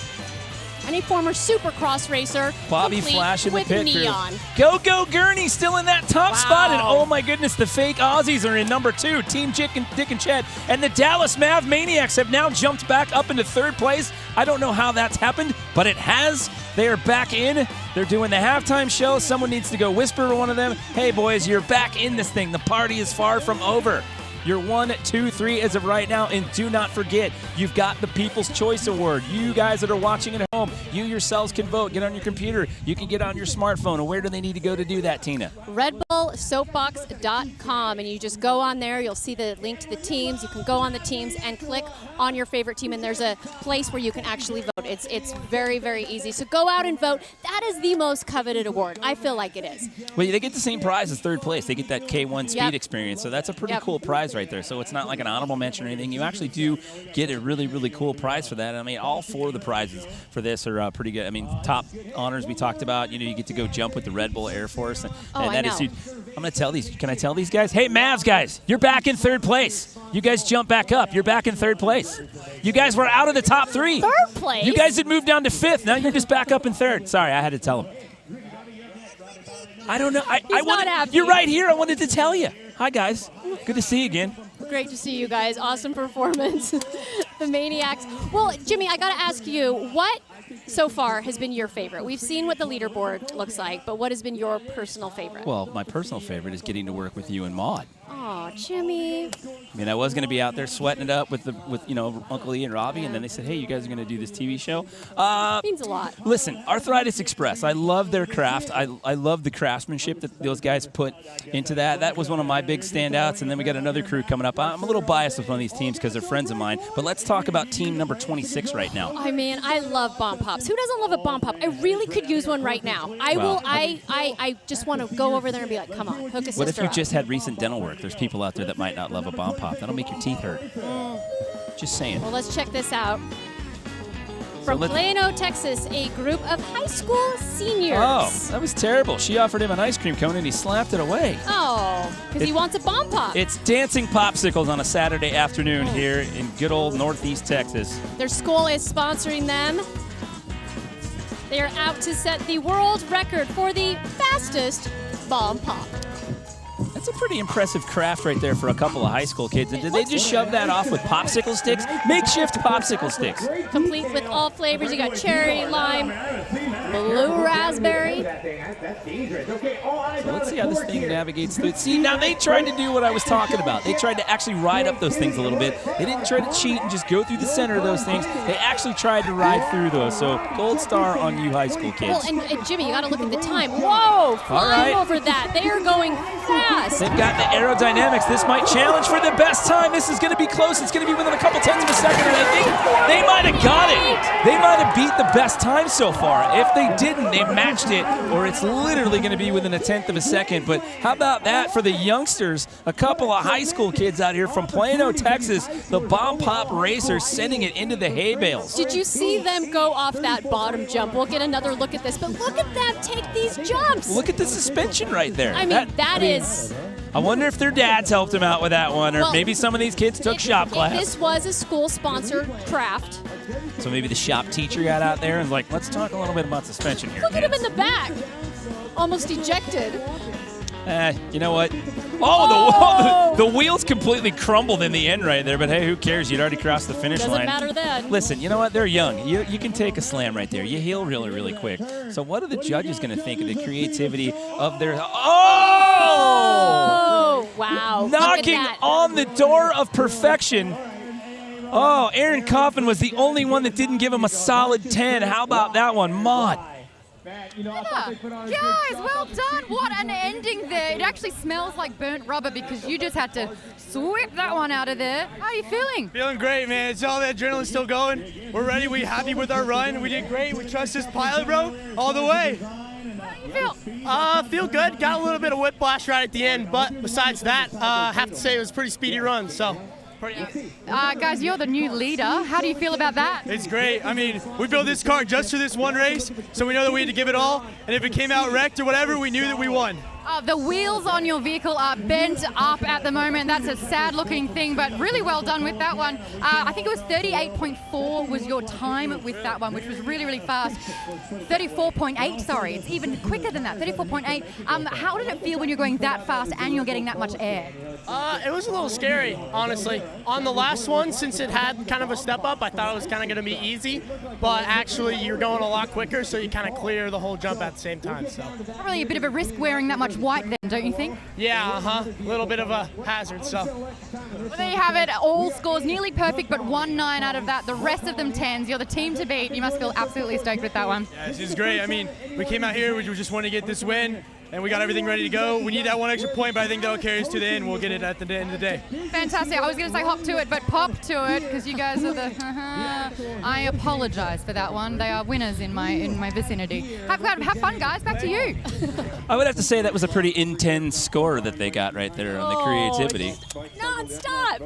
And a former Supercross racer, Bobby Flash in the with pit crew. neon. Go Gurney still in that top spot, and oh my goodness, the fake Aussies are in number 2, Team Dick and Chet, and the Dallas Mav Maniacs have now jumped back up into 3rd place. I don't know how that's happened, but it has. They are back in. They're doing the halftime show. Someone needs to go whisper to one of them, hey boys, you're back in this thing. The party is far from over. You're 1, 2, 3 as of right now, and do not forget, you've got the People's Choice Award. You guys that are watching at home, you yourselves can vote. Get on your computer. You can get on your smartphone. And where do they need to go to do that, Tina? RedBullSoapbox.com, and you just go on there. You'll see the link to the teams. You can go on the teams and click on your favorite team, and there's a place where you can actually vote. It's very, very easy. So go out and vote. That is the most coveted award. I feel like it is. Well, they get the same prize as 3rd place. They get that K1 speed experience, so that's a pretty cool prize right there. So it's not like an honorable mention or anything. You actually do get a really, really cool prize for that. I mean, all 4 of the prizes for this are pretty good. I mean, top honors we talked about. You know, you get to go jump with the Red Bull Air Force. And that is huge. I'm going to tell these. Can I tell these guys? Hey, Mavs guys, you're back in 3rd place. You guys jump back up. You're back in 3rd place. You guys were out of the top 3. 3rd place? You guys had moved down to 5th. Now you're just back up in 3rd. Sorry, I had to tell them. I don't know. You're right here. I wanted to tell you. Hi, guys. Good to see you again. Great to see you guys. Awesome performance. The Maniacs. Well, Jimmy, I got to ask you, what so far has been your favorite? We've seen what the leaderboard looks like, but what has been your personal favorite? Well, my personal favorite is getting to work with you and Maude. Oh, Jimmy. I mean, I was going to be out there sweating it up with Uncle E and Robbie, and then they said, hey, you guys are going to do this TV show. Means a lot. Listen, Arthritis Express, I love their craft. I love the craftsmanship that those guys put into that. That was one of my big standouts, and then we got another crew coming up. I'm a little biased with one of these teams because they're friends of mine, but let's talk about team number 26 right now. I mean, I love Bomb Pops. Who doesn't love a Bomb Pop? I really could use one right now. I just want to go over there and be like, come on, hook a sister What if you up. just had recent dental work? There's people out there that might not love a Bomb Pop. That'll make your teeth hurt. Just saying. Well, let's check this out. From Plano, Texas, a group of high school seniors. Oh, that was terrible. She offered him an ice cream cone and he slapped it away. Oh, because he wants a Bomb Pop. It's dancing popsicles on a Saturday afternoon here in good old Northeast Texas. Their school is sponsoring them. They are out to set the world record for the fastest Bomb Pop. That's a pretty impressive craft right there for a couple of high school kids. And did they just shove that off with popsicle sticks? Makeshift popsicle sticks. Complete with all flavors. You got cherry, lime, blue raspberry. So let's see how this thing navigates through. See, now they tried to do what I was talking about. They tried to actually ride up those things a little bit. They didn't try to cheat and just go through the center of those things. They actually tried to ride through those. So gold star on you high school kids. Well, and Jimmy, you got to look at the time. Whoa, flying over that. They are going fast. They've got the aerodynamics. This might challenge for the best time. This is going to be close. It's going to be within a couple tenths of a second, and I think they might have got it. They might have beat the best time so far. If they didn't, they matched it, or it's literally going to be within a tenth of a second. But how about that for the youngsters? A couple of high school kids out here from Plano, Texas, the Bomb Pop Racers sending it into the hay bales. Did you see them go off that bottom jump? We'll get another look at this, but look at them take these jumps. Look at the suspension right there. I mean, that is... I wonder if their dads helped them out with that one, or maybe some of these kids took shop class. This was a school-sponsored craft. So maybe the shop teacher got out there and was like, let's talk a little bit about suspension here. Look at him in the back. Almost ejected. You know what? Oh, the wheels completely crumbled in the end right there, but hey, who cares? You'd already crossed the finish line. Doesn't matter then. Listen, you know what? They're young. You can take a slam right there. You heal really, really quick. So what are the judges going to think of the creativity of their... Oh, wow. Knocking on the door of perfection. Oh, Aaron Coffin was the only one that didn't give him a solid 10. How about that one, Maude? Guys, well done. What an ending there. It actually smells like burnt rubber because you just had to sweep that one out of there. How are you feeling? Feeling great, man. It's all the adrenaline still going. We're ready. We're happy with our run. We did great. We trust this pilot, bro, all the way. How do you feel? Feel good. Got a little bit of whiplash right at the end, but besides that, have to say it was a pretty speedy run, so... Guys, you're the new leader. How do you feel about that? It's great. I mean, we built this car just for this one race, so we know that we had to give it all. And if it came out wrecked or whatever, we knew that we won. The wheels on your vehicle are bent up at the moment. That's a sad-looking thing, but really well done with that one. I think it was 38.4 was your time with that one, which was really, really fast. 34.8, sorry. It's even quicker than that, 34.8. How did it feel when you're going that fast and you're getting that much air? It was a little scary, honestly. On the last one, since it had kind of a step up, I thought it was kind of going to be easy, but actually you're going a lot quicker, so you kind of clear the whole jump at the same time. So probably a bit of a risk wearing that much white then, don't you think? Yeah, a little bit of a hazard, so. Well, there you have it. All scores nearly perfect, but 1 9 out of that. The rest of them 10s. You're the team to beat. You must feel absolutely stoked with that one. Yeah, this is great. I mean, we came out here, we just wanted to get this win, and we got everything ready to go. We need that one extra point, but I think that'll carry us to the end. We'll get it at the end of the day. Fantastic. I was going to say hop to it, but pop to it, because you guys are the... I apologize for that one. They are winners in my vicinity. Have fun, guys. Back to you. I would have to say that was a pretty intense score that they got right there on the creativity. Non-stop.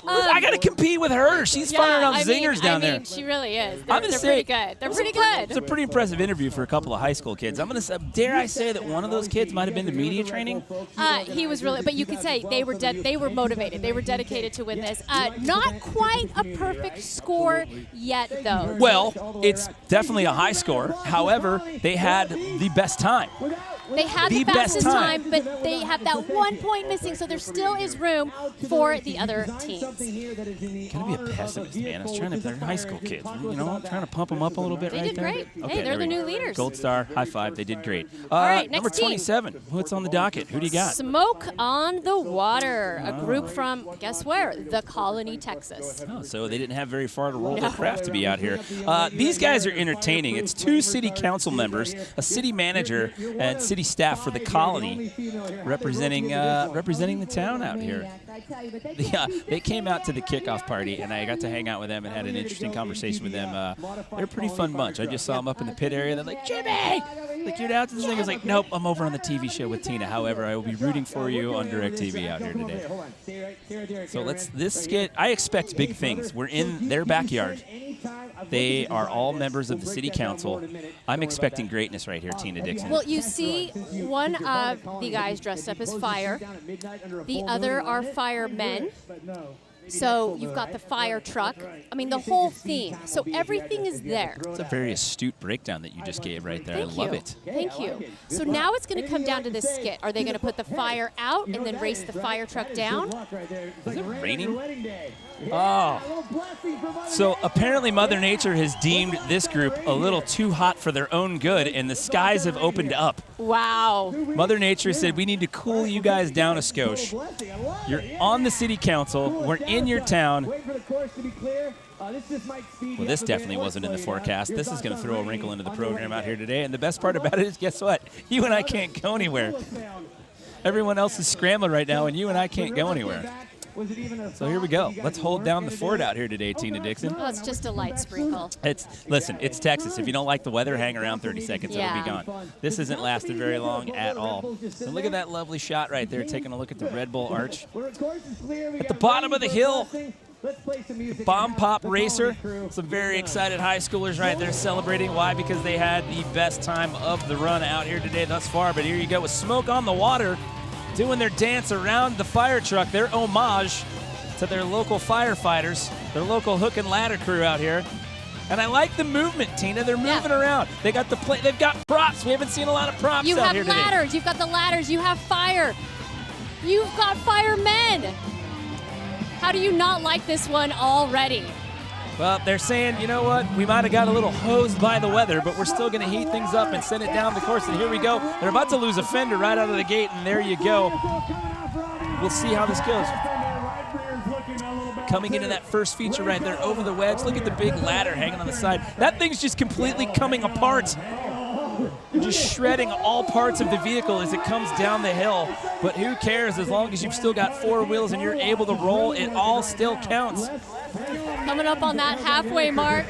I got to compete with her. She's firing off zingers down there. She really is. I'm They're gonna pretty good. They're pretty good. It's a pretty impressive interview for a couple of high school kids. I'm going to say, dare I say that one of those kids might have been to media training? He was really, but you could say they were motivated. They were dedicated to win this. Not quite a perfect score yet, though. Well, it's definitely a high score. However, they had the best time. They had the fastest time, but they have that 1 point missing, so there still is room for the other teams. Gotta be a pessimist, man. They're high school kids. You know, I'm trying to pump them up a little bit right there. They did great. Okay, hey, they're the new leaders. Gold star, high five. They did great. All right, next number 27. Team. What's on the docket? Who do you got? Smoke on the Water, a group from, guess where? The Colony, Texas. Oh, so they didn't have very far to roll their craft to be out here. These guys are entertaining. It's 2 city council members, a city manager, and city staff for the Colony, representing the town out here. They came out to the kickoff party, and I got to hang out with them and had an interesting conversation with them. They're a pretty fun bunch. I just saw them up in the pit area. They're like, Jimmy! Like, you're out to this thing. I was like, nope, I'm over on the TV show with Tina. However, I will be rooting for you on DirecTV out here today. So this skit, I expect big things. We're in their backyard. They are all members of the city council. I'm expecting greatness right here, Tina Dixon. Well, you see one of the guys dressed up as fire. The other are firemen. So you've got the fire truck. I mean, the whole theme. So everything is there. It's a very astute breakdown that you just gave right there. Thank I love you. it. Thank you. So now it's going to come down to this skit. Are they going to put the fire out and then race the fire truck down? Is it raining? Oh. So apparently Mother Nature has deemed this group a little too hot for their own good, and the skies have opened up. Wow. Mother Nature said, we need to cool you guys down a skosh. You're on the city council. We're in your town. Well, this definitely wasn't in the forecast. This is going to throw a wrinkle into the program out here today. And the best part about it is, guess what? You and I can't go anywhere. Everyone else is scrambling right now, and you and I can't go anywhere. So here we go. Let's hold down the fort out here today, Tina Dixon. Oh, it's just a light sprinkle. Listen, it's Texas. If you don't like the weather, hang around 30 seconds. It'll be gone. This isn't lasted very long at all. So look at that lovely shot right there, taking a look at the Red Bull Arch. At the bottom of the hill, Bomb Pop Racer. Some very excited high schoolers right there celebrating. Why? Because they had the best time of the run out here today thus far. But here you go with Smoke on the Water, doing their dance around the fire truck, their homage to their local firefighters, their local hook and ladder crew out here. And I like the movement, Tina. They're moving around. They got they've got props. We haven't seen a lot of props out here today. You have ladders. You've got the ladders. You have fire. You've got firemen. How do you not like this one already? Well, they're saying, you know what, we might have got a little hosed by the weather, but we're still going to heat things up and send it down the course. And here we go. They're about to lose a fender right out of the gate, and there you go. We'll see how this goes. Coming into that first feature right there over the wedge. Look at the big ladder hanging on the side. That thing's just completely coming apart. Just shredding all parts of the vehicle as it comes down the hill. But who cares? As long as you've still got four wheels and you're able to roll, it all still counts. Coming up on that halfway mark.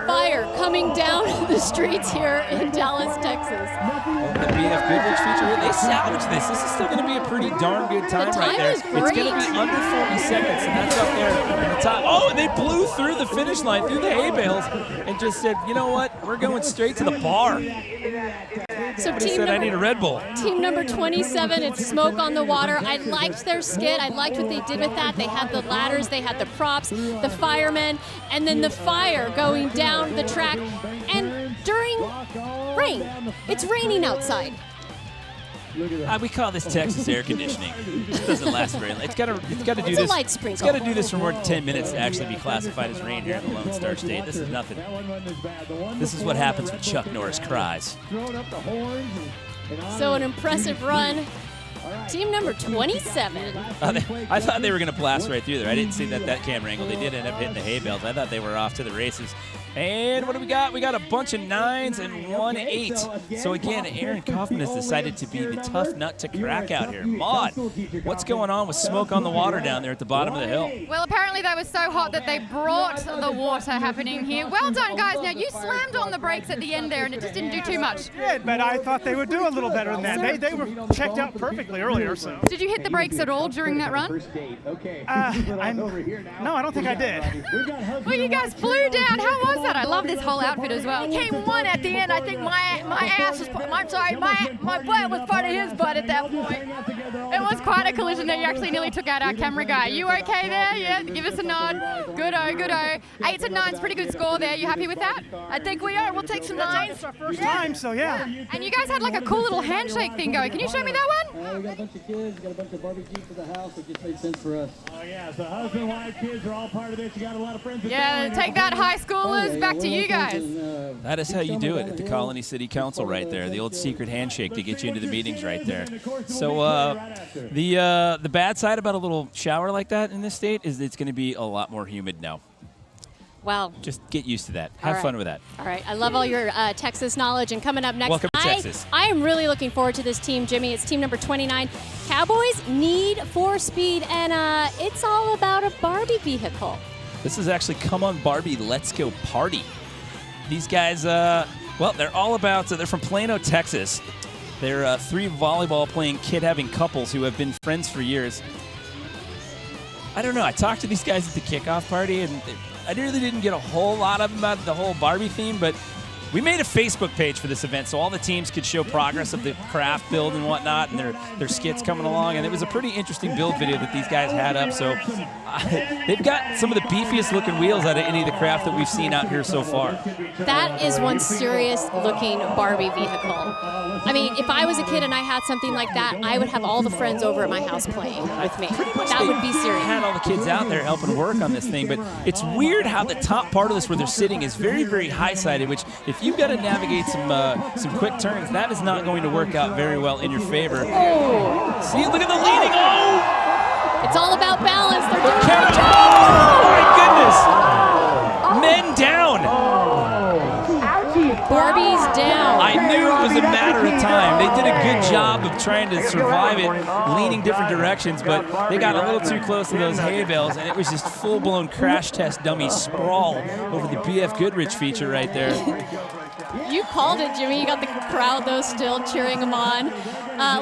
Fire coming down the streets here in Dallas, Texas. The BF Goodrich feature, they salvaged this. This is still going to be a pretty darn good time right there. It's going to be under 40 seconds, and that's up there at the top. Oh, and they blew through the finish line, through the hay bales, and just said, you know what, we're going straight to the bar. So Somebody said, I need a Red Bull. Team number 27, it's Smoke on the Water. I liked their skit. I liked what they did with that. They had the ladders, they had the props, the firemen, and then the fire going down the track. And during rain, it's raining outside. We call this Texas air conditioning. It doesn't last very long. It's got to do It's this. a light sprinkle. It's got to do this for more than 10 minutes to actually be classified as rain here in the Lone Star State. This is nothing. This is what happens when Chuck Norris cries. So an impressive run. Team number 27. I thought they were going to blast right through there. I didn't see that camera angle. They did end up hitting the hay bales. I thought they were off to the races. And what do we got? We got a bunch of 9s and 1 8. So again, Aaron Kaufman has decided to be the tough nut to crack out here. Maud, what's going on with Smoke on the Water down there at the bottom of the hill? Well, apparently they were so hot that they brought the water happening here. Well done, guys. Now, you slammed on the brakes at the end there, and it just didn't do too much. Did, but I thought they would do a little better than that. They were checked out perfectly earlier. So. Did you hit the brakes at all during that run? No, I don't think I did. Well, you guys flew down. How was that? I love this whole outfit as well. Came one at the end. I think my ass was, my butt was part of his butt at that point. It was quite a collision there. You actually nearly took out our camera guy. You okay there? Yeah, give us a nod. Good-o, good-o. 8s and 9s, pretty good score there. You happy with that? I think we are. We'll take some 9s. It's our first time, so yeah. And you guys had like a cool little handshake thing going. Can you show me that one? We got a bunch of kids, got a bunch of barbecue for the house. It just made sense for us. Oh yeah, so husband, wife, kids are all part of this. You got a lot of friends. Yeah, take that, high schoolers. Back to you guys. That is how you do it at the Colony City Council right there. The old secret handshake to get you into the meetings right there. So the bad side about a little shower like that in this state is it's going to be a lot more humid now. Wow. Just get used to that. Have fun with that. All right. I love all your Texas knowledge. And coming up next, Welcome to Texas. I am really looking forward to this team, Jimmy. It's team number 29. Cowboys Need for Speed, and it's all about a Barbie vehicle. This is actually Come On Barbie, Let's Go Party. These guys, well, they're all about, they're from Plano, Texas. They're 3 volleyball-playing, kid-having couples who have been friends for years. I don't know. I talked to these guys at the kickoff party, and I really didn't get a whole lot of them about the whole Barbie theme, but We made a Facebook page for this event so all the teams could show progress of the craft build and whatnot and their skits coming along. And it was a pretty interesting build video that these guys had up. So they've got some of the beefiest looking wheels out of any of the craft that we've seen out here so far. That is one serious looking Barbie vehicle. I mean, if I was a kid and I had something like that, I would have all the friends over at my house playing with me. That would be serious. Had all the kids out there helping work on this thing, but it's weird how the top part of this where they're sitting is very, very high-sided, which if you've got to navigate some quick turns, that is not going to work out very well in your favor. Oh. See, look at the leading. Oh! It's all about balance. They're doing a good job. Oh, my goodness. Men down. Barbie's down. I knew it was a matter of time. They did a good job of trying to survive it, leaning different directions, but they got a little too close to those hay bales, and it was just full-blown crash test dummy sprawl over the BF Goodrich feature right there. You called it, Jimmy. You got the crowd, though, still cheering them on.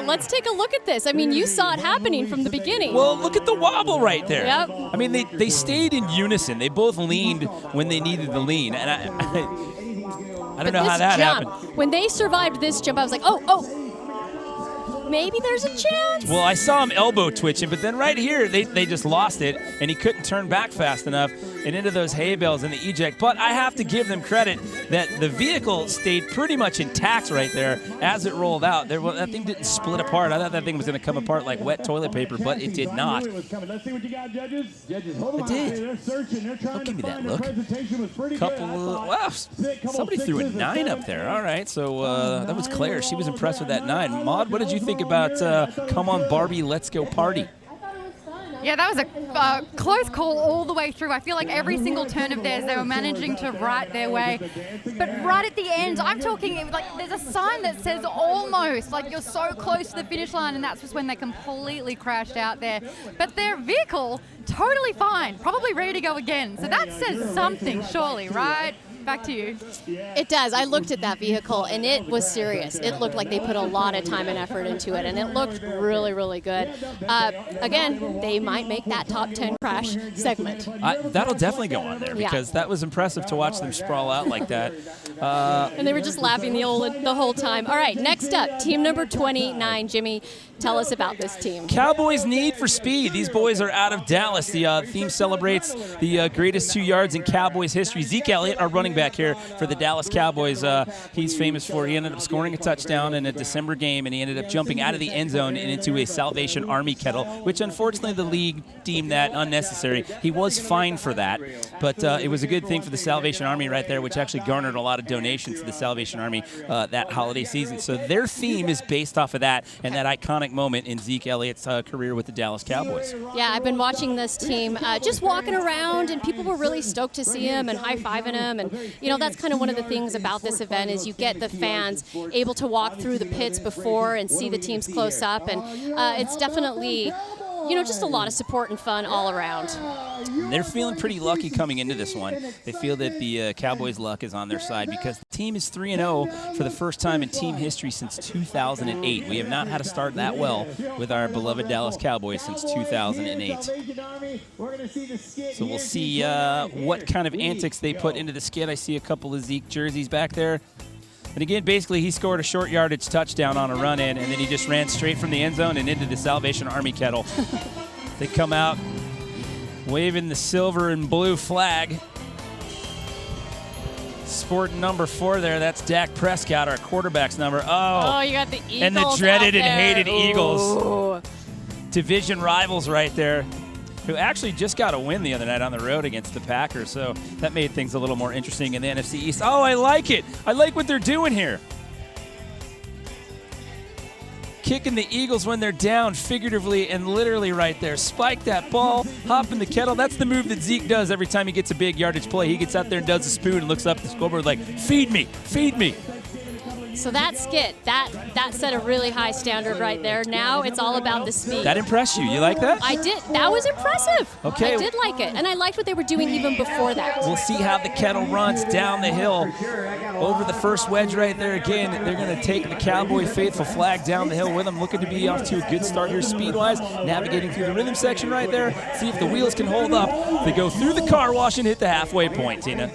Let's take a look at this. I mean, you saw it happening from the beginning. Well, look at the wobble right there. Yep. I mean, they stayed in unison. They both leaned when they needed to lean, and I don't know how that happened. When they survived this jump, I was like, oh, maybe there's a chance. Well, I saw him elbow twitching, but then right here, they just lost it, and he couldn't turn back fast enough and into those hay bales and the eject. But I have to give them credit that the vehicle stayed pretty much intact right there as it rolled out. That thing didn't split apart. I thought that thing was going to come apart like wet toilet paper, but it did not. Let's see what you got, judges. Judges, hold on. It did. They're searching. They're trying Don't give me to that find look. their presentation was pretty Couple good. wow, somebody threw a 9 up there. All right, so that was Claire. She was impressed with that 9. Maud, what did you think about Come On Barbie, Let's Go Party? Yeah, that was a close call all the way through. I feel like every single turn of theirs, they were managing to right their way. But right at the end, I'm talking, like, there's a sign that says almost, like you're so close to the finish line, and that's just when they completely crashed out there. But their vehicle, totally fine, probably ready to go again. So that says something, surely, right? Back to you. It does. I looked at that vehicle, and it was serious. It looked like they put a lot of time and effort into it, and it looked really, really good. Again, they might make that top 10 crash segment. That'll definitely go on there because that was impressive to watch them sprawl out like that. And they were just laughing the whole time. All right, next up, team number 29. Jimmy, tell us about this team. Cowboys Need for Speed. These boys are out of Dallas. The theme celebrates the greatest 2 yards in Cowboys history. Zeke Elliott, our running back here for the Dallas Cowboys, he's famous for, he ended up scoring a touchdown in a December game, and he ended up jumping out of the end zone and into a Salvation Army kettle, which unfortunately the league deemed that unnecessary. He was fined for that, but it was a good thing for the Salvation Army right there, which actually garnered a lot of donations to the Salvation Army that holiday season. So their theme is based off of that and that iconic moment in Zeke Elliott's career with the Dallas Cowboys. Yeah, I've been watching this team just walking around, and people were really stoked to see him and high-fiving him. And, you know, that's kind of one of the things about this event is you get the fans able to walk through the pits before and see the teams close up. And it's definitely, you know, just a lot of support and fun all around. They're feeling pretty lucky coming into this one. They feel that the Cowboys' luck is on their side because the team is 3-0 for the first time in team history since 2008. We have not had a start that well with our beloved Dallas Cowboys since 2008. So we'll see what kind of antics they put into the skid. I see a couple of Zeke jerseys back there. And again, basically, he scored a short yardage touchdown on a run-in, and then he just ran straight from the end zone and into the Salvation Army kettle. They come out waving the silver and blue flag. Sporting number 4 there, that's Dak Prescott, our quarterback's number. Oh, you got the Eagles and the dreaded and hated Ooh. Eagles. Division rivals right there, who actually just got a win the other night on the road against the Packers. So that made things a little more interesting in the NFC East. Oh, I like it. I like what they're doing here. Kicking the Eagles when they're down, figuratively and literally right there. Spike that ball, hop in the kettle. That's the move that Zeke does every time he gets a big yardage play. He gets out there and does a spoon and looks up at the scoreboard like, feed me, feed me. So that skit, that set a really high standard right there. Now it's all about the speed. That impressed you? You like that? I did. That was impressive. Okay. I did like it. And I liked what they were doing even before that. We'll see how the kettle runs down the hill. over the first wedge right there again. They're going to take the Cowboy faithful flag down the hill with them, looking to be off to a good start here speed-wise, navigating through the rhythm section right there. See if the wheels can hold up. They go through the car wash and hit the halfway point, Tina.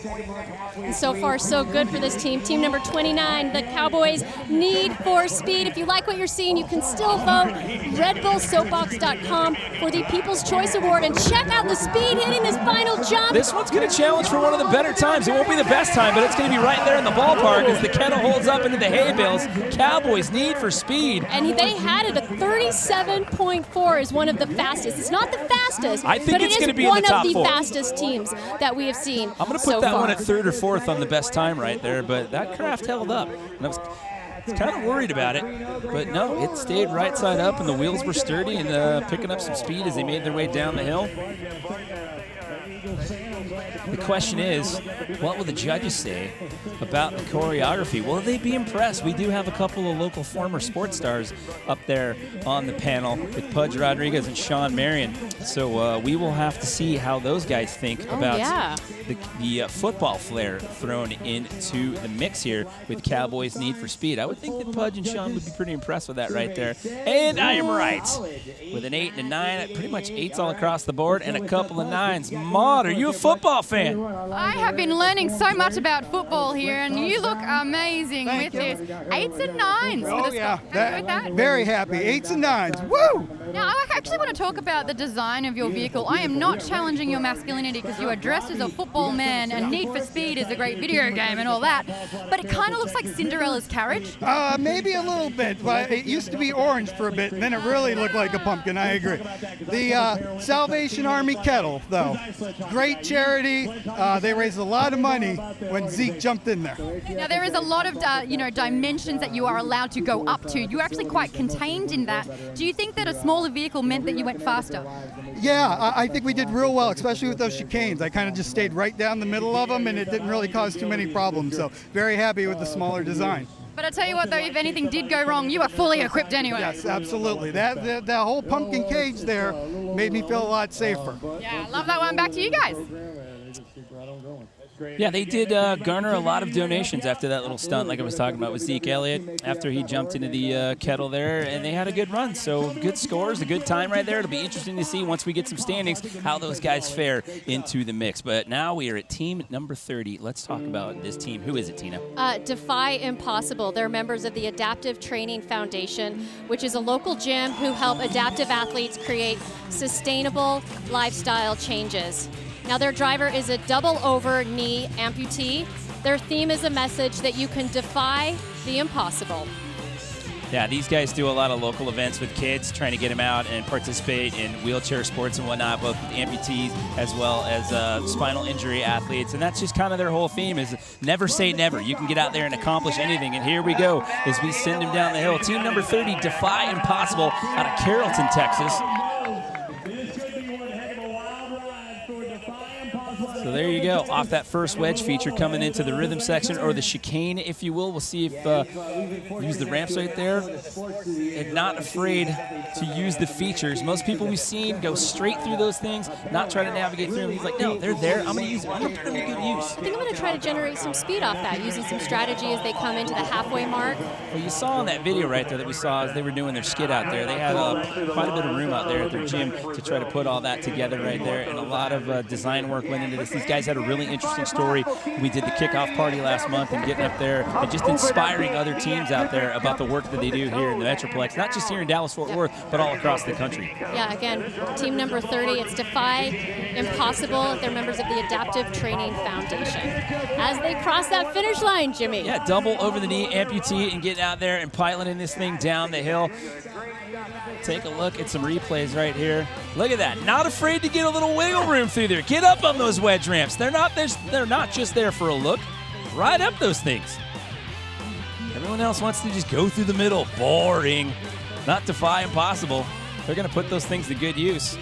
And so far, so good for this team. Team number 29, the Cowboys Need for Speed. If you like what you're seeing, you can still vote RedBullSoapbox.com for the People's Choice Award. And check out the speed hitting this final jump. This one's going to challenge for one of the better times. It won't be the best time, but it's going to be right there in the ballpark as the kettle holds up into the hay bales. Cowboys Need for Speed. And they had it. A 37.4 is one of the fastest. It's not the fastest, I think but it's it going is to be in the top one of the 4. fastest teams that we have seen. I'm going to put that one at 3rd or 4th on the best time right there, but that craft held up. And I was kind of worried about it, but no, it stayed right side up, and the wheels were sturdy and picking up some speed as they made their way down the hill. The question is, what will the judges say about the choreography? Will they be impressed? We do have a couple of local former sports stars up there on the panel with Pudge Rodriguez and Sean Marion. So we will have to see how those guys think about the football flair thrown into the mix here with Cowboys Need for Speed. I would think that Pudge and Sean would be pretty impressed with that right there. And I am right. With an 8 and a 9, pretty much 8s all across the board and a couple of 9s. Maud, are you a football fan? I have been learning so much about football here, and you look amazing with this. 8s and 9s for the score. Happy with that? Very happy. 8s and 9s. Woo! Now, I actually want to talk about the design of your vehicle. I am not challenging your masculinity because you are dressed as a football man, and Need for Speed is a great video game and all that, but it kind of looks like Cinderella's carriage. Maybe a little bit, but it used to be orange for a bit, and then it really looked like a pumpkin. I agree. The Salvation Army kettle, though, great charity. They raised a lot of money when Zeke jumped in there. Now, there is a lot of dimensions that you are allowed to go up to. You're actually quite contained in that. Do you think that a smaller vehicle meant that you went faster? Yeah, I think we did real well, especially with those chicanes. I kind of just stayed right down the middle of them, and it didn't really cause too many problems. So very happy with the smaller design. But I tell you what, though, if anything did go wrong, you are fully equipped anyway. Yes, absolutely. That whole pumpkin cage there made me feel a lot safer. Yeah, love that one. Back to you guys. Yeah, they did garner a lot of donations after that little stunt, like I was talking about with Zeke Elliott, after he jumped into the kettle there, and they had a good run. So good scores, a good time right there. It'll be interesting to see once we get some standings how those guys fare into the mix. But now we are at team number 30. Let's talk about this team. Who is it, Tina? Defy Impossible. They're members of the Adaptive Training Foundation, which is a local gym who help adaptive athletes create sustainable lifestyle changes. Now, their driver is a double-over knee amputee. Their theme is a message that you can defy the impossible. Yeah, these guys do a lot of local events with kids, trying to get them out and participate in wheelchair sports and whatnot, both with amputees as well as spinal injury athletes. And that's just kind of their whole theme is never say never. You can get out there and accomplish anything. And here we go as we send them down the hill. Team number 30, Defy Impossible out of Carrollton, Texas. So there you go, off that first wedge feature coming into the rhythm section, or the chicane, if you will. We'll see if use the ramps right there. And not afraid to use the features. Most people we've seen go straight through those things, not try to navigate through them. He's like, no, they're there. I'm going to use it. I'm going to put them to good use. I think I'm going to try to generate some speed off that, using some strategy as they come into the halfway mark. Well, you saw in that video right there that we saw as they were doing their skid out there. They had quite a bit of room out there at their gym to try to put all that together right there, and a lot of design work went into this. These guys had a really interesting story. We did the kickoff party last month and getting up there and just inspiring other teams out there about the work that they do here in the Metroplex, not just here in Dallas-Fort Worth, but all across the country. Yeah, again, team number 30, it's Defy Impossible. They're members of the Adaptive Training Foundation. As they cross that finish line, Jimmy. Yeah, double over the knee amputee and getting out there and piloting this thing down the hill. Take a look at some replays right here. Look at that. Not afraid to get a little wiggle room through there. Get up on those wedge ramps. They're not just there for a look. Ride up those things. Everyone else wants to just go through the middle. Boring. Not Defy Impossible. They're going to put those things to good use.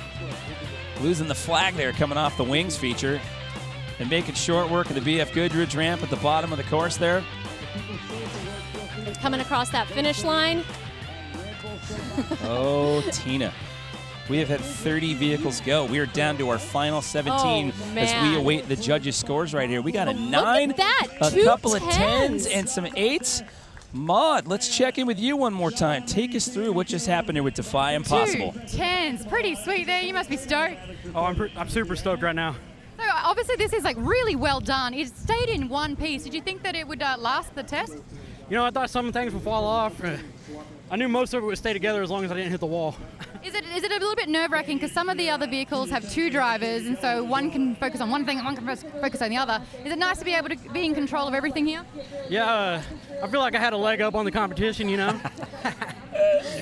Losing the flag there coming off the wings feature and making short work of the BF Goodrich ramp at the bottom of the course there. Coming across that finish line. Oh, Tina. We have had 30 vehicles go. We are down to our final 17 as we await the judges' scores right here. We got a 9, look at that. a 2 couple of 10s. 10s, and some 8s. Maud, let's check in with you one more time. Take us through what just happened here with Defy Impossible. 2 10s. Pretty sweet there. You must be stoked. Oh, I'm super stoked right now. So obviously this is like really well done. It stayed in one piece. Did you think that it would last the test? You know, I thought some things would fall off. I knew most of it would stay together as long as I didn't hit the wall. Is it a little bit nerve-wracking because some of the other vehicles have 2 drivers, and so one can focus on one thing and one can focus on the other? Is it nice to be able to be in control of everything here? Yeah, I feel like I had a leg up on the competition, you know?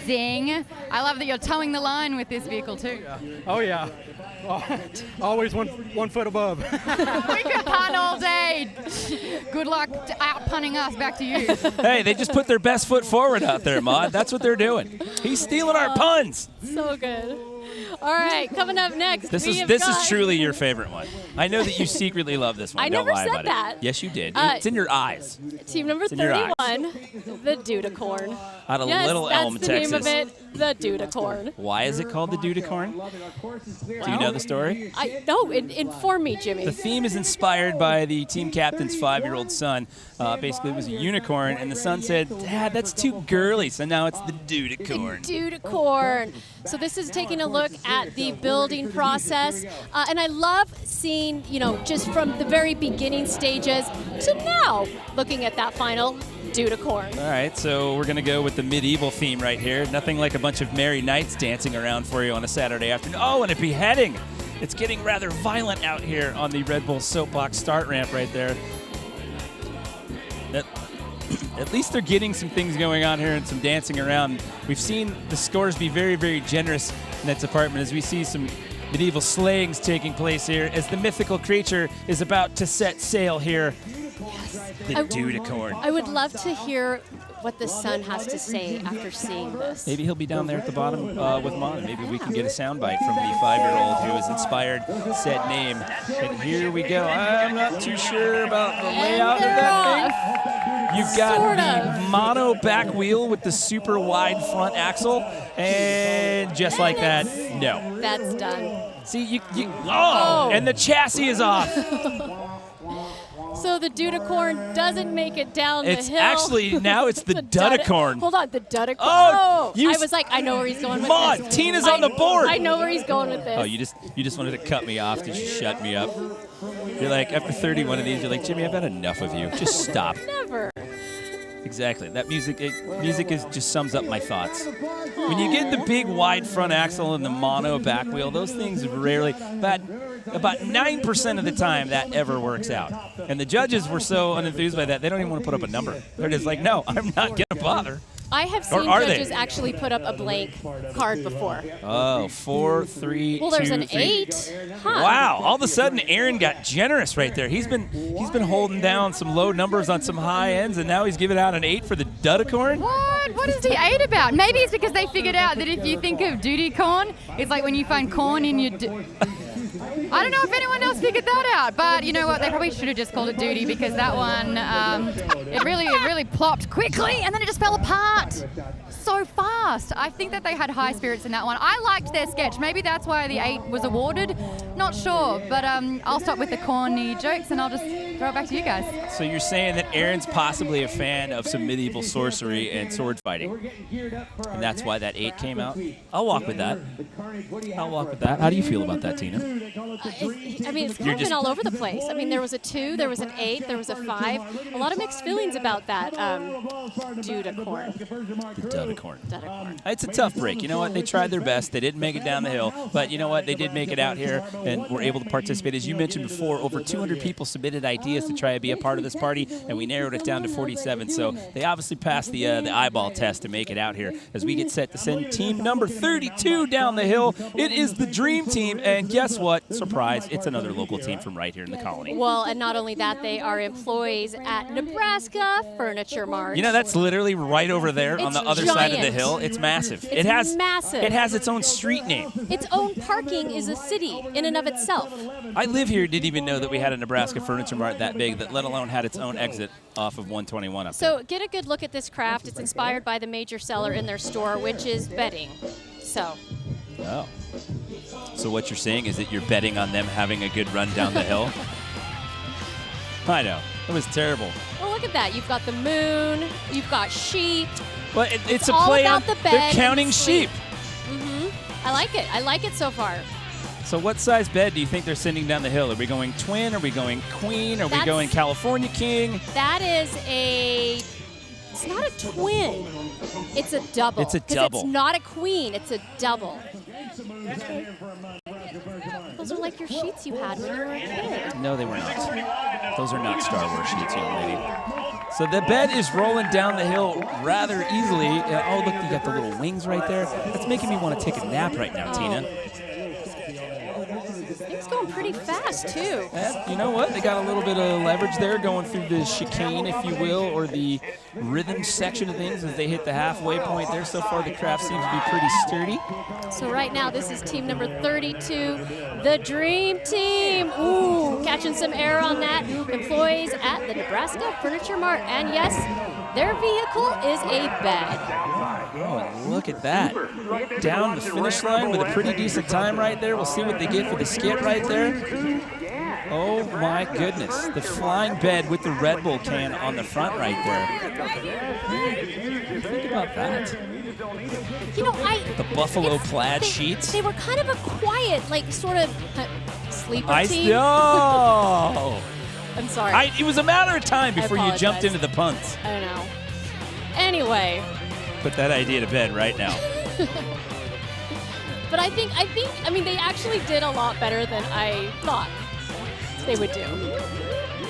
Zing. I love that you're towing the line with this vehicle too. Oh, yeah. Always one foot above. We could pun all day. Good luck out punning us. Back to you. Hey, they just put their best foot forward out there, Maud. That's what they're doing. He's stealing our puns. So good. All right, coming up next. This is truly your favorite one. I know that you secretly love this one. I Don't never lie said about that. It. Yes, you did. It's in your eyes. Team number It's in your eyes. 31, the Dudecorn. Out of Little Elm, that's the name Texas. of it, the Dudecorn. Why is it called the Dudecorn? Do you know the story? No, inform me, Jimmy. The theme is inspired by the team captain's 5-year-old son. Basically, it was a unicorn, and the son said, "Dad, that's too girly." So now it's the Dudecorn. Dudecorn. So this is taking a look at the building process, and I love seeing, just from the very beginning stages to now, looking at that final Dudecorn. All right, so we're going to go with the medieval theme right here. Nothing like a bunch of merry knights dancing around for you on a Saturday afternoon. Oh, and a beheading. It's getting rather violent out here on the Red Bull Soapbox start ramp right there. At least they're getting some things going on here and some dancing around. We've seen the scores be very, very generous in that department as we see some medieval slayings taking place here as the mythical creature is about to set sail here. The Dudecorn. I would love to hear what the son has to say after seeing this. Maybe he'll be down there at the bottom with Mon, and maybe we can get a soundbite from the 5-year-old who has inspired said name. And here we go. I'm not too sure about the layout of that thing. You've got the mono back wheel with the super wide front axle, and just like that, no. That's done. See, and the chassis is off. So the Dudecorn doesn't make it down the hill. It's actually, now it's the Dudecorn. Hold on, the Dudecorn. Oh, I was like, I know where he's going with Maud, this. Tina's on the board. I know where he's going with this. Oh, you just wanted to cut me off to shut me up. You're like, after 31 of these, you're like, Jimmy, I've had enough of you. Just stop. Never. Exactly. That music just sums up my thoughts. When you get the big wide front axle and the mono back wheel, those things rarely, about 9% of the time that ever works out. And the judges were so unenthused by that, they don't even want to put up a number. They're just like, no, I'm not going to bother. I have seen judges actually put up a blank card before. Oh, 4, 3, well, there's 2, an 3. 8. Huh. Wow! All of a sudden, Aaron got generous right there. He's been holding down some low numbers on some high ends, and now he's giving out an 8 for the Dudecorn. What? What is the 8 about? Maybe it's because they figured out that if you think of duty corn, it's like when you find corn in your. I don't know if anyone else figured that out, but you know what? They probably should have just called it duty because that one, it really plopped quickly and then it just fell apart so fast. I think that they had high spirits in that one. I liked their sketch. Maybe that's why the 8 was awarded. Not sure, but I'll stop with the corny jokes and I'll just throw it back to you guys. So you're saying that Aaron's possibly a fan of some medieval sorcery and sword fighting, and that's why that 8 came out? I'll walk with that. I'll walk with that. How do you feel about that, Tina? I mean, it's kind of been all over the place. I mean, there was a 2, there was an 8, there was a 5. A lot of mixed feelings about that Dudecorn. The Dudecorn. It's a tough break. You know what? They tried their best. They didn't make it down the hill, but you know what? They did make it out here and were able to participate. As you mentioned before, over 200 people submitted ideas to try to be a part of this party, and we narrowed it down to 47. So they obviously passed the eyeball test to make it out here. As we get set to send team number 32 down the hill, it is the Dream Team, and guess what? Surprise, it's another local team from right here in the colony. Well, and not only that, they are employees at Nebraska Furniture Mart. You know, that's literally right over there on the other side of the hill. It's massive. It has massive. It has its own street name. Its own parking is a city in and of itself. I live here, didn't even know that we had a Nebraska Furniture Mart that big, that let alone had its own exit off of 121 up there. So get a good look at this craft. It's inspired by the major seller in their store, which is bedding. So. Oh. So what you're saying is that you're betting on them having a good run down the hill? I know. It was terrible. Well, look at that. You've got the moon. You've got sheep. Well, it's a all play about on the bed. they're counting and sleep. sheep. I like it. I like it so far. So what size bed do you think they're sending down the hill? Are we going twin? Are we going queen? Are we going California king? That is a... It's not a twin. It's a double. It's a double. It's not a queen. It's a double. Those are like your sheets you had when you were a kid. No, they were not. Those are not Star Wars sheets, young lady. So the bed is rolling down the hill rather easily. Oh, look, you got the little wings right there. That's making me want to take a nap right now, Tina. It's going pretty fast, too. You know what? They got a little bit of leverage there going through the chicane, if you will, or the rhythm section of things as they hit the halfway point there. So far, the craft seems to be pretty sturdy. So right now, this is team number 32, the Dream Team. Ooh, catching some air on that. Employees at the Nebraska Furniture Mart. And yes, their vehicle is a bed. Oh, and look at that. Down the finish line with a pretty decent time right there. We'll see what they get for the skit right there. Oh, my goodness. The flying bed with the Red Bull can on the front right there. Think about that. You know, The buffalo plaid sheets. They were kind of a quiet, like, sort of sleeper I team. know. I'm sorry. It was a matter of time before you jumped apologize. into the punts. I know. Anyway. Put that idea to bed right now. But I mean, they actually did a lot better than I thought they would do.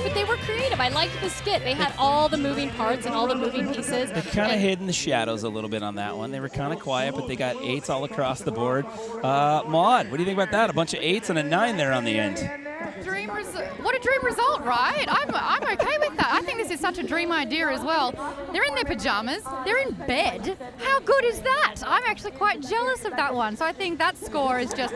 But they were creative. I liked the skit. They had all the moving parts and all the moving pieces. They kind of hid in the shadows a little bit on that one. They were kind of quiet, but they got 8s all across the board. Maud, what do you think about that? A bunch of 8s and a 9 there on the end. What a dream result, right? I'm okay with that. I think this is such a dream idea as well. They're in their pajamas. They're in bed. How good is that? I'm actually quite jealous of that one. So I think that score is just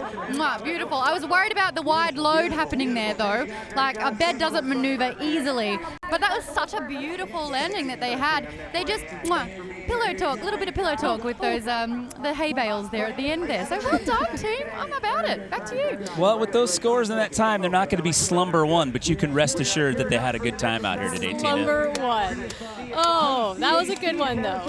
beautiful. I was worried about the wide load happening there, though. Like, a bed doesn't maneuver easily. But that was such a beautiful landing that they had. They just, pillow talk, a little bit of pillow talk with those, the hay bales there at the end there. So well done, team. I'm about it. Back to you. Well, with those scores in that time, they're not going to be slumber one, but you can rest assured that they had a good time out here today, Tina. Slumber one. Oh, that was a good one, though.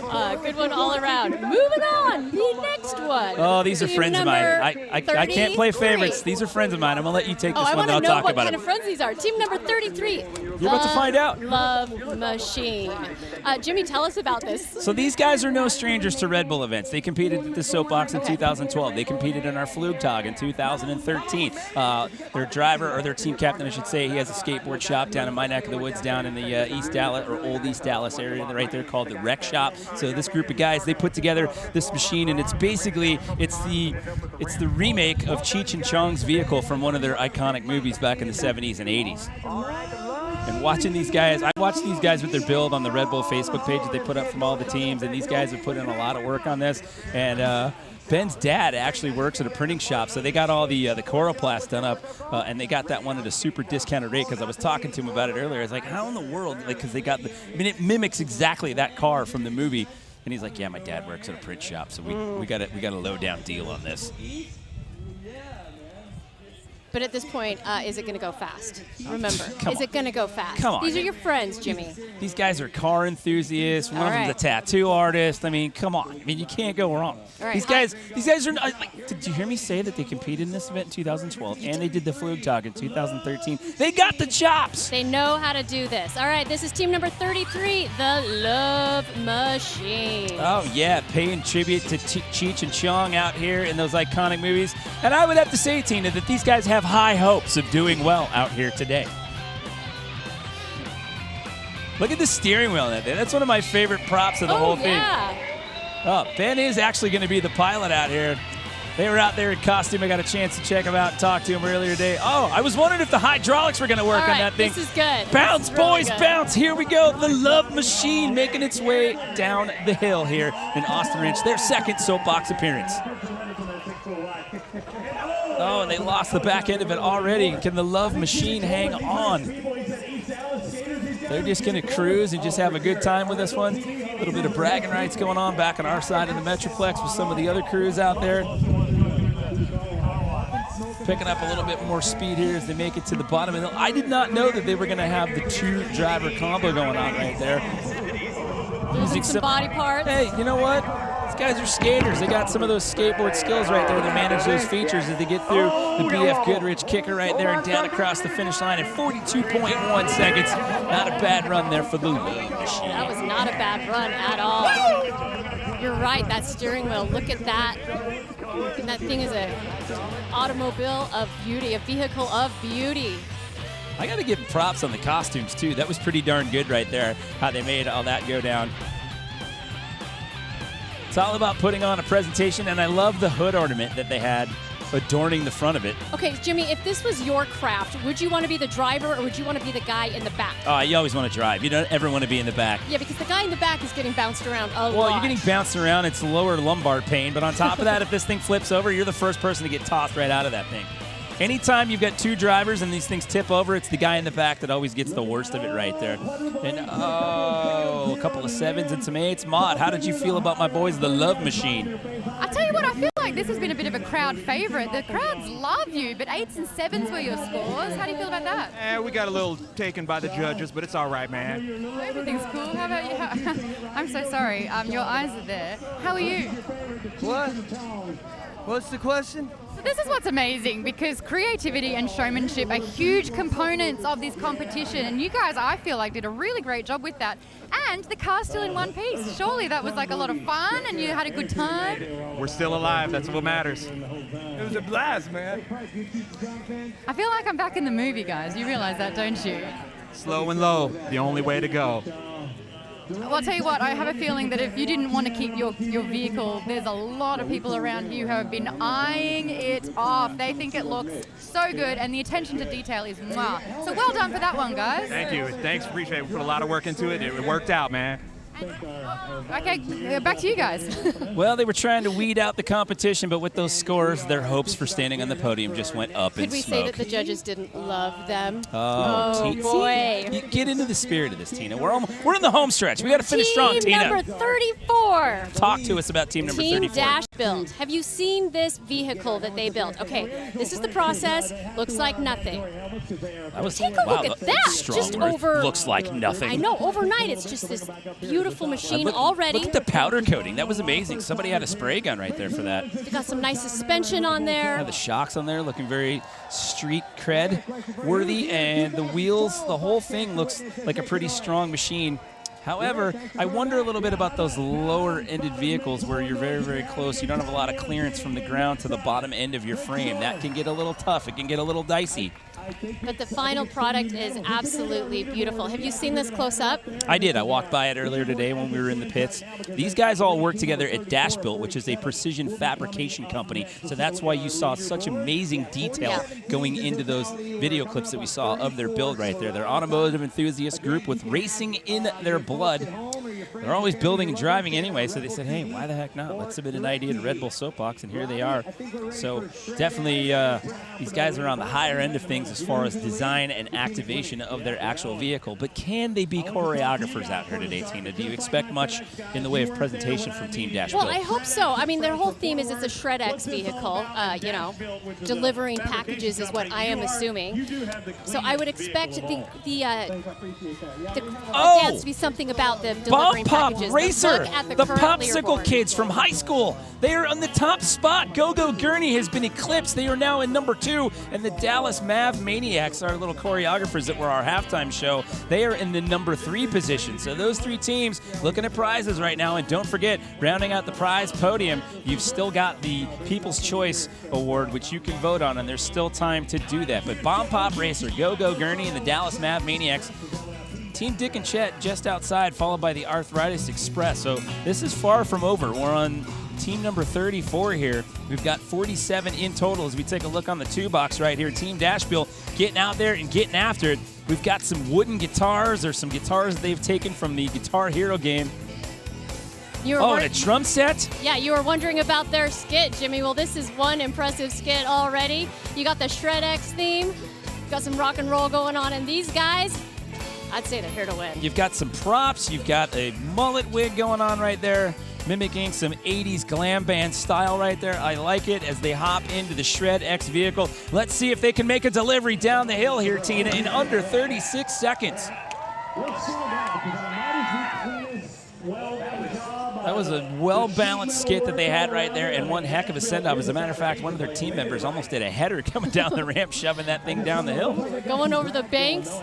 Good one all around. Moving on. The next one. Oh, these are Team friends of mine. number I can't play 33. favorites. These are friends of mine. I'm going to let you take this I one, want then to I'll know talk what about kind it. of friends these are. Team number 33. You're about to find out. Love Machine. Jimmy, tell us about this. So these guys are no strangers to Red Bull events. They competed at the Soapbox in 2012. They competed in our Flugtag in 2013. Their driver, or their team captain, I should say, he has a skateboard shop down in my neck of the woods down in the East Dallas, or Old East Dallas area right there called the Rec Shop. So this group of guys, they put together this machine, and it's basically, it's the remake of Cheech and Chong's vehicle from one of their iconic movies back in the 70s and 80s. And watching these guys, I watched these guys with their build on the Red Bull Facebook page that they put up from all the teams, and these guys have put in a lot of work on this. And Ben's dad actually works at a printing shop, so they got all the Coroplast done up, and they got that one at a super discounted rate. Because I was talking to him about it earlier. I was like, "How in the world?" Like, because they got it mimics exactly that car from the movie. And he's like, "Yeah, my dad works at a print shop, so we got a low down deal on this." But at this point, is it going to go fast? Remember, Come is on. it going to go fast? Come on. These are your friends, Jimmy. These guys are car enthusiasts. One All of them's a right. tattoo artist. I mean, come on. I mean, you can't go wrong. All right. These guys are not, like, did you hear me say that they competed in this event in 2012 and they did the Flugtag in 2013? They got the chops. They know how to do this. All right, this is team number 33, the Love Machine. Oh, yeah, paying tribute to Cheech and Chong out here in those iconic movies. And I would have to say, Tina, that these guys have high hopes of doing well out here today. Look at the steering wheel in that thing. That's one of my favorite props of the whole thing. Yeah. Oh, Ben is actually going to be the pilot out here. They were out there in costume. I got a chance to check them out and talk to them earlier today. Oh, I was wondering if the hydraulics were going to work All right, on that thing. this is good. Bounce, This is really boys, good. bounce. Here we go. The Love Machine making its way down the hill here in Austin Ranch. Their second soapbox appearance. Oh, and they lost the back end of it already. Can the Love Machine hang on? They're just going to cruise and just have a good time with this one. A little bit of bragging rights going on back on our side of the Metroplex with some of the other crews out there. picking up a little bit more speed here as they make it to the bottom of the hill. I did not know that they were going to have the 2-driver combo going on right there. Using some body parts. Hey, you know what? These guys are skaters. They got some of those skateboard skills right there to manage those features as they get through the BF Goodrich kicker right there and down across the finish line in 42.1 seconds. Not a bad run there for the Love Machine. That was not a bad run at all. You're right, that steering wheel, look at that. That thing is an automobile of beauty, a vehicle of beauty. I got to give props on the costumes, too. That was pretty darn good right there, how they made all that go down. It's all about putting on a presentation, and I love the hood ornament that they had adorning the front of it. Okay, Jimmy, if this was your craft, would you want to be the driver or would you want to be the guy in the back? Oh, you always want to drive. You don't ever want to be in the back. Yeah, because the guy in the back is getting bounced around a lot. Well, you're getting bounced around. It's lower lumbar pain. But on top of that, if this thing flips over, you're the first person to get tossed right out of that thing. Anytime you've got 2 drivers and these things tip over, it's the guy in the back that always gets the worst of it right there. And, a couple of 7s and some 8s. Maude, how did you feel about my boys, the Love Machine? I tell you what, I feel like this has been a bit of a crowd favorite. The crowds love you, but 8s and 7s were your scores. How do you feel about that? We got a little taken by the judges, but it's all right, man. Everything's cool. How about you? I'm so sorry. Your eyes are there. How are you? What? What's the question? This is what's amazing, because creativity and showmanship are huge components of this competition, and you guys, I feel like, did a really great job with that. And the car's still in one piece. Surely that was like a lot of fun and you had a good time? We're still alive. That's what matters. It was a blast, man. I feel like I'm back in the movie, guys. You realize that, don't you? Slow and low, the only way to go. Well, I'll tell you what, I have a feeling that if you didn't want to keep your vehicle, there's a lot of people around you who have been eyeing it off. They think it looks so good, and the attention to detail is mwah. So well done for that one, guys. Thank you. Thanks, appreciate it. We put a lot of work into it. It worked out, man. Okay, back to you guys. Well, they were trying to weed out the competition, but with those scores, their hopes for standing on the podium just went up in smoke. Could we say that the judges didn't love them? Oh, boy. You get into the spirit of this, Tina. We're in the home stretch. We got to finish strong, Tina. Team number 34. Talk to us about team number 34. Team Dash Build. Have you seen this vehicle that they built? Okay, this is the process. Looks like nothing. Take a look at that. Just looks like nothing. I know. Overnight, it's just this beautiful machine already. Look at the powder coating. That was amazing. Somebody had a spray gun right there for that. They got some nice suspension on there. The shocks on there looking very street cred worthy, and the wheels, the whole thing looks like a pretty strong machine. However, I wonder a little bit about those lower-ended vehicles where you're very, very close. You don't have a lot of clearance from the ground to the bottom end of your frame. That can get a little tough. It can get a little dicey. But the final product is absolutely beautiful. Have you seen this close up? I did. I walked by it earlier today when we were in the pits. These guys all work together at Dash Built, which is a precision fabrication company. So that's why you saw such amazing detail going into those video clips that we saw of their build right there. They're automotive enthusiast group with racing in their blood. They're always building and driving anyway, so they said, hey, why the heck not? Let's submit an idea to Red Bull Soapbox, and here they are. So definitely these guys are on the higher end of things as far as design and activation of their actual vehicle. But can they be choreographers out here today, Tina? Do you expect much in the way of presentation from Team Dash Built? Well, I hope so. I mean, their whole theme is it's a Shred-X vehicle. Delivering packages is what I am assuming. So I would expect the dance to be something about them delivering packages. Racer, the Popsicle Kids from high school. They are on the top spot. Go-Go Gurney has been eclipsed. They are now in number 2. And the Dallas Mav Maniacs, our little choreographers that were our halftime show, they are in the number 3 position. So those 3 teams looking at prizes right now. And don't forget, rounding out the prize podium, you've still got the People's Choice Award, which you can vote on, and there's still time to do that. But Bomb Pop Racer, Go-Go Gurney, and the Dallas Mav Maniacs, Team Dick and Chet just outside, followed by the Arthritis Express. So this is far from over. We're on team number 34 here. We've got 47 in total as we take a look on the 2 box right here. Team Dash Built getting out there and getting after it. We've got some wooden guitars or some guitars they've taken from the Guitar Hero game. And a drum set? Yeah, you were wondering about their skit, Jimmy. Well, this is one impressive skit already. You got the Shred-X theme. You got some rock and roll going on, and these guys, I'd say they're here to win. You've got some props. You've got a mullet wig going on right there. mimicking some 80s glam band style right there. I like it as they hop into the Shred X vehicle. Let's see if they can make a delivery down the hill here, Tina, in under 36 seconds. That was a well-balanced skit that they had right there, and one heck of a send-off. As a matter of fact, one of their team members almost did a header coming down the ramp, shoving that thing down the hill. Going over the banks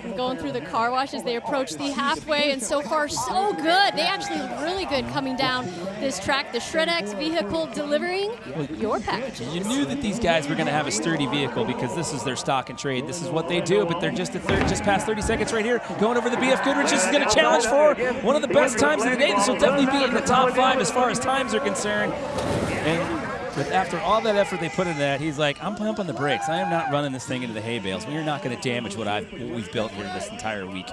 and going through the car wash as they approach the halfway, and so far so good. They actually look really good coming down this track. The Shred X vehicle delivering your packages. You knew that these guys were going to have a sturdy vehicle because this is their stock and trade. This is what they do, but they're just just past 30 seconds right here. Going over the BF Goodrich. This is going to challenge for one of the best times of the day. This will definitely be in the top 5 as far as times are concerned. And after all that effort they put into that, he's like, I'm pumping the brakes. I am not running this thing into the hay bales. We are not going to damage what we've built here this entire week.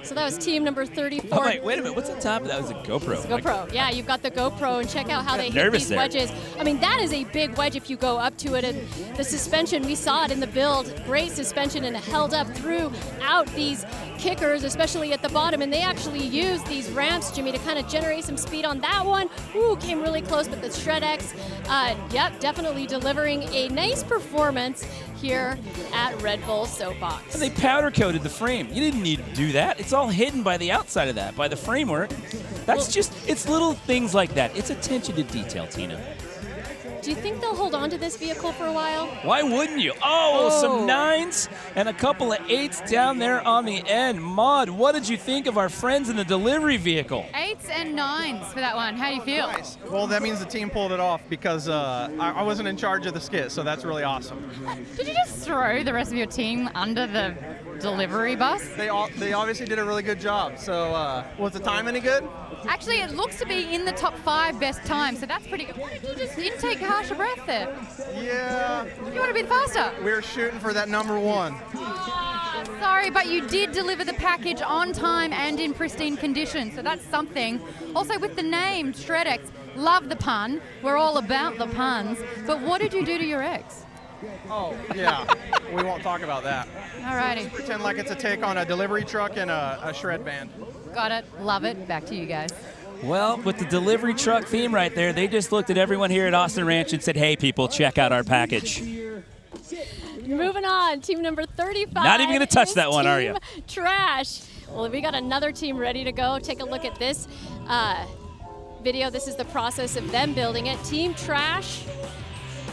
So that was team number 34. Oh, wait a minute. What's on top of that? Was a GoPro. It's a GoPro. Yeah, you've got the GoPro, and check out how they hit Nervous these there. wedges. I mean, that is a big wedge if you go up to it. And the suspension, we saw it in the build. Great suspension, and it held up throughout these kickers, especially at the bottom. And they actually used these ramps, Jimmy, to kind of generate some speed on that one. Ooh, came really close, but the Shred X, yep, definitely delivering a nice performance here at Red Bull Soapbox. And they powder coated the frame. You didn't need to do that. It's all hidden by the outside of that, by the framework. That's it's little things like that. It's attention to detail, Tina. Do you think they'll hold on to this vehicle for a while? Why wouldn't you? Oh, some 9s and a couple of 8s down there on the end. Maud, what did you think of our friends in the delivery vehicle? 8s and 9s for that one. How do you feel? Nice. Well, that means the team pulled it off because I wasn't in charge of the skit, so that's really awesome. Did you just throw the rest of your team under the delivery bus? They obviously did a really good job. So was the time any good? Actually, it looks to be in the top 5 best times, so that's pretty good. Why did you just intake harsher breath there? Yeah. You want to be faster? We were shooting for that number 1. Sorry, but you did deliver the package on time and in pristine condition, so that's something. Also, with the name Shred X, love the pun. We're all about the puns. But what did you do to your ex? Oh, yeah. We won't talk about that. Alrighty. Just pretend like it's a take on a delivery truck and a shred band. Got it. Love it. Back to you guys. Well, with the delivery truck theme right there, they just looked at everyone here at Austin Ranch and said, hey, people, check out our package. Moving on, team number 35. Not even going to touch that one, are you? Team Trash. Well, we got another team ready to go. Take a look at this video. This is the process of them building it. Team Trash.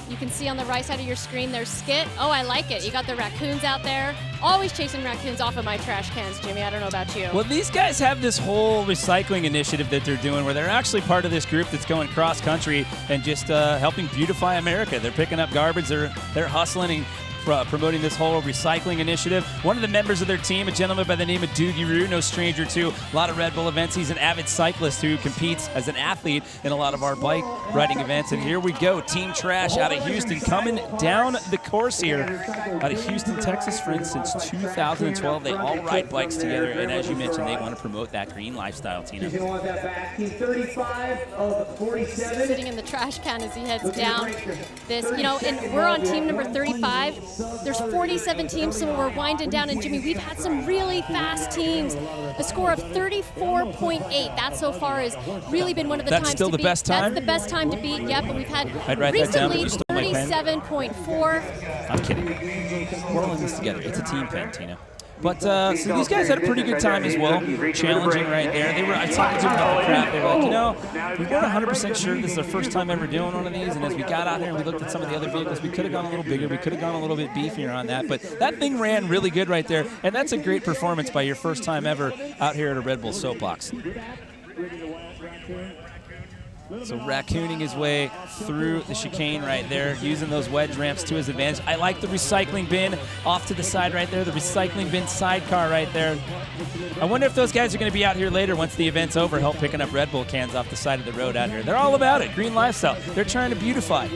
You can see on the right side of your screen their skit. Oh, I like it. You got the raccoons out there. Always chasing raccoons off of my trash cans, Jimmy. I don't know about you. Well, these guys have this whole recycling initiative that they're doing where they're actually part of this group that's going cross-country and just helping beautify America. They're picking up garbage. They're hustling and promoting this whole recycling initiative. One of the members of their team, a gentleman by the name of Doogie Roo, no stranger to a lot of Red Bull events. He's an avid cyclist who competes as an athlete in a lot of our bike riding events. And here we go, Team Trash out of Houston coming down the course here. Out of Houston, Texas, friends, since 2012. They all ride bikes together. And as you mentioned, they want to promote that green lifestyle, Tina. Sitting in the trash can as he heads down this, and we're on team number 35. There's 47 teams, so we're winding down. And Jimmy, we've had some really fast teams. A score of 34.8. That so far has really been one of the times to beat. That's still the best time? That's the best time to beat, yep. But we've had I'd write that down, but recently you stole my pen. 37.4. I'm kidding. We're all in this together. It's a team pen, Tina. But so these guys had a pretty good time as well, challenging right there. I talked to them about the crap. They were like, we weren't 100% sure this is our first time ever doing one of these. And as we got out here and we looked at some of the other vehicles, we could have gone a little bigger. We could have gone a little bit beefier on that. But that thing ran really good right there. And that's a great performance by your first time ever out here at a Red Bull Soapbox. So raccooning his way through the chicane right there, using those wedge ramps to his advantage. I like the recycling bin off to the side right there, the recycling bin sidecar right there. I wonder if those guys are going to be out here later once the event's over, help picking up Red Bull cans off the side of the road out here. They're all about it, green lifestyle. They're trying to beautify.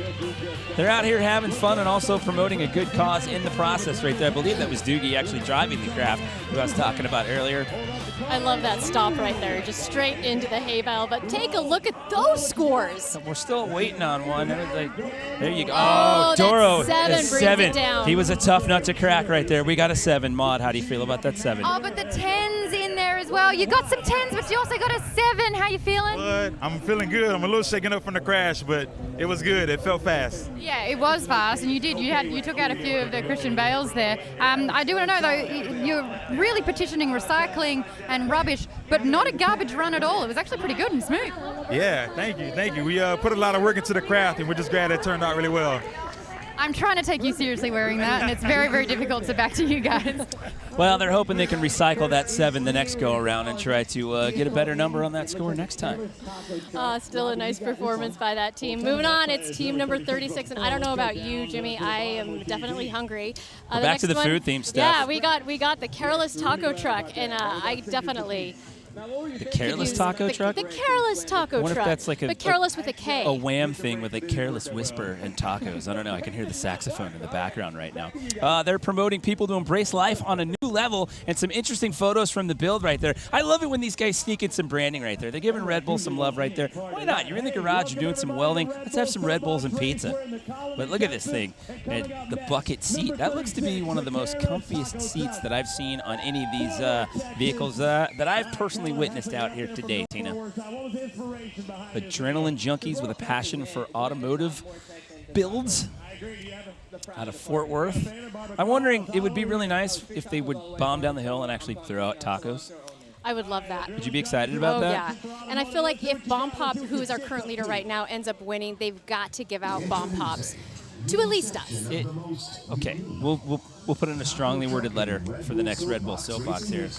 They're out here having fun and also promoting a good cause in the process right there. I believe that was Doogie actually driving the craft, who I was talking about earlier. I love that stop right there, just straight into the hay bale. But take a look at those scores. We're still waiting on one. There you go. Oh, Doro, that's 7 brings it down. He was a tough nut to crack right there. We got a 7. Maud, how do you feel about that 7? Oh, but the 10s in there as well. You got some 10s, but you also got a 7. How you feeling? But I'm feeling good. I'm a little shaken up from the crash, but it was good. It felt fast. Yeah, it was fast, and you did. You took out a few of the Christian Bales there. I do want to know, though, you're really petitioning recycling and rubbish, but not a garbage run at all. It was actually pretty good and smooth. Yeah, thank you. We put a lot of work into the craft, and we're just glad it turned out really well. I'm trying to take you seriously wearing that, and it's very, very difficult, so back to you guys. Well, they're hoping they can recycle that 7 the next go around and try to get a better number on that score next time. Still a nice performance by that team. Moving on, it's team number 36, and I don't know about you, Jimmy. I am definitely hungry. Back to the food theme stuff. Yeah, we got the Careless Taco Truck, and I definitely. The Careless Taco Truck? The Careless Taco I wonder Truck. if that's like but Careless with a K. A Wham thing with a Careless Whisper and tacos. I don't know. I can hear the saxophone in the background right now. They're promoting people to embrace life on a new level, and some interesting photos from the build right there. I love it when these guys sneak in some branding right there. They're giving Red Bull some love right there. Why not? You're in the garage. You're doing some welding. Let's have some Red Bulls and pizza. But look at this thing. And the bucket seat. That looks to be one of the most comfiest seats that I've seen on any of these vehicles that I've personally witnessed out here today, Tina. Adrenaline junkies with a passion for automotive builds out of Fort Worth. I'm wondering, it would be really nice if they would bomb down the hill and actually throw out tacos. I would love that. Would you be excited about that? Oh, yeah. And I feel like if Bomb Pop, who is our current leader right now, ends up winning, they've got to give out Bomb Pops to at least us. Okay, we'll put in a strongly worded letter for the next Red Bull Soapbox here.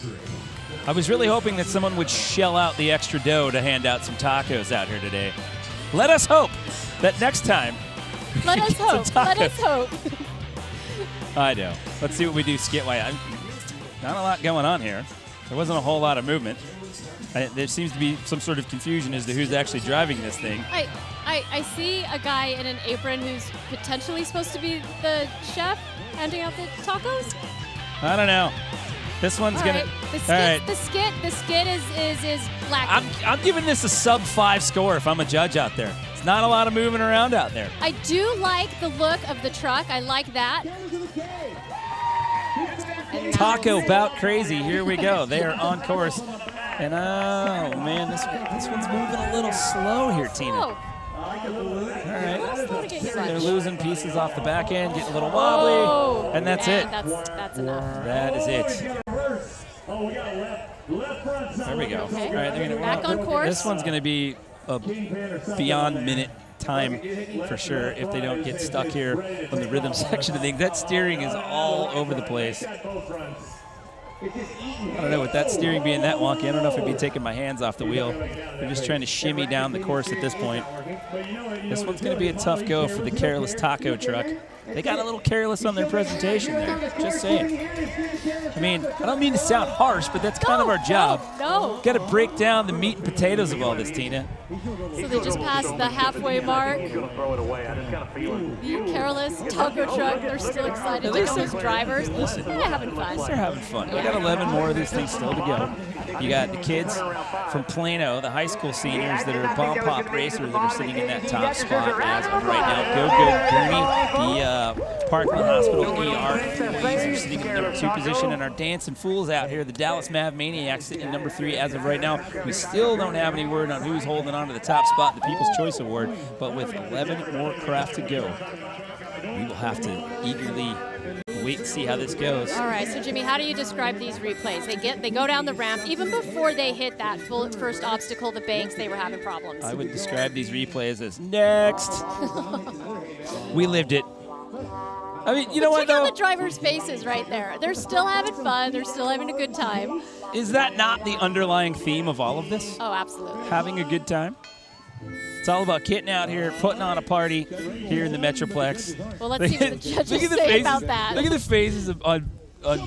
I was really hoping that someone would shell out the extra dough to hand out some tacos out here today. Let us hope that next time. Let us hope. Let us hope. I know. Let's see what we do skit-wise. Not a lot going on here. There wasn't a whole lot of movement. There seems to be some sort of confusion as to who's actually driving this thing. I see a guy in an apron who's potentially supposed to be the chef handing out the tacos. I don't know. This one's gonna. The skit is lacking. I'm giving this a sub-5 score if I'm a judge out there. It's not a lot of moving around out there. I do like the look of the truck. I like that. Taco bout crazy. Here we go. They are on course. And oh man, this one's moving a little slow here, Tina. All right. They're losing pieces off the back end, getting a little wobbly, and that's it. That's enough. That is it. There we go. Okay. All right, they're gonna back on course. This one's going to be a beyond minute time for sure if they don't get stuck here on the rhythm section of things. That steering is all over the place. I don't know, with that steering being that wonky, I don't know if I'd be taking my hands off the wheel. They're just trying to shimmy down the course at this point. This one's going to be a tough go for the Careless Taco Truck. They got a little careless on their presentation there, just saying. I mean, I don't mean to sound harsh, but that's kind of our job. No. Got to break down the meat and potatoes of all this, Tina. So they just passed the halfway mark. The Careless Taco Truck, they're still excited. Look at those drivers. Listen, they're having fun. They're having fun. We got 11 more of these things still to go. You got the kids from Plano, the high school seniors that are Bomb Pop racers that are sitting in that top spot as of right now. Go Gurney, the Parkland Hospital ER employees are sitting in the number 2 position, and our Dancing Fools out here, the Dallas Mav Maniacs, sitting in number 3 as of right now. We still don't have any word on who's holding on to the top spot, the People's Choice Award, but with 11 more craft to go, we will have to eagerly wait and see how this goes. All right, so Jimmy, how do you describe these replays? They go down the ramp. Even before they hit that first obstacle, the banks, they were having problems. I would describe these replays as next. We lived it. I mean, you know what, though? Check out the drivers' faces right there. They're still having fun. They're still having a good time. Is that not the underlying theme of all of this? Oh, absolutely. Having a good time? It's all about getting out here, putting on a party here in the Metroplex. Well, let's see what the judges say about that. Look at the faces on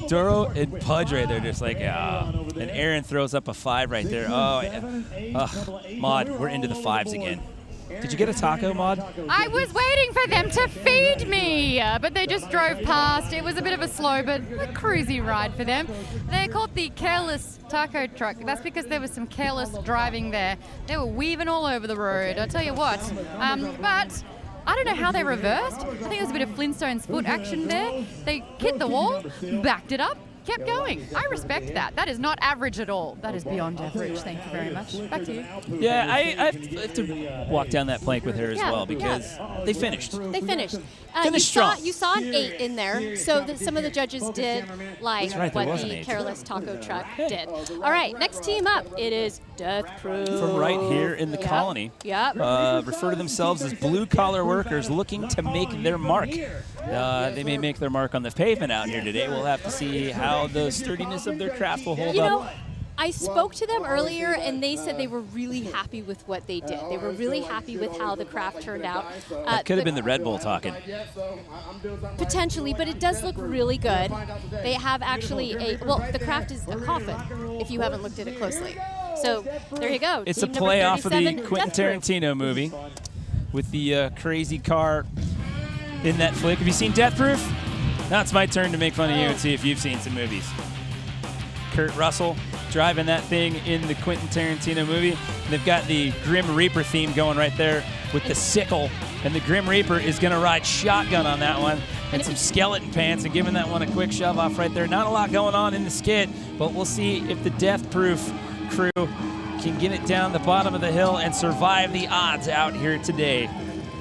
Duro and Pudge right there, just like, and Aaron throws up a 5 right there. Maud, we're into the 5s again. Did you get a taco, Maud? I was waiting for them to feed me, but they just drove past. It was a bit of a slow but a cruisy ride for them. They're called the Careless Taco Truck. That's because there was some careless driving there. They were weaving all over the road, I'll tell you what. But I don't know how they reversed. I think there was a bit of Flintstones foot action there. They hit the wall, backed it up, kept going. I respect that. That is not average at all. That is beyond average. Thank you very much. Back to you. Yeah, I have to walk down that plank with her as well because they finished. They finished. Finished strong. You saw an 8 in there, so that some of the judges did like That's right, there what was an the 8. Careless Taco Truck did. All right, next team up, it is Death Proof. From right here in the colony. Yep. Refer to themselves as blue-collar workers looking to make their mark. They may make their mark on the pavement out here today. We'll have to see how the sturdiness of their craft will hold You up. know, I spoke to them earlier, and they said they were really happy with what they did. They were really happy with how the craft turned out. That could have been the Red Bull talking. Potentially, but it does look really good. They have actually the craft is a coffin, if you haven't looked at it closely. So there you go. It's Team a number play off of the 37, Quentin Death Proof. Tarantino movie with the crazy car in that flick. Have you seen Death Proof? Now it's my turn to make fun of you and see if you've seen some movies. Kurt Russell driving that thing in the Quentin Tarantino movie. And they've got the Grim Reaper theme going right there with the sickle. And the Grim Reaper is going to ride shotgun on that one and some skeleton pants and giving that one a quick shove off right there. Not a lot going on in the skid, but we'll see if the Death Proof crew can get it down the bottom of the hill and survive the odds out here today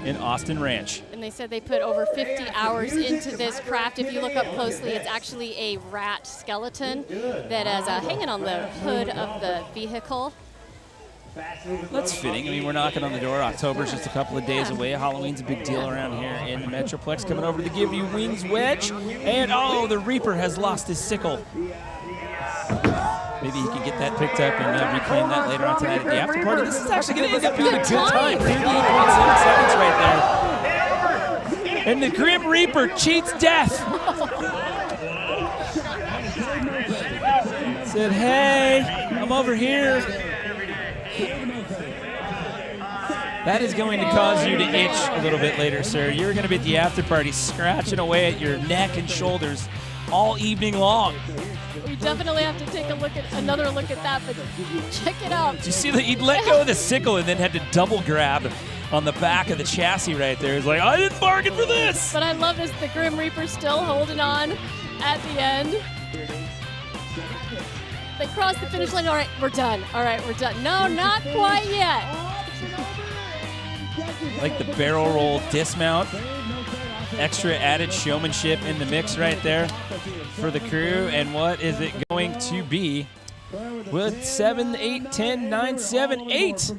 in Austin Ranch. And they said they put over 50 hours into this craft. If you look up closely, it's actually a rat skeleton that is hanging on the hood of the vehicle. That's fitting. I mean, we're knocking on the door. October's just a couple of days away. Halloween's a big deal around here in the Metroplex. Coming over to the Give You Wings wedge. And, oh, the Reaper has lost his sickle. Maybe he can get that picked up and reclaim that later on tonight at the after party. This is actually going to end up being a good time. 38.7 seconds right there. And the Grim Reaper cheats death. Said, hey, I'm over here. That is going to cause you to itch a little bit later, sir. You're going to be at the after party scratching away at your neck and shoulders all evening long. We definitely have to take another look at that, but check it out. Did you see that he'd let go of the sickle and then had to double grab on the back of the chassis right there? He's like, I didn't bargain for this. But I love this, the Grim Reaper still holding on at the end. They crossed the finish line. All right, we're done. All right, we're done. No, not quite yet. Like the barrel roll dismount. Extra added showmanship in the mix right there for the crew. And what is it going to be? With 7, 8, 10, 9, 7, 8.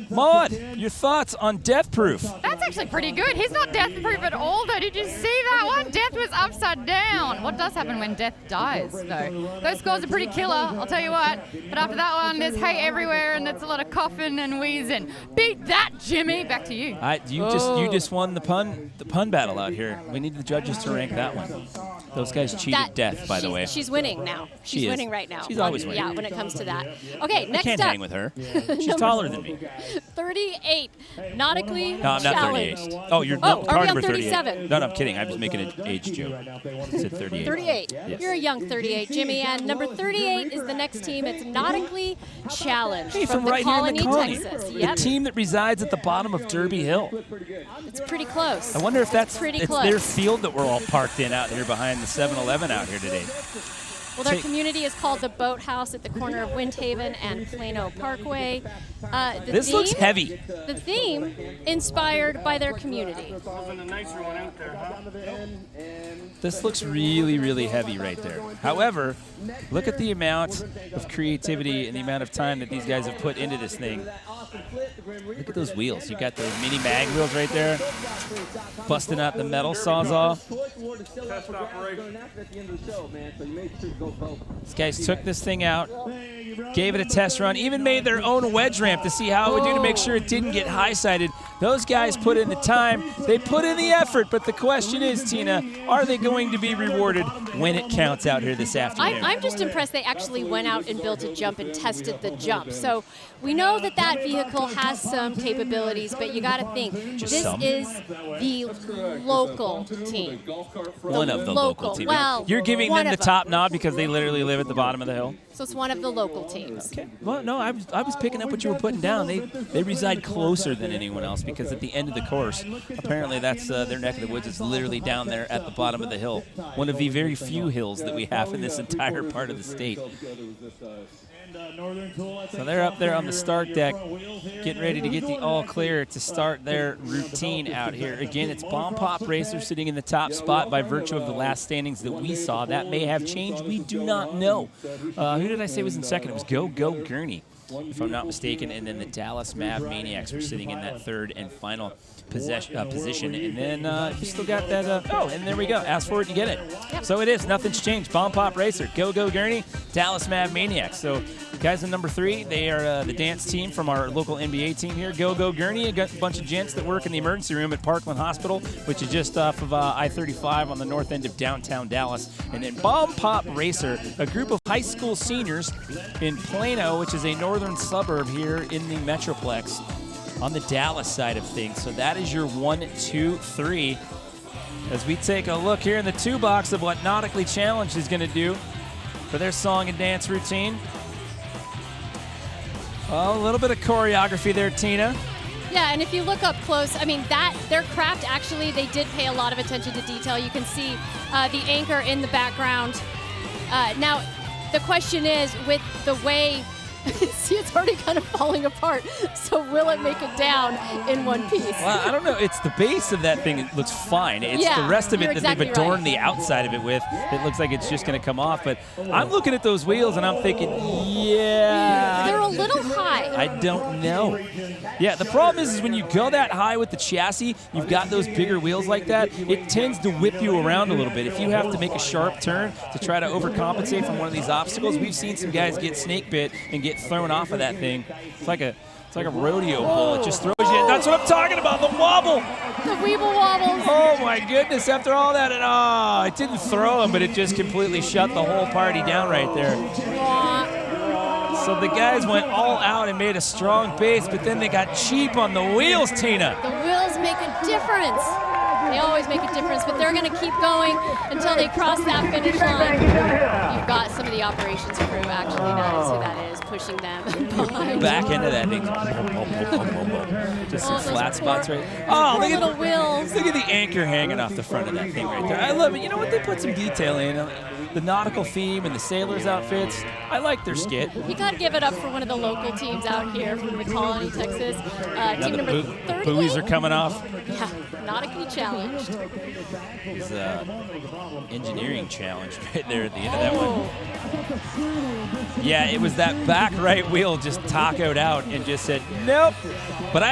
Maud, your thoughts on Death Proof? That's actually pretty good. He's not death proof at all, though. Did you see that one? Death was upside down. What does happen when death dies, though? Those scores are pretty killer, I'll tell you what. But after that one, there's hay everywhere, and there's a lot of coughing and wheezing. Beat that, Jimmy. Back to you. You just won the pun battle out here. We need the judges to rank that one. Those guys cheated death, by the way. She's winning now. She's winning right now. She's always winning. Yeah, when it comes to that. Okay, next I can't up. hang with her. She's taller than me. 38, nautically No, I'm not challenged. 38. Oh, you're are we card on number 37? 38. No, I'm kidding. I'm just making an age joke. I said 38. 38. Yes. You're a young 38, Jimmy. And number 38 is the next team. It's nautically challenged Hey, from the right Colony, here in the colony. Texas. The Yep. team that resides at the bottom of Derby Hill. It's pretty close. I wonder if that's pretty it's close. their field that we're all parked in out here behind the 7-Eleven out here today. Well, their community is called the Boathouse at the corner of Windhaven and Plano Parkway. This looks heavy. The theme inspired by their community. This looks really, really heavy right there. However, look at the amount of creativity and the amount of time that these guys have put into this thing. Look at those wheels. You got those mini mag wheels right there, busting out the metal sawzall. These guys took this thing out, gave it a test run, even made their own wedge ramp to see how it would do to make sure it didn't get high-sided. Those guys put in the time, they put in the effort, but the question is, Tina, are they going to be rewarded when it counts out here this afternoon? I'm just impressed they actually went out and built a jump and tested the jump. So we know that that vehicle has some capabilities, but you got to think, Just this some. is the local team. One of the local teams. Well, You're giving one them the of top nod because they literally live at the bottom of the hill? So it's one of the local teams. Okay. Well, no, I was picking up what you were putting down. They reside closer than anyone else because at the end of the course, apparently that's their neck of the woods is literally down there at the bottom of the hill. One of the very few hills that we have in this entire part of the state. So they're up there on the start deck, getting ready to get the all clear to start their routine out here. Again, it's Bomb Pop Racer sitting in the top spot by virtue of the last standings that we saw. That may have changed. We do not know. Who did I say was in second? It was Go Gurney, if I'm not mistaken. And then the Dallas Mav Maniacs were sitting in that third and final position. And then you still got that. And there we go. Ask for it, you get it. Yep. So it is. Nothing's changed. Bomb Pop Racer, Go Gurney, Dallas Mav Maniacs. So guys in number 3, they are the dance team from our local NBA team here. Go Gurney, a bunch of gents that work in the emergency room at Parkland Hospital, which is just off of I-35 on the north end of downtown Dallas. And then Bomb Pop Racer, a group of high school seniors in Plano, which is a northern suburb here in the Metroplex on the Dallas side of things. So that is your 1, 2, 3. As we take a look here in the 2 box of what Nautically Challenged is going to do for their song and dance routine. Well, a little bit of choreography there, Tina. Yeah, and if you look up close, I mean, their craft, actually, they did pay a lot of attention to detail. You can see the anchor in the background. Now, the question is, with the way, see, it's already kind of falling apart, so will it make it down in one piece? Well, I don't know. It's the base of that thing. It looks fine. It's the rest of it that they've adorned the outside of it with. It looks like it's just going to come off. But I'm looking at those wheels, and I'm thinking, yeah. They're a little high. I don't know. Yeah, the problem is when you go that high with the chassis, you've got those bigger wheels like that, it tends to whip you around a little bit. If you have to make a sharp turn to try to overcompensate from one of these obstacles, we've seen some guys get snake bit and get thrown off of that thing. It's like a rodeo bull. It just throws you in. That's what I'm talking about, the wobble. The Weeble wobbles. Oh my goodness, after all that, and it didn't throw him, but it just completely shut the whole party down right there. So the guys went all out and made a strong base, but then they got cheap on the wheels, Tina. The wheels make a difference. They always make a difference, but they're going to keep going until they cross that finish line. You've got some of the operations crew, actually. That is who that is, pushing them behind. Back into that thing. Just some flat spots right. Oh, look at the wheels. Look at the anchor hanging off the front of that thing right there. I love it. You know what? They put some detail in. The nautical theme and the sailors' outfits. I like their skit. You got to give it up for one of the local teams out here from the Colony, Texas. Team number 30. Buoys are coming off. Yeah, nautically challenged. It's engineering challenge right there at the end of that one. Yeah, it was that back right wheel just tacoed out and just said, nope. But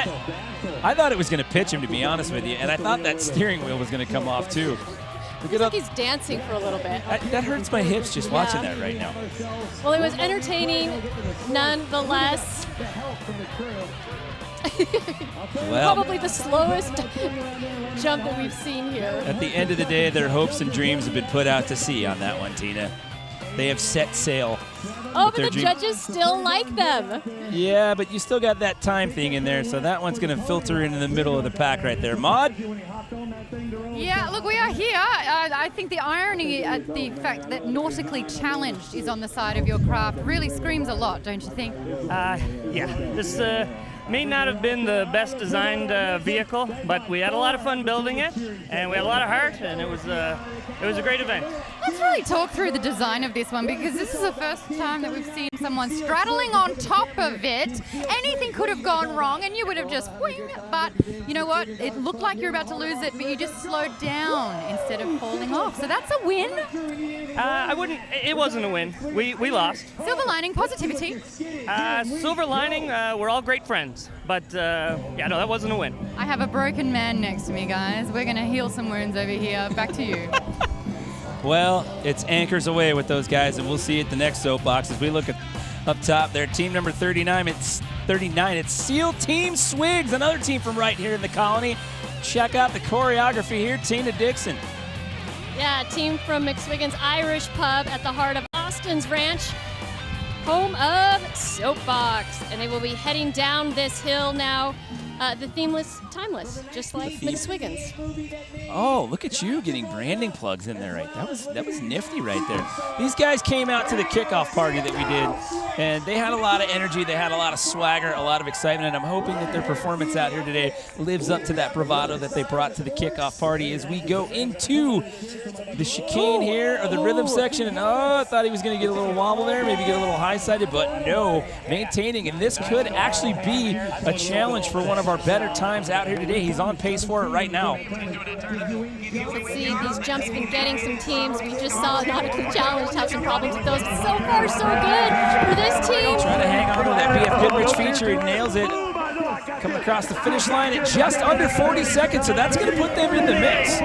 I thought it was going to pitch him, to be honest with you, and I thought that steering wheel was going to come off too. Looks like he's dancing for a little bit. That hurts my hips just watching that right now. Well, it was entertaining nonetheless. Well, probably the slowest jump that we've seen here. At the end of the day, their hopes and dreams have been put out to sea on that one, Tina. They have set sail. Oh, but the judges still like them. Yeah, but you still got that time thing in there, so that one's going to filter into the middle of the pack right there. Maud? Yeah, look, we are here. I think the irony at the fact that Nautically Challenged is on the side of your craft really screams a lot, don't you think? Yeah, this may not have been the best designed vehicle, but we had a lot of fun building it, and we had a lot of heart, and it was a great event. Let's really talk through the design of this one, because this is the first time that we've seen someone straddling on top of it. Anything could have gone wrong, and you would have just wing, but you know what? It looked like you were about to lose it, but you just slowed down instead of falling off. So that's a win. It wasn't a win. We lost. Silver lining, positivity. Silver lining, we're all great friends. But, yeah, no, that wasn't a win. I have a broken man next to me, guys. We're going to heal some wounds over here. Back to you. Well, it's anchors away with those guys, and we'll see at the next soapbox as we look at up top there. Team number 39, it's SEAL Team Swigs, another team from right here in the Colony. Check out the choreography here, Tina Dixon. Yeah, team from McSwiggan's Irish Pub at the heart of Austin's Ranch. home of Soapbox. And they will be heading down this hill now. The themeless, timeless, just like McSwiggins. Oh, look at you getting branding plugs in there, right? That was nifty right there. These guys came out to the kickoff party that we did, and they had a lot of energy, they had a lot of swagger, a lot of excitement, and I'm hoping that their performance out here today lives up to that bravado that they brought to the kickoff party as we go into the chicane here, or the rhythm section, and I thought he was going to get a little wobble there, maybe get a little high-sided, but no, maintaining, and this could actually be a challenge for one of our better times out here today. He's on pace for it right now. Let's see, these jumps been getting some teams. We just saw Nautically Challenged have some problems with those. So far, so good for this team. Trying to hang on to that BF Goodrich feature. He nails it. Coming across the finish line at just under 40 seconds, so that's going to put them in the mix.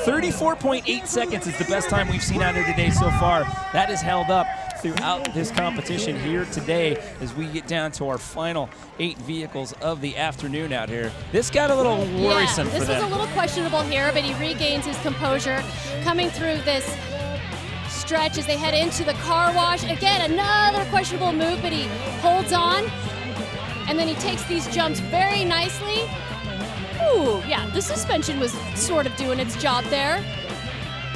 34.8 seconds is the best time we've seen out here today so far. That is held up throughout this competition here today as we get down to our final 8 vehicles of the afternoon out here. This got a little worrisome for them. This was a little questionable here, but he regains his composure coming through this stretch as they head into the car wash. Again, another questionable move, but he holds on, and then he takes these jumps very nicely. Ooh, yeah, the suspension was sort of doing its job there.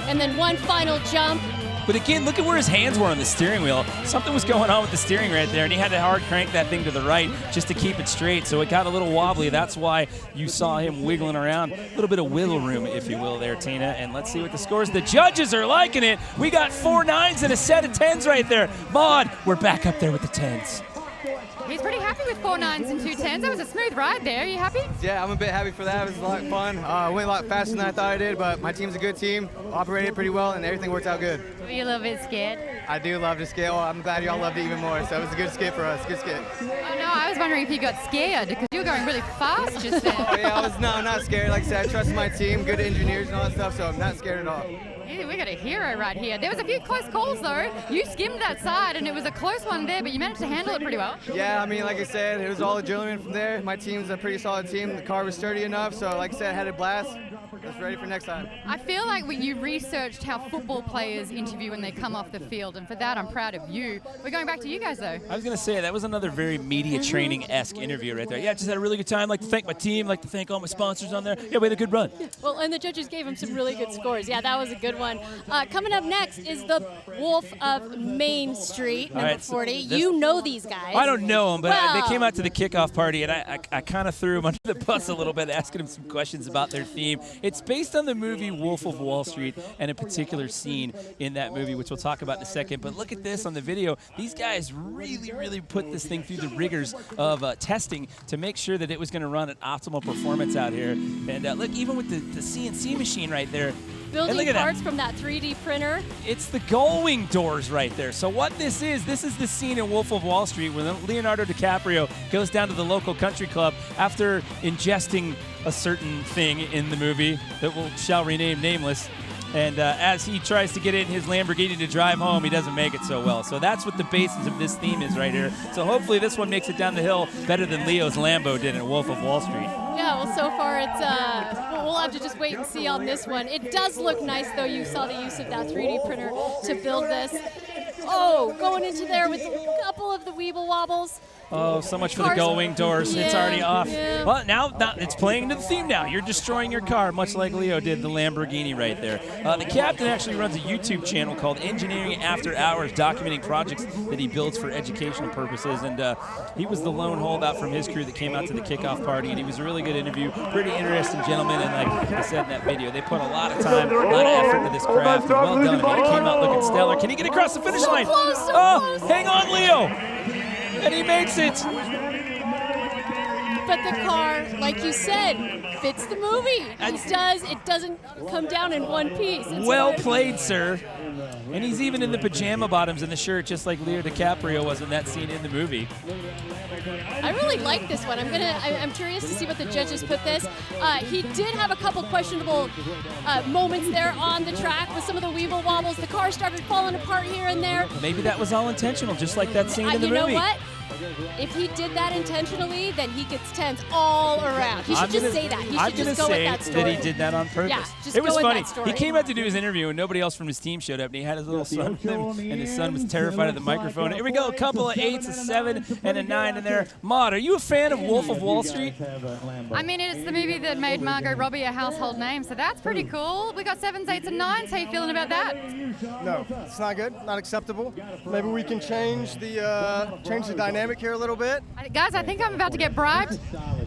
And then one final jump. But again, look at where his hands were on the steering wheel. Something was going on with the steering right there, and he had to hard crank that thing to the right just to keep it straight, so it got a little wobbly. That's why you saw him wiggling around. A little bit of wiggle room, if you will, there, Tina. And let's see what the scores. The judges are liking it. We got 4 9s and a set of 10s right there. Maud, we're back up there with the 10s. He's pretty happy with 4 9s and 2 10s. That was a smooth ride there. Are you happy? Yeah, I'm a bit happy for that. It was a lot of fun. Went a lot faster than I thought I did, but my team's a good team. Operated pretty well, and everything worked out good. Were you a little bit scared? I do love to skate. Well, I'm glad y'all loved it even more. So it was a good skate for us. Good skate. Oh, no, I was wondering if you got scared because you were going really fast just then. Oh, yeah, I'm not scared. Like I said, I trust my team, good engineers and all that stuff, so I'm not scared at all. Yeah, we got a hero right here. There was a few close calls, though. You skimmed that side, and it was a close one there, but you managed to handle it pretty well. Yeah, I mean, like I said, it was all adrenaline from there. My team's a pretty solid team. The car was sturdy enough, so like I said, I had a blast. Just ready for next time. I feel like you researched how football players interview when they come off the field, and for that, I'm proud of you. We're going back to you guys, though. I was going to say, that was another very media training-esque interview right there. Yeah, just had a really good time. Like to thank my team, like to thank all my sponsors on there. Yeah, we had a good run. Well, and the judges gave him some really good scores. Yeah, that was a good one. Coming up next is the Wolf of Main Street, number 40. You know these guys. I don't know them, but they came out to the kickoff party, and I kind of threw them under the bus a little bit, asking them some questions about their theme. It's based on the movie Wolf of Wall Street and a particular scene in that movie, which we'll talk about in a second. But look at this on the video. These guys really, really put this thing through the rigors of testing to make sure that it was going to run at optimal performance out here. And look, even with the CNC machine right there, building parts from that 3D printer. It's the gull-wing doors right there. So what this is the scene in Wolf of Wall Street where Leonardo DiCaprio goes down to the local country club after ingesting a certain thing in the movie that shall rename nameless. And as he tries to get in his Lamborghini to drive home, he doesn't make it so well. So that's what the basis of this theme is right here. So hopefully this one makes it down the hill better than Leo's Lambo did in Wolf of Wall Street. Yeah, well, so far it's we'll have to just wait and see on this one. It does look nice, though. You saw the use of that 3D printer to build this. Oh, going into there with a couple of the Weeble Wobbles. Oh, so much for the gull-wing doors. Yeah, it's already off. Yeah. Well, now it's playing into the theme now. You're destroying your car, much like Leo did the Lamborghini right there. The captain actually runs a YouTube channel called Engineering After Hours, documenting projects that he builds for educational purposes. And he was the lone holdout from his crew that came out to the kickoff party, and he was a really good interview. Pretty interesting gentleman, and like I said in that video, they put a lot of time, a lot of effort into this craft. And well done. And he came out looking stellar. Can he get across the finish line? Close. Hang on, Leo. And he makes it. But the car, like you said, fits the movie. It doesn't come down in one piece. Well played, sir. And he's even in the pajama bottoms in the shirt, just like Leo DiCaprio was in that scene in the movie. I really like this one. I'm curious to see what the judges put this. He did have a couple questionable moments there on the track with some of the Weeble Wobbles. The car started falling apart here and there. Maybe that was all intentional, just like that scene in the movie. You know what? if he did that intentionally, then he gets 10s all around. He should just say that. He should just go with that story. That he did that on purpose. Yeah, just it was go with funny. that story. He came out to do his interview, and nobody else from his team showed up, and he had his little son with him, and his son was terrified of the microphone. Here we go, a couple of 8s, a 7, and a 9 in there. Maude, are you a fan of Wolf of Wall Street? I mean, it's the movie that made Margot Robbie a household name, so that's pretty cool. We got 7s, 8s, and 9s. How you feeling about that? No, it's not good, not acceptable. Maybe we can change the dynamic here a little bit. Guys, I think I'm about to get bribed.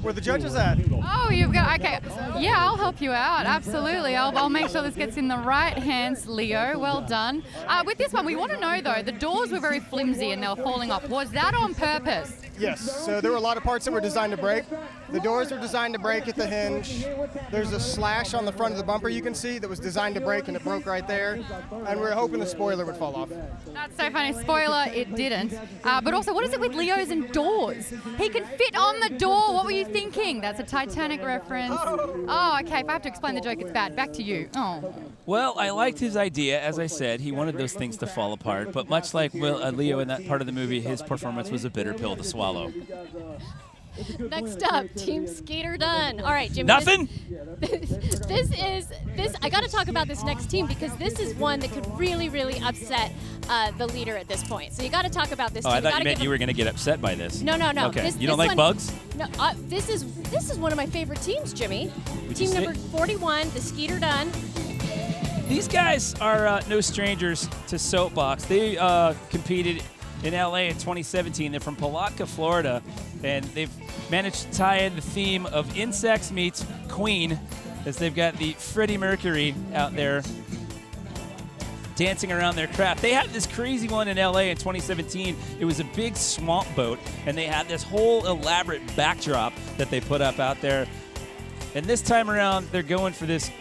Where the judges at? Oh, you've got, okay. Yeah, I'll help you out, absolutely. I'll make sure this gets in the right hands, Leo. Well done. With this one, we want to know, though, the doors were very flimsy and they were falling off. Was that on purpose? Yes, so there were a lot of parts that were designed to break. The doors are designed to break at the hinge. There's a slash on the front of the bumper you can see that was designed to break, and it broke right there. And we were hoping the spoiler would fall off. That's so funny. Spoiler, it didn't. But also, what is it with Leos and doors? He can fit on the door. What were you thinking? That's a Titanic reference. Oh, okay. If I have to explain the joke, it's bad. Back to you. Oh. Well, I liked his idea. As I said, he wanted those things to fall apart. But much like Leo in that part of the movie, his performance was a bitter pill to swallow. Next up, Team Skeeter Dunn. All right, Jimmy. Nothing? This I got to talk about this next team because this is one that could really, really upset the leader at this point. So you got to talk about this team. I thought you meant you were going to get upset by this. No. Okay. You don't like bugs? No. This is one of my favorite teams, Jimmy. Team number 41, the Skeeter Dunn. These guys are no strangers to soapbox. They competed in LA in 2017. They're from Palatka, Florida, and they've managed to tie in the theme of insects meets Queen, as they've got the Freddie Mercury out there dancing around their craft. They had this crazy one in LA in 2017. It was a big swamp boat, and they had this whole elaborate backdrop that they put up out there. And this time around, they're going for this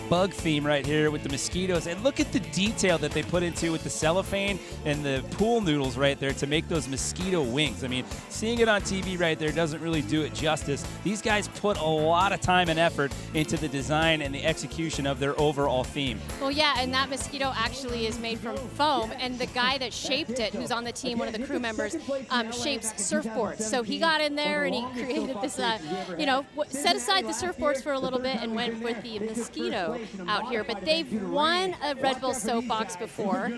bug theme right here with the mosquitoes, and look at the detail that they put into with the cellophane and the pool noodles right there to make those mosquito wings. I mean, seeing it on TV right there doesn't really do it justice. These guys put a lot of time and effort into the design and the execution of their overall theme. Well, yeah, and that mosquito actually is made from foam, and the guy that shaped it, who's on the team, one of the crew members, shapes surfboards. So he got in there and he created this, set aside the surfboards for a little bit and went with the mosquito out here. But they've won a Red Bull Soapbox before,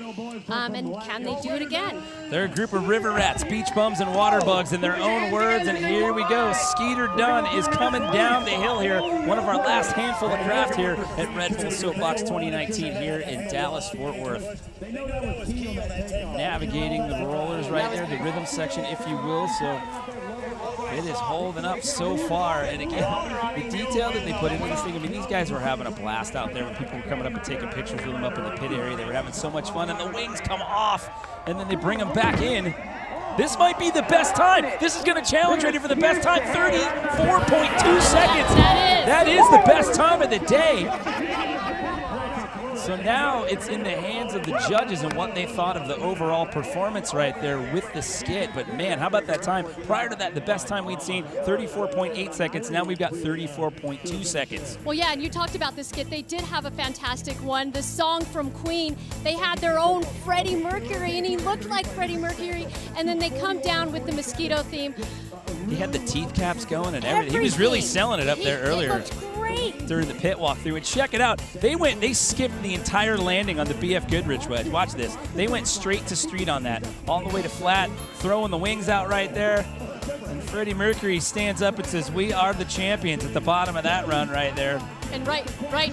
and can they do it again? They're a group of river rats, beach bums, and water bugs in their own words, and here we go. Skeeter Dunn is coming down the hill here, one of our last handful of craft here at Red Bull Soapbox 2019 here in Dallas-Fort Worth. Navigating the rollers right there, the rhythm section, if you will, so it is holding up so far. And again, the detail that they put into this thing, I mean, these guys were having a blast out there when people were coming up and taking pictures with them up in the pit area. They were having so much fun, and the wings come off, and then they bring them back in. This might be the best time. This is going to challenge ready for the best time, 34.2 seconds. That is the best time of the day. So now it's in the hands of the judges and what they thought of the overall performance right there with the skit. But man, how about that time? Prior to that, the best time we'd seen, 34.8 seconds. Now we've got 34.2 seconds. Well, yeah, and you talked about the skit. They did have a fantastic one. The song from Queen, they had their own Freddie Mercury, and he looked like Freddie Mercury. And then they come down with the mosquito theme. He had the teeth caps going and everything. He was really selling it up there earlier. It looked great. During the pit walkthrough. And check it out. They skipped the entire landing on the BF Goodrich wedge. Watch this. They went straight to street on that, all the way to flat, throwing the wings out right there. And Freddie Mercury stands up and says, "We are the champions," at the bottom of that run right there. And right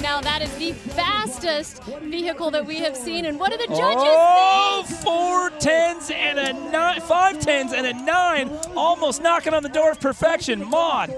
now, that is the fastest vehicle that we have seen. And what do the judges think? 4 10s and a 9, 5 10s and a 9, almost knocking on the door of perfection. Maude.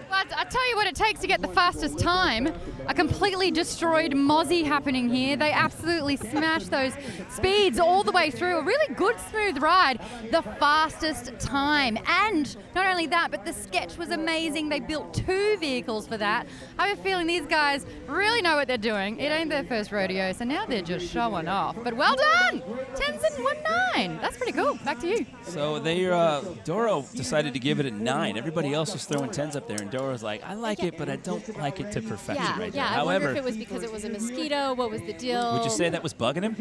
Well, I tell you what it takes to get the fastest time. A completely destroyed Mozzie happening here. They absolutely smashed those speeds all the way through. A really good, smooth ride. The fastest time. And not only that, but the sketch was amazing. They built 2 vehicles for that. I have a feeling these guys really know what they're doing. It ain't their first rodeo, so now they're just showing off. But well done! 10s and 1 9. That's pretty cool. Back to you. So Doro decided to give it a 9. Everybody else was throwing 10s up there, and Doro's like, "I like it, but I don't like it to perfection right Yeah, I However, wonder if it was because it was a mosquito. What was the deal? would you say that was bugging him?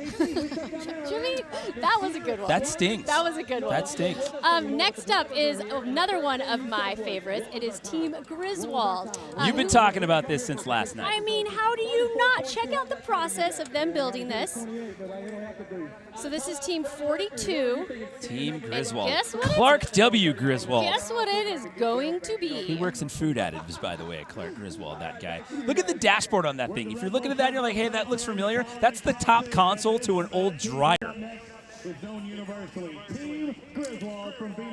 Jimmy, that was a good one. That stinks. That was a good one. That stinks. Next up is another one of my favorites. It is Team Griswold. You've been talking about this since last night. I mean, how do you not? Check out the process of them building this. So this is Team 42. Team Griswold. guess what Clark W. Griswold. Guess what it is going to be? He works in food additives, by the way, Clark Griswold, that guy. Look at the dashboard on that thing. If you're looking at that and you're like, hey, that looks familiar, that's the top console to an old dryer.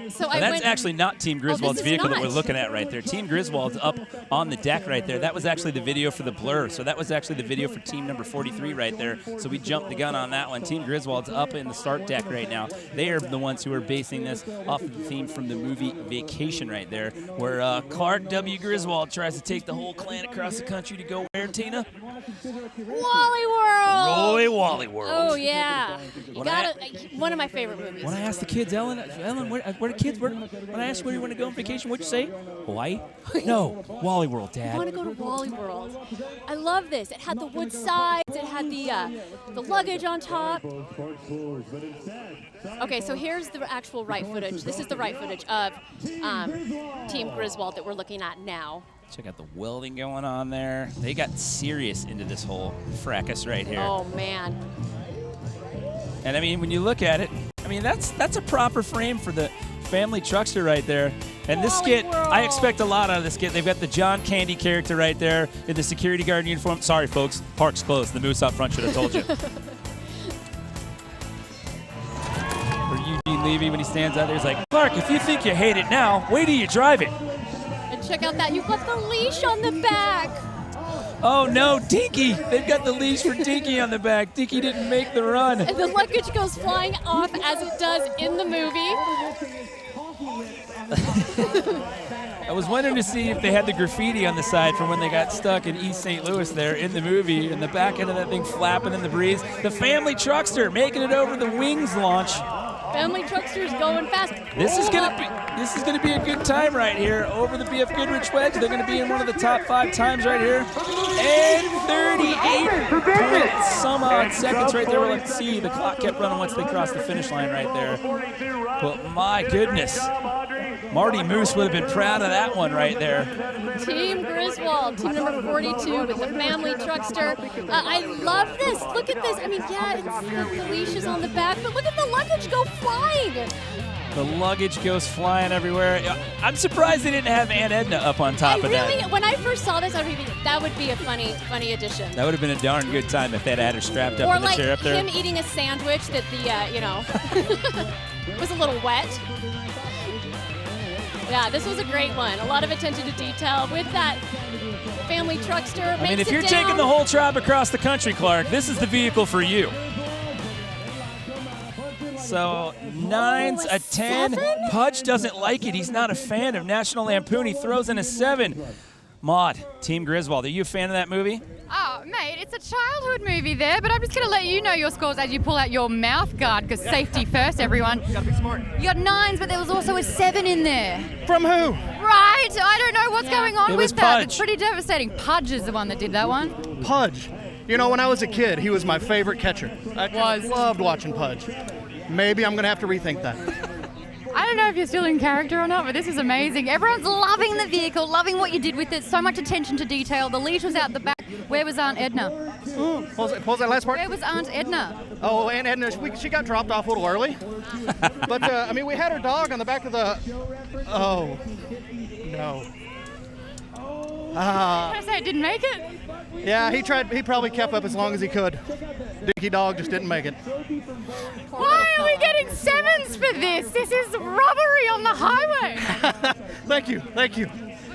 So And that's actually not Team Griswold's is vehicle that not. we're looking at right there. Team Griswold's up on the deck right there. That was actually the video for the Blur. So that was actually the video for team number 43 right there. So we jumped the gun on that one. Team Griswold's up in the start deck right now. They are the ones who are basing this off of the theme from the movie Vacation right there, where Clark W. Griswold tries to take the whole clan across the country to go where, Tina? Wally World. Roy Wally World. Oh yeah, you When got one of my favorite movies. When I asked the kids, Ellen, where the kids were? When I asked where you want to go on vacation, what'd you say? Hawaii? No, Wally World, I Dad. want to go to Wally World. I love this. It had the wood sides. It had the luggage on top. Okay, so here's the actual right footage. This is the right footage of Team Griswold that we're looking at now. Check out the welding going on there. They got serious into this whole fracas right here. Oh man. And I mean, when you look at it, I mean, that's a proper frame for the family truckster right there. And this skit, I expect a lot out of this skit. They've got the John Candy character right there in the security guard uniform. Sorry, folks, park's closed. The moose out front should have told you. Or Eugene Levy when he stands out there, he's like, Clark, if you think you hate it now, wait till you drive it. And check out that. You've got the leash on the back. Oh no, Dinky! They've got the leash for Dinky on the back. Dinky didn't make the run. And the luggage goes flying off as it does in the movie. I was wondering to see if they had the graffiti on the side from when they got stuck in East St. Louis there in the movie, and the back end of that thing flapping in the breeze. The family truckster making it over the wings launch. Family truckster's going fast. This is gonna be a good time right here over the BF Goodrich wedge. They're gonna be in one of the top 5 times right here. And 38 point some odd seconds right there. We'll have to see. The clock kept running once they crossed the finish line right there. But my goodness, Marty Moose would have been proud of that one right there. Team Griswold, team number 42 with the family truckster. I love this. Look at this. I mean, yeah, it's the leash is on the back, but look at the luggage go flying. The luggage goes flying everywhere. I'm surprised they didn't have Aunt Edna up on top of that. When I first saw this, I was thinking that would be a funny addition. That would have been a darn good time if they'd had her strapped up Or in the like chair up there. him eating a sandwich that was a little wet. Yeah, this was a great one. A lot of attention to detail with that family truckster. I mean, if you're taking the whole tribe across the country, Clark, this is the vehicle for you. So 9's a 10. Pudge doesn't like it. He's not a fan of National Lampoon. He throws in a 7. Maud, Team Griswold, are you a fan of that movie? Oh, mate, it's a childhood movie there, but I'm just going to let you know your scores as you pull out your mouth guard, because safety first, everyone. Gotta be smart. You got 9s, but there was also a 7 in there. From who? Right, I don't know what's going on It with was that. Pudge. It's pretty devastating. Pudge is the one that did that one. Pudge. You know, when I was a kid, he was my favorite catcher. I loved watching Pudge. Maybe I'm going to have to rethink that. I don't know if you're still in character or not, but this is amazing. Everyone's loving the vehicle, loving what you did with it. So much attention to detail. The leash was out the back. Where was Aunt Edna? What was that last part? Where was Aunt Edna? Oh, Aunt Edna, she got dropped off a little early. But, I mean, we had her dog on the back of the... Oh, no. Did I say it didn't make it? Yeah, he probably kept up as long as he could. Dinky Dog just didn't make it. Why are we getting 7s for this? This is robbery on the highway. Thank you. Well,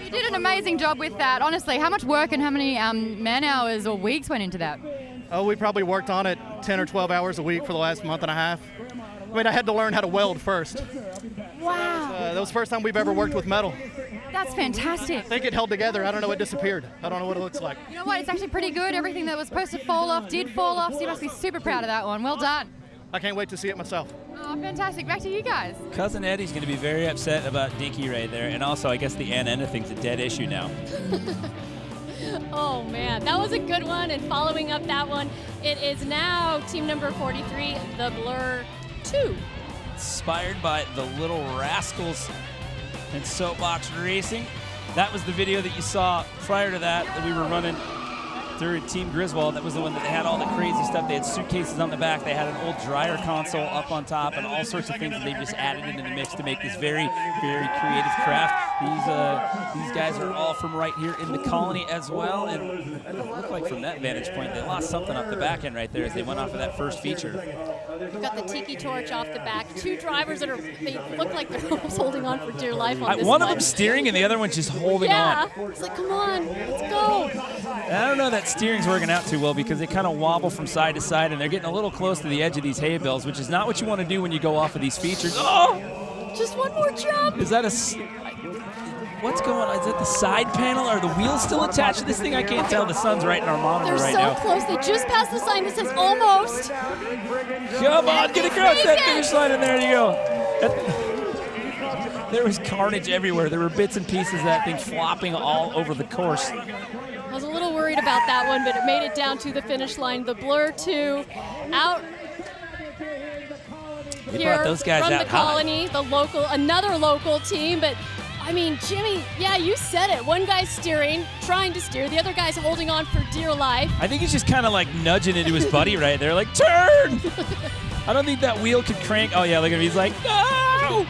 you did an amazing job with that. Honestly, how much work and how many man hours or weeks went into that? Oh, we probably worked on it 10 or 12 hours a week for the last month and a half. I mean, I had to learn how to weld first. Wow. That was the first time we've ever worked with metal. That's fantastic. I think it held together. I don't know, it disappeared. I don't know what it looks like. You know what? It's actually pretty good. Everything that was supposed to fall off did fall off, so you must be super proud of that one. Well done. I can't wait to see it myself. Oh, fantastic. Back to you guys. Cousin Eddie's going to be very upset about Dinky right there. And also, I guess the Aunt Edna thing's a dead issue now. Oh, man. That was a good one. And following up that one, it is now team number 43, the Blur 2. Inspired by the Little Rascals and Soapbox Racing. That was the video that you saw prior to that we were running during Team Griswold. That was the one that they had all the crazy stuff. They had suitcases on the back. They had an old dryer console up on top and all sorts of things that they just added into the mix to make this very, very creative craft. These guys are all from right here in the Colony as well. And it looked like from that vantage point, they lost something off the back end right there as they went off of that first feature. We've got the tiki torch off the back. Two drivers that they look like they're almost holding on for dear life on this one of them steering and the other one's just holding on. Yeah, it's like, come on, let's go. I don't know that steering's working out too well because they kind of wobble from side to side and they're getting a little close to the edge of these hay bales, which is not what you want to do when you go off of these features. Oh! Just one more jump. Is that what's going on? Is it the side panel? Are the wheels still attached to this thing? I can't tell. The sun's right in our monitor right now. They're so close. They just passed the sign that says almost. Come on, get across that finish line and there you go. There was carnage everywhere. There were bits and pieces of that thing flopping all over the course. I was a little worried about that one, but it made it down to the finish line. The Blur 2 out here those guys from out the Colony, another local team. But I mean, Jimmy, yeah, you said it. One guy's steering, trying to steer. The other guy's holding on for dear life. I think he's just kind of like nudging into his buddy right there, like, turn! I don't think that wheel could crank. Oh, yeah, look at him. He's like, no!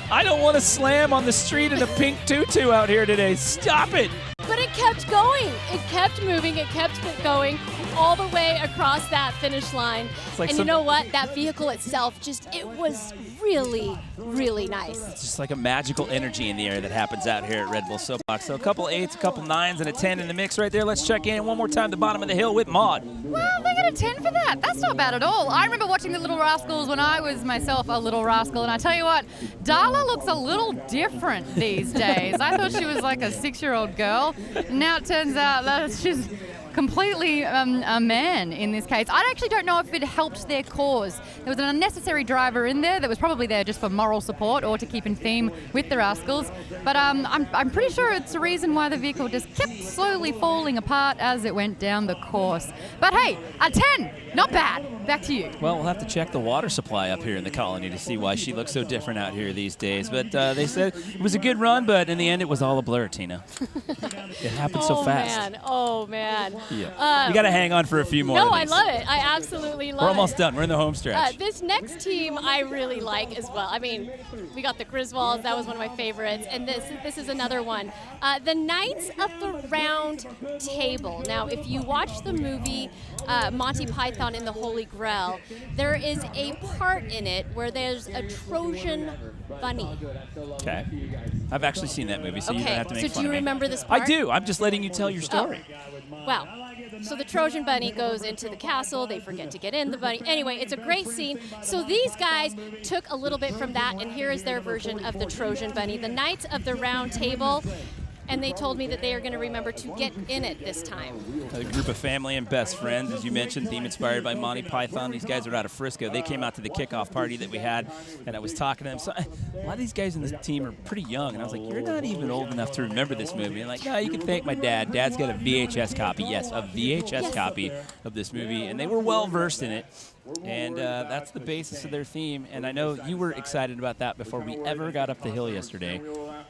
I don't want to slam on the street in a pink tutu out here today. Stop it! But it kept going. It kept moving. It kept going all the way across that finish line. Like and you know what? That vehicle itself, it was really, really nice. It's just like a magical energy in the air that happens out here at Red Bull Soapbox. So a couple 8s, a couple 9s, and a 10 in the mix right there. Let's check in one more time, the bottom of the hill with Maud. Well, they got a 10 for that. That's not bad at all. I remember watching the Little Rascals when I was myself a little rascal, and I tell you what, Darla looks a little different these days. I thought she was like a 6-year-old girl. Now it turns out that she's completely a man in this case. I actually don't know if it helped their cause. There was an unnecessary driver in there that was probably there just for moral support or to keep in theme with the Rascals. But I'm pretty sure it's the reason why the vehicle just kept slowly falling apart as it went down the course. But hey, a 10, not bad. Back to you. Well, we'll have to check the water supply up here in the Colony to see why she looks so different out here these days. But they said it was a good run, but in the end it was all a blur, Tina. It happened so fast. Oh, man. Yeah. You got to hang on for a few more. No, I love it. I absolutely love it. We're almost done. We're in the home stretch. This next team I really like as well. I mean, we got the Griswolds. That was one of my favorites. And this is another one. The Knights of the Round Table. Now, if you watch the movie Monty Python and the Holy Grail, there is a part in it where there's a Trojan bunny. Okay. I've actually seen that movie, so you don't have to make fun of me. So do you remember this part? I do. I'm just letting you tell your story. Wow. So the Trojan bunny goes into the castle. They forget to get in the bunny. Anyway, it's a great scene. So these guys took a little bit from that, and here is their version of the Trojan bunny. The Knights of the Round Table. And they told me that they are going to remember to get in it this time. A group of family and best friends, as you mentioned, theme inspired by Monty Python. These guys are out of Frisco. They came out to the kickoff party that we had, and I was talking to them. So a lot of these guys in this team are pretty young, and I was like, you're not even old enough to remember this movie. And like, no, you can thank my dad. Dad's got a VHS copy. Yes, a VHS copy of this movie, and they were well versed in it. And that's the basis of their theme. And I know you were excited about that before we ever got up the hill yesterday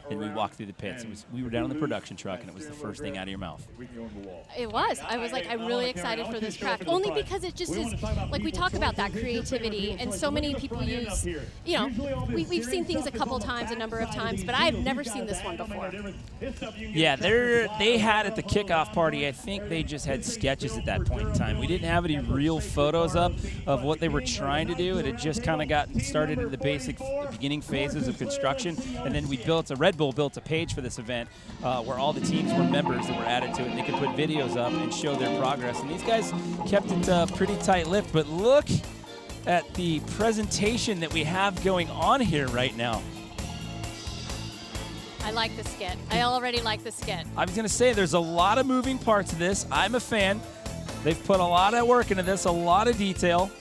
and we walked through the pits. We were down in the production truck, and it was the first thing out of your mouth. It was. I was like, I'm really excited for this craft. Only because it just is, like we talk about that creativity, and so many people use, you know, we've seen things a couple times, a number of times, but I've never seen this one before. Yeah, they had at the kickoff party, I think they just had sketches at that point in time. We didn't have any real photos up of what they were trying to do. It had just kind of gotten started in the basic beginning phases of construction, and then Red Bull built a page for this event where all the teams were members that were added to it, and they could put videos up and show their progress. And these guys kept it pretty tight-lipped, but look at the presentation that we have going on here right now. I like the skit. I already like the skit. I was going to say, there's a lot of moving parts of this. I'm a fan. They've put a lot of work into this, a lot of detail.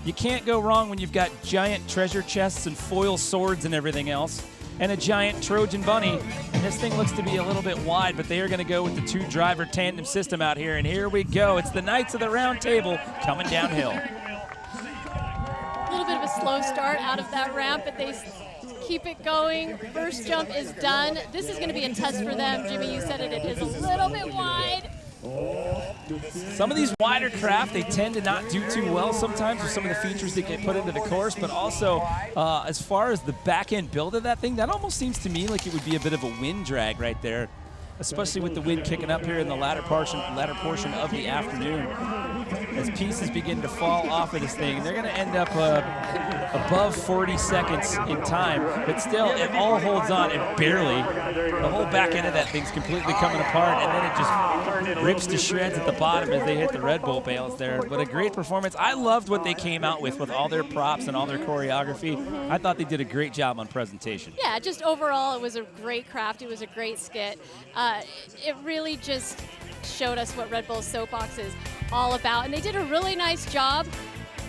You can't go wrong when you've got giant treasure chests and foil swords and everything else. and a giant Trojan bunny. And this thing looks to be a little bit wide, but they are going to go with the 2-driver tandem system out here. And here we go. It's the Knights of the Round Table coming downhill. A little bit of a slow start out of that ramp, but they keep it going. First jump is done. This is going to be a test for them. Jimmy, you said it is a little bit wide. Some of these wider craft, they tend to not do too well sometimes with some of the features that get put into the course, but also as far as the back-end build of that thing, that almost seems to me like it would be a bit of a wind drag right there, especially with the wind kicking up here in the latter portion of the afternoon. As pieces begin to fall off of this thing, and they're going to end up above 40 seconds in time, but still it all holds on, and barely. The whole back end of that thing's completely coming apart, and then it just rips to shreds at the bottom as they hit the Red Bull bales there. But a great performance. I loved what they came out with all their props and all their choreography. I thought they did a great job on presentation. Yeah, just overall it was a great craft. It was a great skit. It really just showed us what Red Bull Soapbox is all about, and they did a really nice job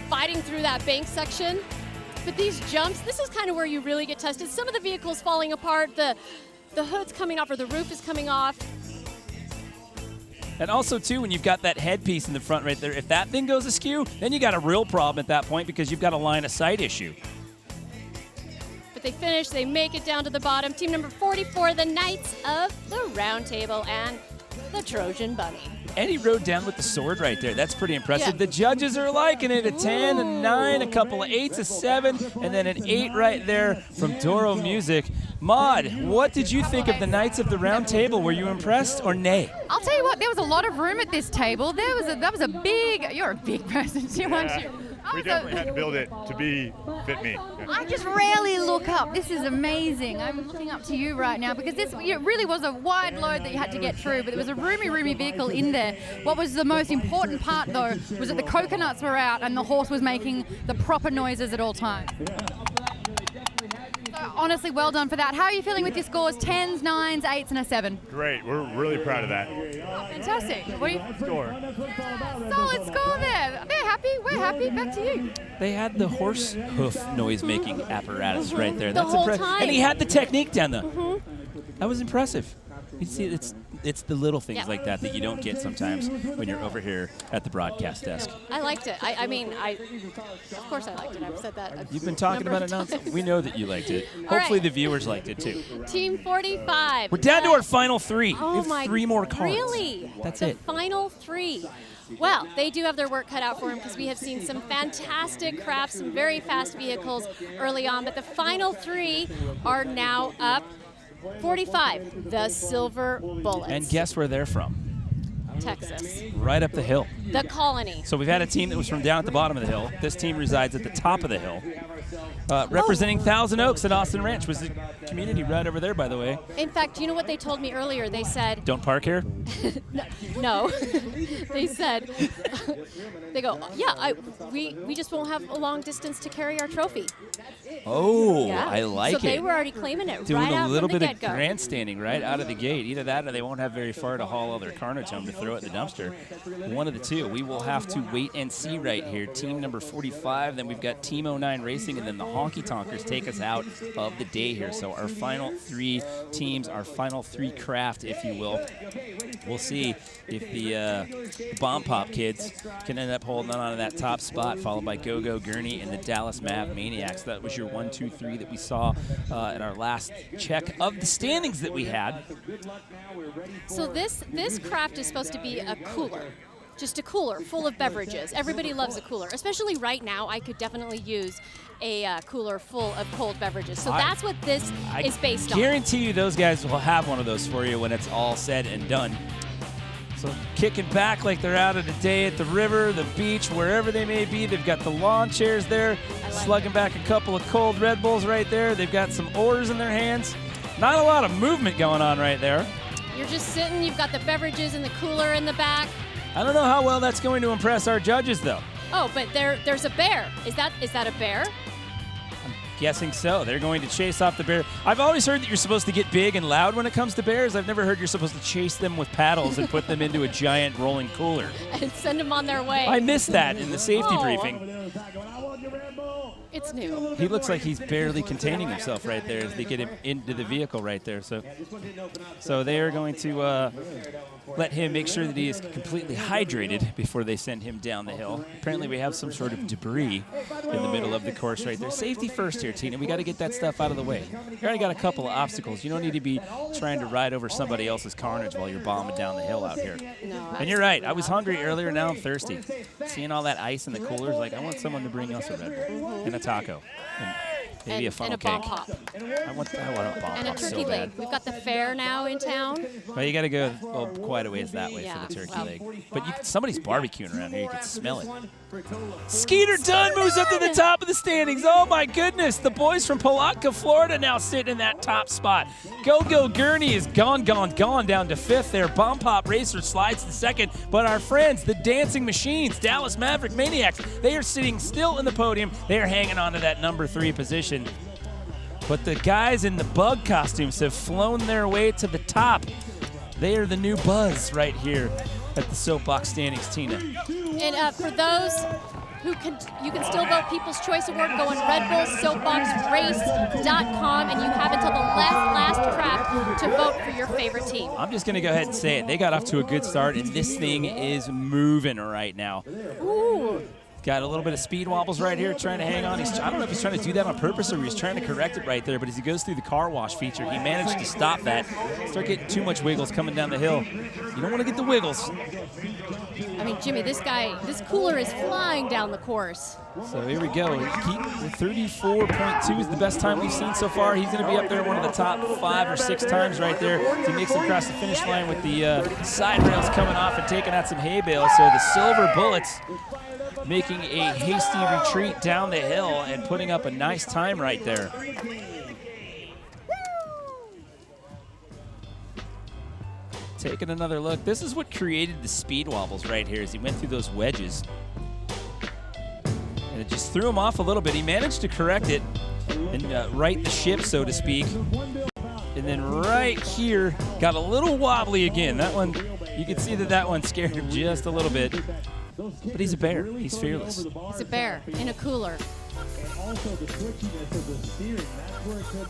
fighting through that bank section. But these jumps, this is kind of where you really get tested. Some of the vehicles falling apart, the hood's coming off or the roof is coming off. And also, too, when you've got that headpiece in the front right there, if that thing goes askew, then you got a real problem at that point because you've got a line of sight issue. But they finish, they make it down to the bottom. Team number 44, the Knights of the Round Table and the Trojan Bunny. And he rode down with the sword right there. That's pretty impressive. Yeah. The judges are liking it. A 10, a 9, a couple of 8s, a 7, and then an 8 right there from Doro Music. Maud, what did you think of the Knights of the Round Table? Were you impressed or nay? I'll tell you what, there was a lot of room at this table. That was a big, you're a big person too, aren't you? We definitely had to build it to fit me. I just rarely look up. This is amazing. I'm looking up to you right now because this really was a wide load that you had to get through, but there was a roomy vehicle in there. What was the most important part, though, was that the coconuts were out and the horse was making the proper noises at all times. So, honestly, well done for that. How are you feeling with your scores? 10s, 9s, 8s, and a 7? Great. We're really proud of that. Oh, fantastic. What do you score? Solid score there. They're happy. We're happy. Back to you. They had the horse hoof noise-making apparatus right there. The That's whole impressive. time. And he had the technique down there. That was impressive. You see, it's the little things like that you don't get sometimes when you're over here at the broadcast desk. I liked it. I mean, of course I liked it. I've said that. You've been talking about it nonstop. We know that you liked it. Hopefully the viewers liked it too. Team 45. We're down to our final 3. Oh we have my, 3 more cards. Really? That's the it. Final 3. Well, they do have their work cut out for them because we have seen some fantastic crafts, some very fast vehicles early on, but the final 3 are now up. 45, the Silver Bullets. And guess where they're from? Texas. Right up the hill. The Colony. So we've had a team that was from down at the bottom of the hill. This team resides at the top of the hill. Representing Thousand Oaks at Austin Ranch was the community right over there, by the way. In fact, you know what they told me earlier? They said... Don't park here? No. They said... They go, yeah, we just won't have a long distance to carry our trophy. Oh, Yeah. I like it. So they were already claiming it Doing right out a little from the bit of get-go. grandstanding right out of the gate. Either that or they won't have very far to haul all their carnage home to throw it in the dumpster. One of the two. We will have to wait and see right here. Team number 45, then we've got Team 09 Racing, and then the Honky Tonkers take us out of the day here. So our final 3 teams, our final 3 craft, if you will. We'll see if the Bomb Pop kids can end up holding on to that top spot, followed by Go-Go Gurney and the Dallas Mav Maniacs. That was your 1, 2, 3 that we saw in our last check of the standings that we had. So this craft is supposed to be a cooler. Just a cooler full of beverages. Everybody loves a cooler. Especially right now, I could definitely use a cooler full of cold beverages. So that's what this is based I on. guarantee you those guys will have one of those for you when it's all said and done. So kicking back like they're out of the day at the river, the beach, wherever they may be. They've got the lawn chairs there, slugging back a couple of cold Red Bulls right there. They've got some oars in their hands. Not a lot of movement going on right there. You're just sitting, you've got the beverages in the cooler in the back. I don't know how well that's going to impress our judges, though. Oh, but there's a bear. Is that a bear? Guessing so. They're going to chase off the bear. I've always heard that you're supposed to get big and loud when it comes to bears. I've never heard you're supposed to chase them with paddles and put them into a giant rolling cooler. And send them on their way. I missed that in the safety briefing. It's new. He looks like he's barely containing himself right there as they get him into the vehicle right there. So they are going to let him make sure that he is completely hydrated before they send him down the hill. Apparently we have some sort of debris in the middle of the course right there. Safety first here, Tina. We got to get that stuff out of the way. You already got a couple of obstacles. You don't need to be trying to ride over somebody else's carnage while you're bombing down the hill out here. And you're right. I was hungry earlier. Now I'm thirsty. Seeing all that ice in the coolers, like I want someone to bring us a Red Bull and a taco. And maybe a funnel and a bomb cake. pop. I want a bomb And a pop turkey so leg. bad. We've got the fair now in town. Well, you got to go quite a ways that way for the turkey leg. But somebody's barbecuing around here. You can smell it. Skeeter Dunn moves up to the top of the standings. Oh, my goodness. The boys from Palatka, Florida now sitting in that top spot. Go-Go Gurney is gone down to 5th there. Bomb Pop Racer slides to 2nd. But our friends, the Dancing Machines, Dallas Maverick Maniacs, they are sitting still in the podium. They are hanging on to that number 3 position. But the guys in the bug costumes have flown their way to the top. They are the new buzz right here at the Soapbox standings, Tina. And for those who you can still vote People's Choice Award. Go on RedBullSoapboxRace.com, and you have until the last craft to vote for your favorite team. I'm just going to go ahead and say it. They got off to a good start, and this thing is moving right now. Ooh. Got a little bit of speed wobbles right here, trying to hang on. I don't know if he's trying to do that on purpose or he's trying to correct it right there, but as he goes through the car wash feature, he managed to stop that. Start getting too much wiggles coming down the hill. You don't want to get the wiggles. I mean, Jimmy, this cooler is flying down the course. So here we go. 34.2 is the best time we've seen so far. He's going to be up there one of the top 5 or 6 times right there as he makes it across the finish line with the side rails coming off and taking out some hay bales. So the Silver Bullets making a hasty retreat down the hill and putting up a nice time right there. Taking another look. This is what created the speed wobbles right here as he went through those wedges. And it just threw him off a little bit. He managed to correct it and right the ship, so to speak. And then right here, got a little wobbly again. That one, you can see that one scared him just a little bit. But he's a bear. He's fearless. He's a bear in a cooler.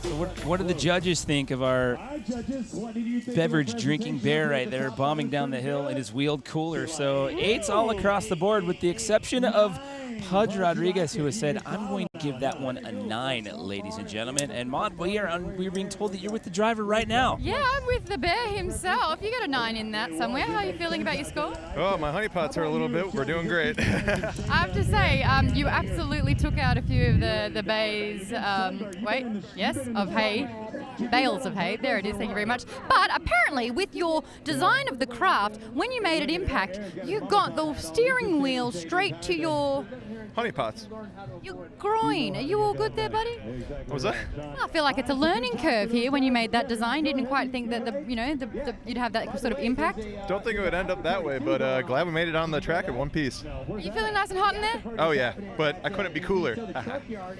So what do the judges think of our beverage drinking bear right there bombing down the hill in his wheeled cooler? So 8s all across the board with the exception of Pudge Rodriguez, who has said, I'm going to give that one a 9, ladies and gentlemen. And Maud, we're being told that you're with the driver right now. Yeah, I'm with the bear himself. You got a 9 in that somewhere. How are you feeling about your score? Oh, my honeypots hurt a little bit. We're doing great. I have to say, you absolutely took out a few of the bays, of hay. Bales of hay. There it is. Thank you very much. But apparently, with your design of the craft, when you made it impact, you got the steering wheel straight to your Honeypots. your groin. Are you all good there, buddy? What was that? I feel like it's a learning curve here when you made that design. Didn't quite think that you'd have that sort of impact. Don't think it would end up that way, but glad we made it on the track in one piece. Are you feeling nice and hot in there? Oh yeah, but I couldn't be cooler.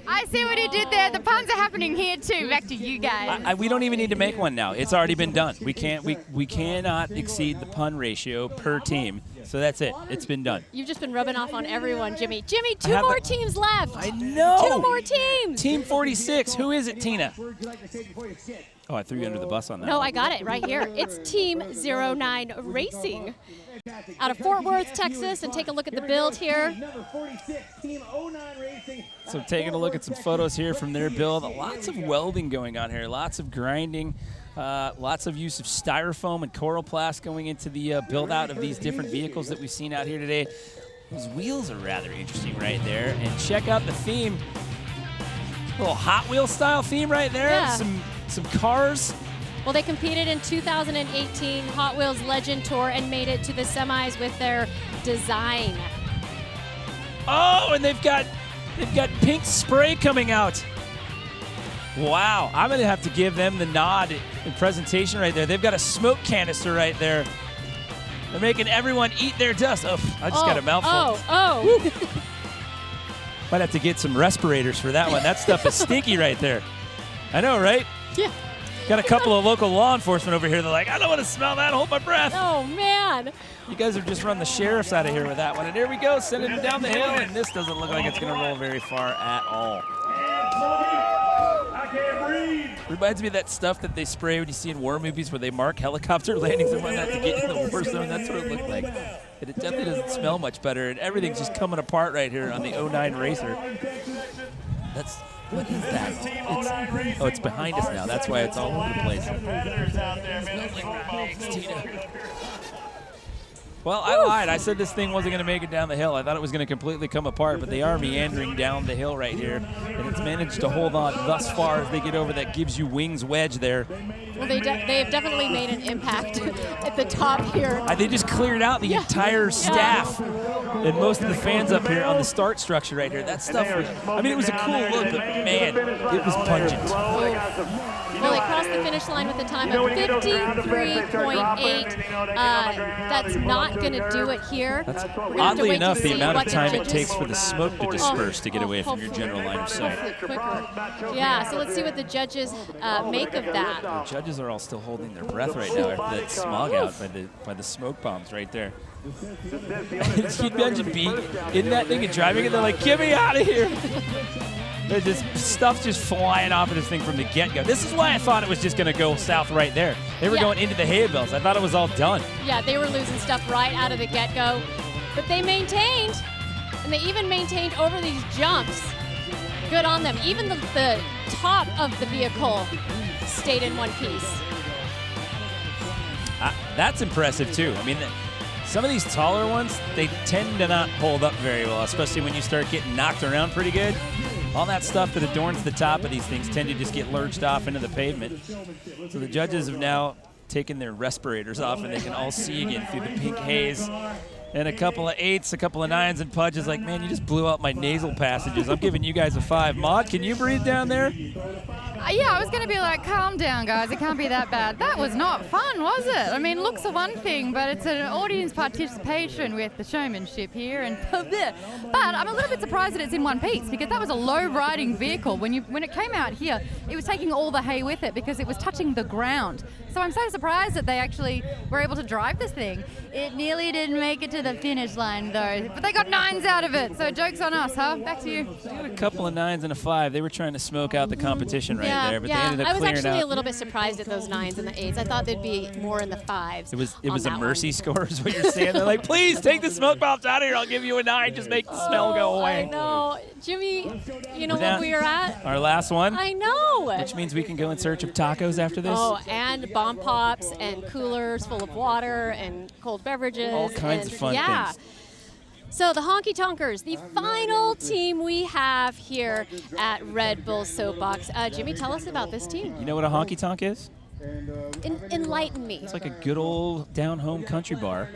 I see what he did there. The puns are happening here too. Back to you guys. We don't even need to make one now. It's already been done. We cannot exceed the pun ratio per team. So that's it. It's been done. You've just been rubbing off on everyone, Jimmy. Jimmy, 2 more teams left. I know. 2 more teams. Team 46. Who is it, Tina? Oh, I threw you under the bus on that. No, I got it right here. It's Team 09 Racing out of Fort Worth, Texas. And take a look at the build here. So taking a look at some photos here from their build. Lots of welding going on here. Lots of grinding. Lots of use of styrofoam and Coroplast going into the build-out of these different vehicles that we've seen out here today. Those wheels are rather interesting right there. And check out the theme. A little Hot Wheels style theme right there. Yeah. Some cars. Well, they competed in 2018 Hot Wheels Legend Tour and made it to the semis with their design. Oh, and they've got pink spray coming out. Wow, I'm going to have to give them the nod in presentation right there. They've got a smoke canister right there. They're making everyone eat their dust. Oh, I just got a mouthful. Oh. Might have to get some respirators for that one. That stuff is stinky right there. I know, right? Yeah. Got a couple of local law enforcement over here. They're like, I don't want to smell that. Hold my breath. Oh, man. You guys have just run the sheriffs out of here with that one. And here we go, sending it down the hill. And this doesn't look like it's going to roll very far at all. Reminds me of that stuff that they spray when you see in war movies where they mark helicopter landings and whatnot to get in the war zone. That's what it looked like. And it definitely doesn't smell much better. And everything's just coming apart right here on the 09 Racer. What is that? It's behind us now. That's why it's all over the place. Well, I lied. I said this thing wasn't going to make it down the hill. I thought it was going to completely come apart, but they are meandering down the hill right here, and it's managed to hold on thus far as they get over that Gives You Wings wedge there. Well, they have definitely made an impact at the top here. They just cleared out the entire staff and most of the fans up here on the start structure right here. That stuff was, it was a cool look, but man, it was pungent. Well, they crossed the finish line with a time of 53.8. That's not going to do it here. Oddly enough, the amount of time it takes for the smoke to disperse to get away from your general line of sight. Yeah, so let's see what the judges make of that. The judges are all still holding their breath right now after that smog out by the smoke bombs right there. Can you imagine being in that thing and driving it? They're like, get me out of here. There's just stuff just flying off of this thing from the get-go. This is why I thought it was just going to go south right there. They were going into the hay bales. I thought it was all done. Yeah, they were losing stuff right out of the get-go. But they maintained, and they even maintained over these jumps. Good on them. Even the top of the vehicle stayed in one piece. That's impressive, too. Some of these taller ones, they tend to not hold up very well, especially when you start getting knocked around pretty good. All that stuff that adorns the top of these things tend to just get lurched off into the pavement. So the judges have now taken their respirators off, and they can all see again through the pink haze. And a couple of 8s, a couple of 9s, and Pudge is like, man, you just blew out my nasal passages. I'm giving you guys a 5. Maud, can you breathe down there? Yeah, I was going to be like, calm down, guys. It can't be that bad. That was not fun, was it? Looks are one thing, but it's an audience participation with the showmanship here. But I'm a little bit surprised that it's in one piece, because that was a low-riding vehicle. When it came out here, it was taking all the hay with it because it was touching the ground. So I'm so surprised that they actually were able to drive this thing. It nearly didn't make it to the finish line, though. But they got 9s out of it, so joke's on us, huh? Back to you. They had a couple of 9s and a 5. They were trying to smoke out the competition right there, but they ended up I was clearing actually out. a little bit surprised at those 9s and the 8s. I thought they'd be more in the 5s. It was a mercy score is what you're saying. They're like, please take the smoke bombs out of here. I'll give you a 9. Just make the smell go away. I know. Jimmy, you know what we are at? Our last one. I know. Which means we can go in search of tacos after this. Oh, and bomb pops and coolers full of water and cold beverages. All kinds of fun things. So the Honky Tonkers, the final team we have here at Red Bull Soapbox. Jimmy, tell us about this team. You know what a honky tonk is? Enlighten me. It's like a good old down-home country bar.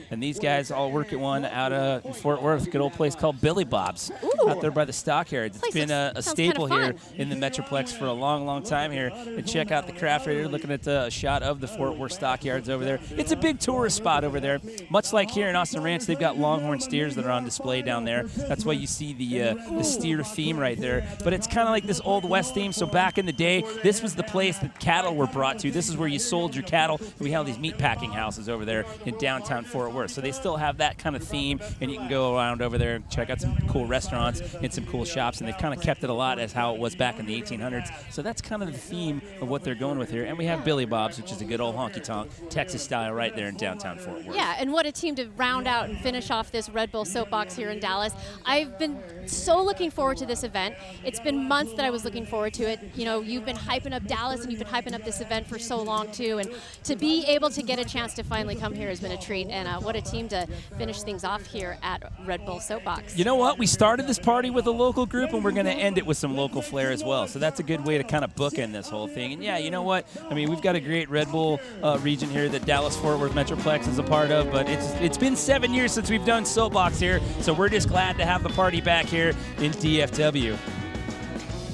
And these guys all work at one out of Fort Worth, good old place called Billy Bob's, out there by the Stockyards. It's been a staple here in the Metroplex for a long, long time here. And check out the craft right here, looking at a shot of the Fort Worth Stockyards over there. It's a big tourist spot over there. Much like here in Austin Ranch, they've got longhorn steers that are on display down there. That's why you see the steer theme right there. But it's kind of like this Old West theme. So back in the day, this was the place that cattle were brought to. This is where you sold your cattle. We have these meat packing houses over there in downtown Fort Worth. So they still have that kind of theme, and you can go around over there and check out some cool restaurants and some cool shops, and they've kind of kept it a lot as how it was back in the 1800s. So that's kind of the theme of what they're going with here. And we have Billy Bob's, which is a good old honky-tonk, Texas style right there in downtown Fort Worth. Yeah, and what a team to round out and finish off this Red Bull Soapbox here in Dallas. I've been so looking forward to this event. It's been months that I was looking forward to it. You know, you've been hyping up Dallas, and you've been hyping up this event for so long, too. And to be able to get a chance to finally come here has been a treat. And what a team to finish things off here at Red Bull Soapbox. You know what? We started this party with a local group, and we're going to end it with some local flair as well. So that's a good way to kind of bookend this whole thing. And yeah, you know what? We've got a great Red Bull region here that Dallas-Fort Worth Metroplex is a part of, but it's been 7 years since we've done Soapbox here, so we're just glad to have the party back here in DFW.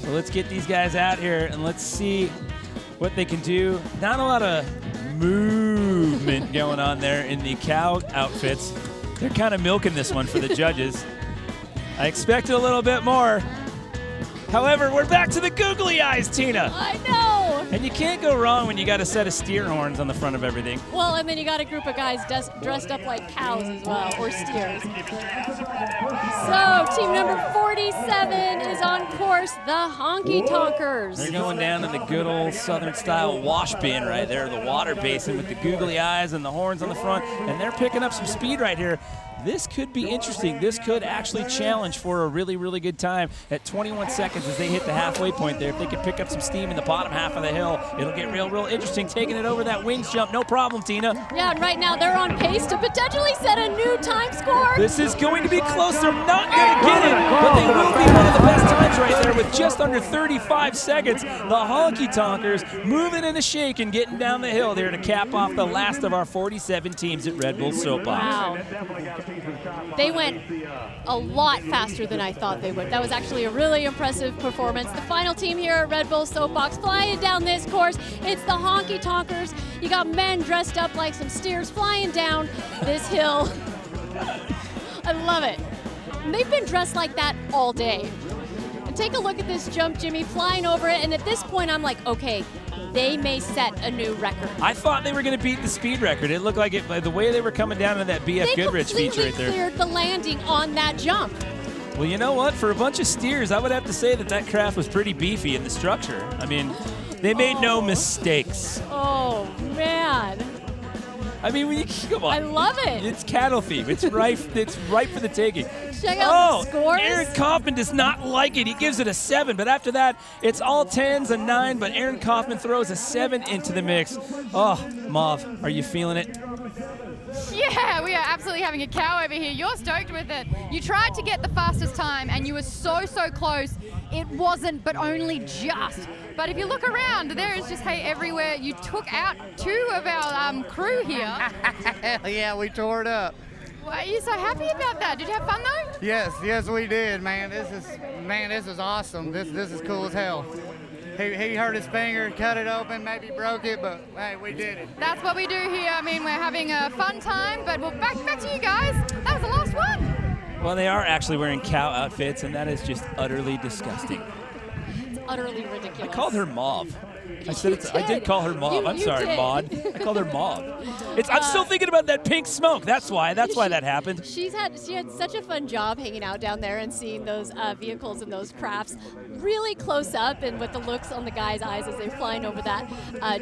So let's get these guys out here, and let's see what they can do. Not a lot of movement going on there in the cow outfits. They're kind of milking this one for the judges. I expected a little bit more. However, we're back to the googly eyes, Tina. I know. And you can't go wrong when you got a set of steer horns on the front of everything. Well, and then you got a group of guys dressed up like cows as well, or steers. So, team number 47 is on course, the Honky Tonkers. They're going down in the good old Southern-style wash bin right there, the water basin with the googly eyes and the horns on the front, and they're picking up some speed right here. This could be interesting. This could actually challenge for a really, really good time at 21 seconds as they hit the halfway point there. If they can pick up some steam in the bottom half of the hill, it'll get real, real interesting. Taking it over that wings jump, no problem, Tina. Yeah, and right now they're on pace to potentially set a new time score. This is going to be close. They're not going to get it, but they will be one of the best times right there with just under 35 seconds. The Honky Tonkers moving and a shake and getting down the hill there to cap off the last of our 47 teams at Red Bull Soapbox. Wow. They went a lot faster than I thought they would. That was actually a really impressive performance. The final team here at Red Bull Soapbox flying down this course. It's the Honky Tonkers. You got men dressed up like some steers flying down this hill. I love it. And they've been dressed like that all day. And take a look at this jump, Jimmy, flying over it. And at this point, I'm like, okay, they may set a new record. I thought they were going to beat the speed record. It looked like it by the way they were coming down to that BF Goodrich feature right there. They cleared the landing on that jump. Well, you know what? For a bunch of steers, I would have to say that craft was pretty beefy in the structure. I mean, they made no mistakes. Oh, man. I mean, come on. I love it. It's cattle thief. It's ripe. It's ripe for the taking. Check out the scores. Aaron Kaufman does not like it. He gives it a 7, but after that, it's all 10s and 9, but Aaron Kaufman throws a 7 into the mix. Oh, Mauve, are you feeling it? Yeah, we are absolutely having a cow over here. You're stoked with it. You tried to get the fastest time, and you were so close. It wasn't, but only just. But if you look around, there is just hay everywhere. You took out 2 of our crew here. Hell yeah, we tore it up. Why are you so happy about that? Did you have fun though? Yes, we did, man. This is awesome. This is cool as hell. He hurt his finger, cut it open, maybe broke it, but hey, we did it. That's what we do here. I mean, we're having a fun time, but we'll back to you guys. That was the last one. Well, they are actually wearing cow outfits, and that is just utterly disgusting. It's utterly ridiculous. I called her Mauve. I did call her Mauve. I'm sorry, Maud. I called her Mauve. I'm still thinking about that pink smoke. That's why that happened. She had such a fun job hanging out down there and seeing those vehicles and those crafts really close up, and with the looks on the guys' eyes as they're flying over that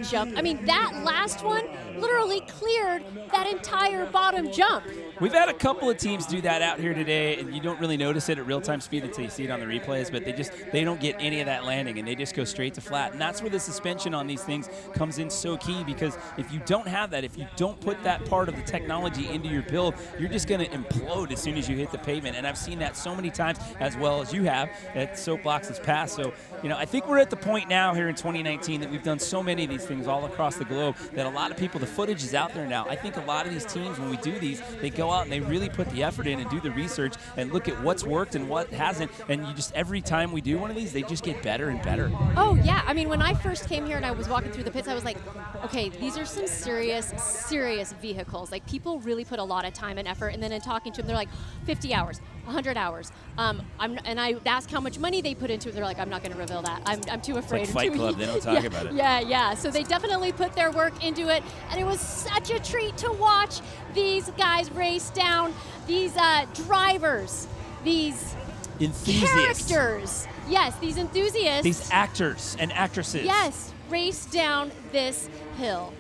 jump. I mean, that last one literally cleared that entire bottom jump. We've had a couple of teams do that out here today, and you don't really notice it at real-time speed until you see it on the replays, but they don't get any of that landing, and they just go straight to flat. And that's where the suspension on these things comes in so key, because if you don't have that, if you don't put that part of the technology into your build, you're just going to implode as soon as you hit the pavement. And I've seen that so many times, as well as you have at Soapbox's past. So, I think we're at the point now here in 2019 that we've done so many of these things all across the globe that a lot of people, the footage is out there now. I think a lot of these teams, when we do these, they go out and they really put the effort in and do the research and look at what's worked and what hasn't. And every time we do one of these, they just get better and better. Oh, yeah. I mean, when I first came here and I was walking through the pits, I was like, okay, these are some serious vehicles. Like, people really put a lot of time and effort. And then in talking to them, they're like, 50 hours, 100 hours. And I asked how much money they put into it. They're like, I'm not going to reveal that. I'm too afraid. It's like Fight Club. They don't talk about it. Yeah. So they definitely put their work into it. And it was such a treat to watch these guys race down, these drivers, these enthusiasts. Characters. Yes, these enthusiasts. These actors and actresses. Yes, race down this hill.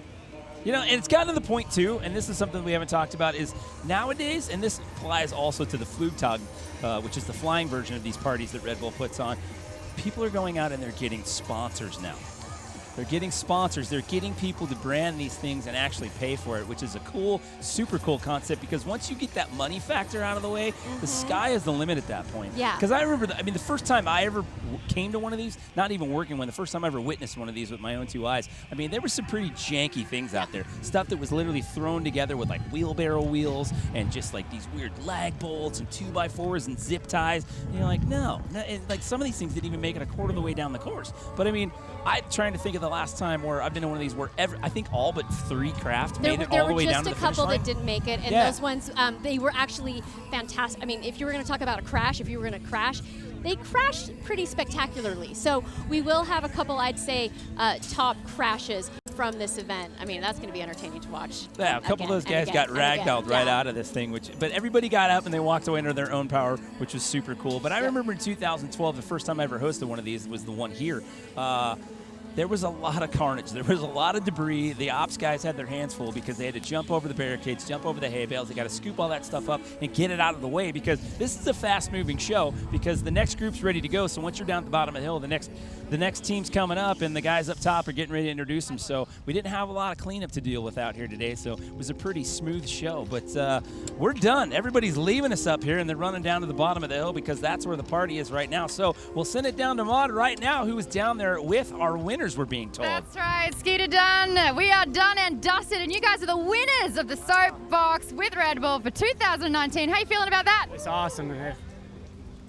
And it's gotten to the point, too, and this is something we haven't talked about, is nowadays, and this applies also to the Flugtag, which is the flying version of these parties that Red Bull puts on, people are going out and they're getting sponsors now. They're getting sponsors. They're getting people to brand these things and actually pay for it, which is a cool, super cool concept, because once you get that money factor out of the way, the sky is the limit at that point. Yeah. Because I remember, the first time I ever came to one of these, not even working one, the first time I ever witnessed one of these with my own 2 eyes, there were some pretty janky things out there. Stuff that was literally thrown together with like wheelbarrow wheels and just like these weird lag bolts and 2x4s and zip ties. And you're like, no. And like some of these things didn't even make it a quarter of the way down the course. But I'm trying to think of the last time where I've been in one of these where I think all but 3 craft made it all the way down to the finish line. There were just a couple that didn't make it, and those ones, they were actually fantastic. If you were going to talk about a crash, if you were going to crash, they crashed pretty spectacularly. So we will have a couple, I'd say, top crashes from this event. I mean, that's going to be entertaining to watch. Yeah, a couple of those guys got ragdolled right out of this thing, but everybody got up and they walked away under their own power, which was super cool. But I remember in 2012, the first time I ever hosted one of these was the one here. There was a lot of carnage. There was a lot of debris. The ops guys had their hands full because they had to jump over the barricades, jump over the hay bales. They got to scoop all that stuff up and get it out of the way because this is a fast-moving show because the next group's ready to go. So once you're down at the bottom of the hill, the next team's coming up and the guys up top are getting ready to introduce them. So we didn't have a lot of cleanup to deal with out here today. So it was a pretty smooth show. But we're done. Everybody's leaving us up here and they're running down to the bottom of the hill because that's where the party is right now. So we'll send it down to Maud right now, who is down there with our winners, we're being told. That's right, Skeeter done. We are done and dusted, and you guys are the winners of the Soapbox with Red Bull for 2019. How you feeling about that? It's awesome.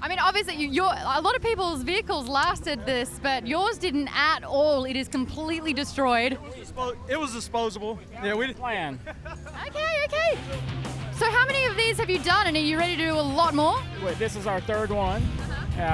I mean, obviously, a lot of people's vehicles lasted this, but yours didn't at all. It is completely destroyed. It was disposable. Yeah, we didn't plan. Okay. So how many of these have you done, and are you ready to do a lot more? This is our third one.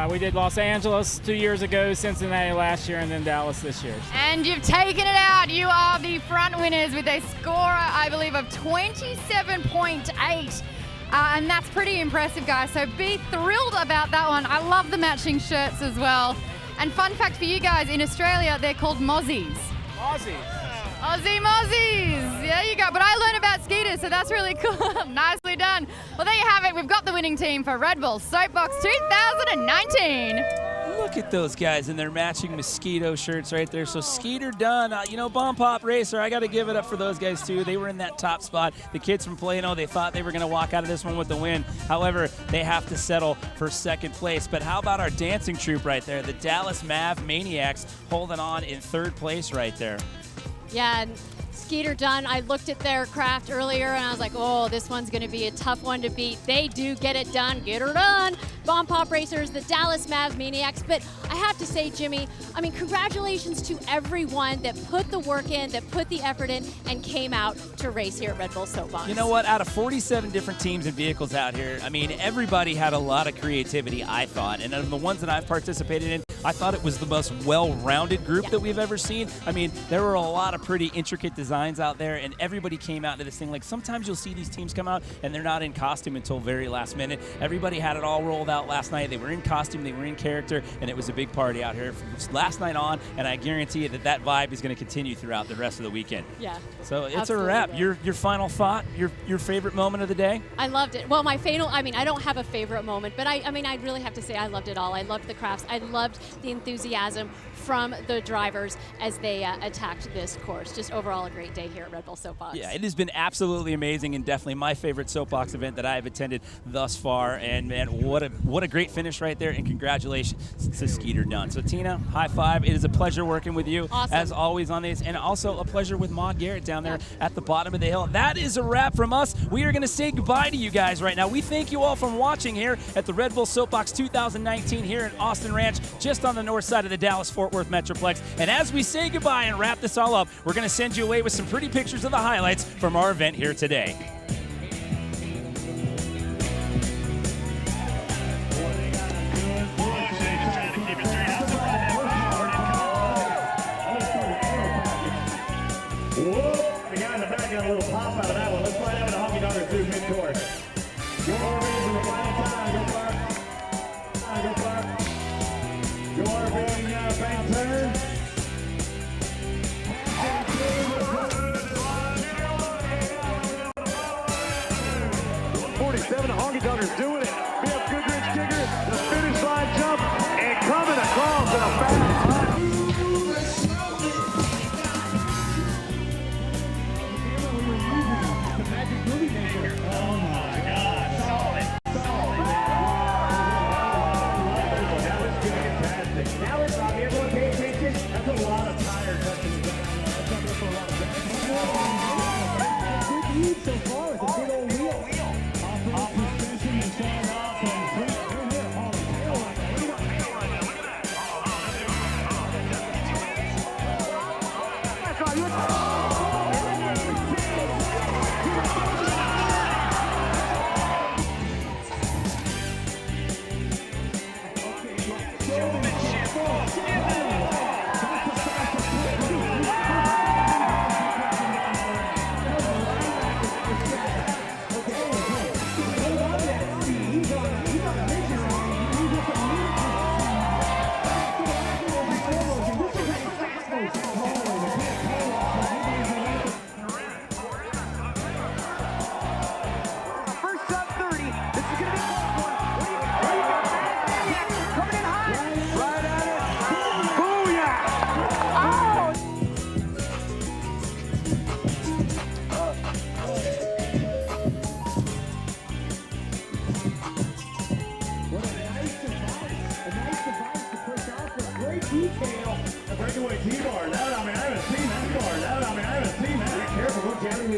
We did Los Angeles 2 years ago, Cincinnati last year, and then Dallas this year. And you've taken it out. You are the front winners with a score, I believe, of 27.8. And that's pretty impressive, guys. So be thrilled about that one. I love the matching shirts as well. And fun fact for you guys, in Australia, they're called Mozzies. Aussie Mozzies. There you go. But I learned about Skeeter, so that's really cool. Nicely done. Well, there you have it. We've got the winning team for Red Bull Soapbox 2019. Look at those guys in their matching mosquito shirts right there. So Skeeter done. Bomb Pop Racer, I got to give it up for those guys too. They were in that top spot. The kids from Plano, they thought they were going to walk out of this one with the win. However, they have to settle for second place. But how about our dancing troupe right there? The Dallas Mav Maniacs holding on in third place right there. Yeah, and Skeeter done. I looked at their craft earlier and I was like, oh, this one's going to be a tough one to beat. They do get it done. Get her done. Bomb Pop Racers, the Dallas Mavs Maniacs. But I have to say, Jimmy, I mean, congratulations to everyone that put the work in, that put the effort in, and came out to race here at Red Bull Soapbox. You know what? Out of 47 different teams and vehicles out here, I mean, everybody had a lot of creativity, I thought. And of the ones that I've participated in, I thought it was the most well-rounded group that we've ever seen. I mean, there were a lot of pretty intricate designs out there, and everybody came out to this thing. Like, sometimes you'll see these teams come out, and they're not in costume until very last minute. Everybody had it all rolled out last night. They were in costume, they were in character, and it was a big party out here from last night on, and I guarantee you that that vibe is going to continue throughout the rest of the weekend. Yeah. So it's a wrap. Your final thought, your favorite moment of the day? I loved it. Well, my favorite, I mean, I don't have a favorite moment, but I mean, I really have to say I loved it all. I loved the crafts. I loved the enthusiasm from the drivers as they attacked this course. Just overall a great day here at Red Bull Soapbox. Yeah, it has been absolutely amazing and definitely my favorite Soapbox event that I have attended thus far. And man, what a great finish right there, and congratulations to Skeeter Dunn. So Tina, high five. It is a pleasure working with you as always on these, and also a pleasure with Maud Garrett down there at the bottom of the hill. That is a wrap from us. We are going to say goodbye to you guys right now. We thank you all for watching here at the Red Bull Soapbox 2019 here at Austin Ranch, just on the north side of the Dallas-Fort Worth Metroplex. And as we say goodbye and wrap this all up, we're going to send you away with some pretty pictures of the highlights from our event here today. Whoa, the guy in the back got a little pop out of that one. Let's find out what a honky dogger do mid-course. Go RV for the final time. Go Clark. Go Clark. Go RV bank turn. 47, the honky dogger's doing it. Bill Goodrich Digger, the finish line jump, and coming across in a fast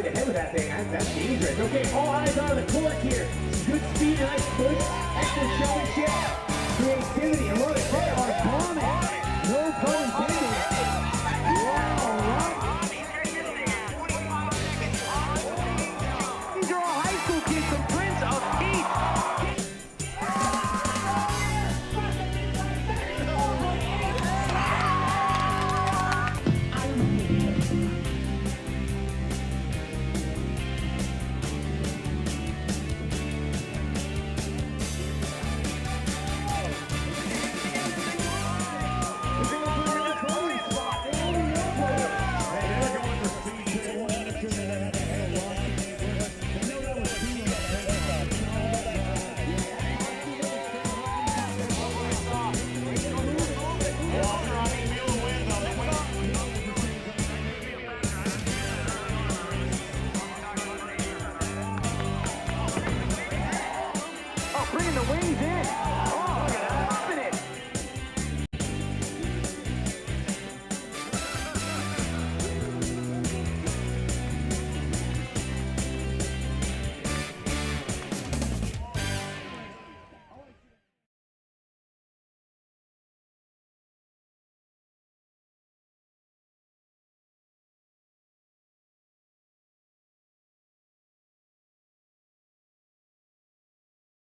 straight ahead with that thing. That's dangerous. Okay, all eyes on the court here. Good speed, nice push, excellent showmanship, creativity, and what they are bombing.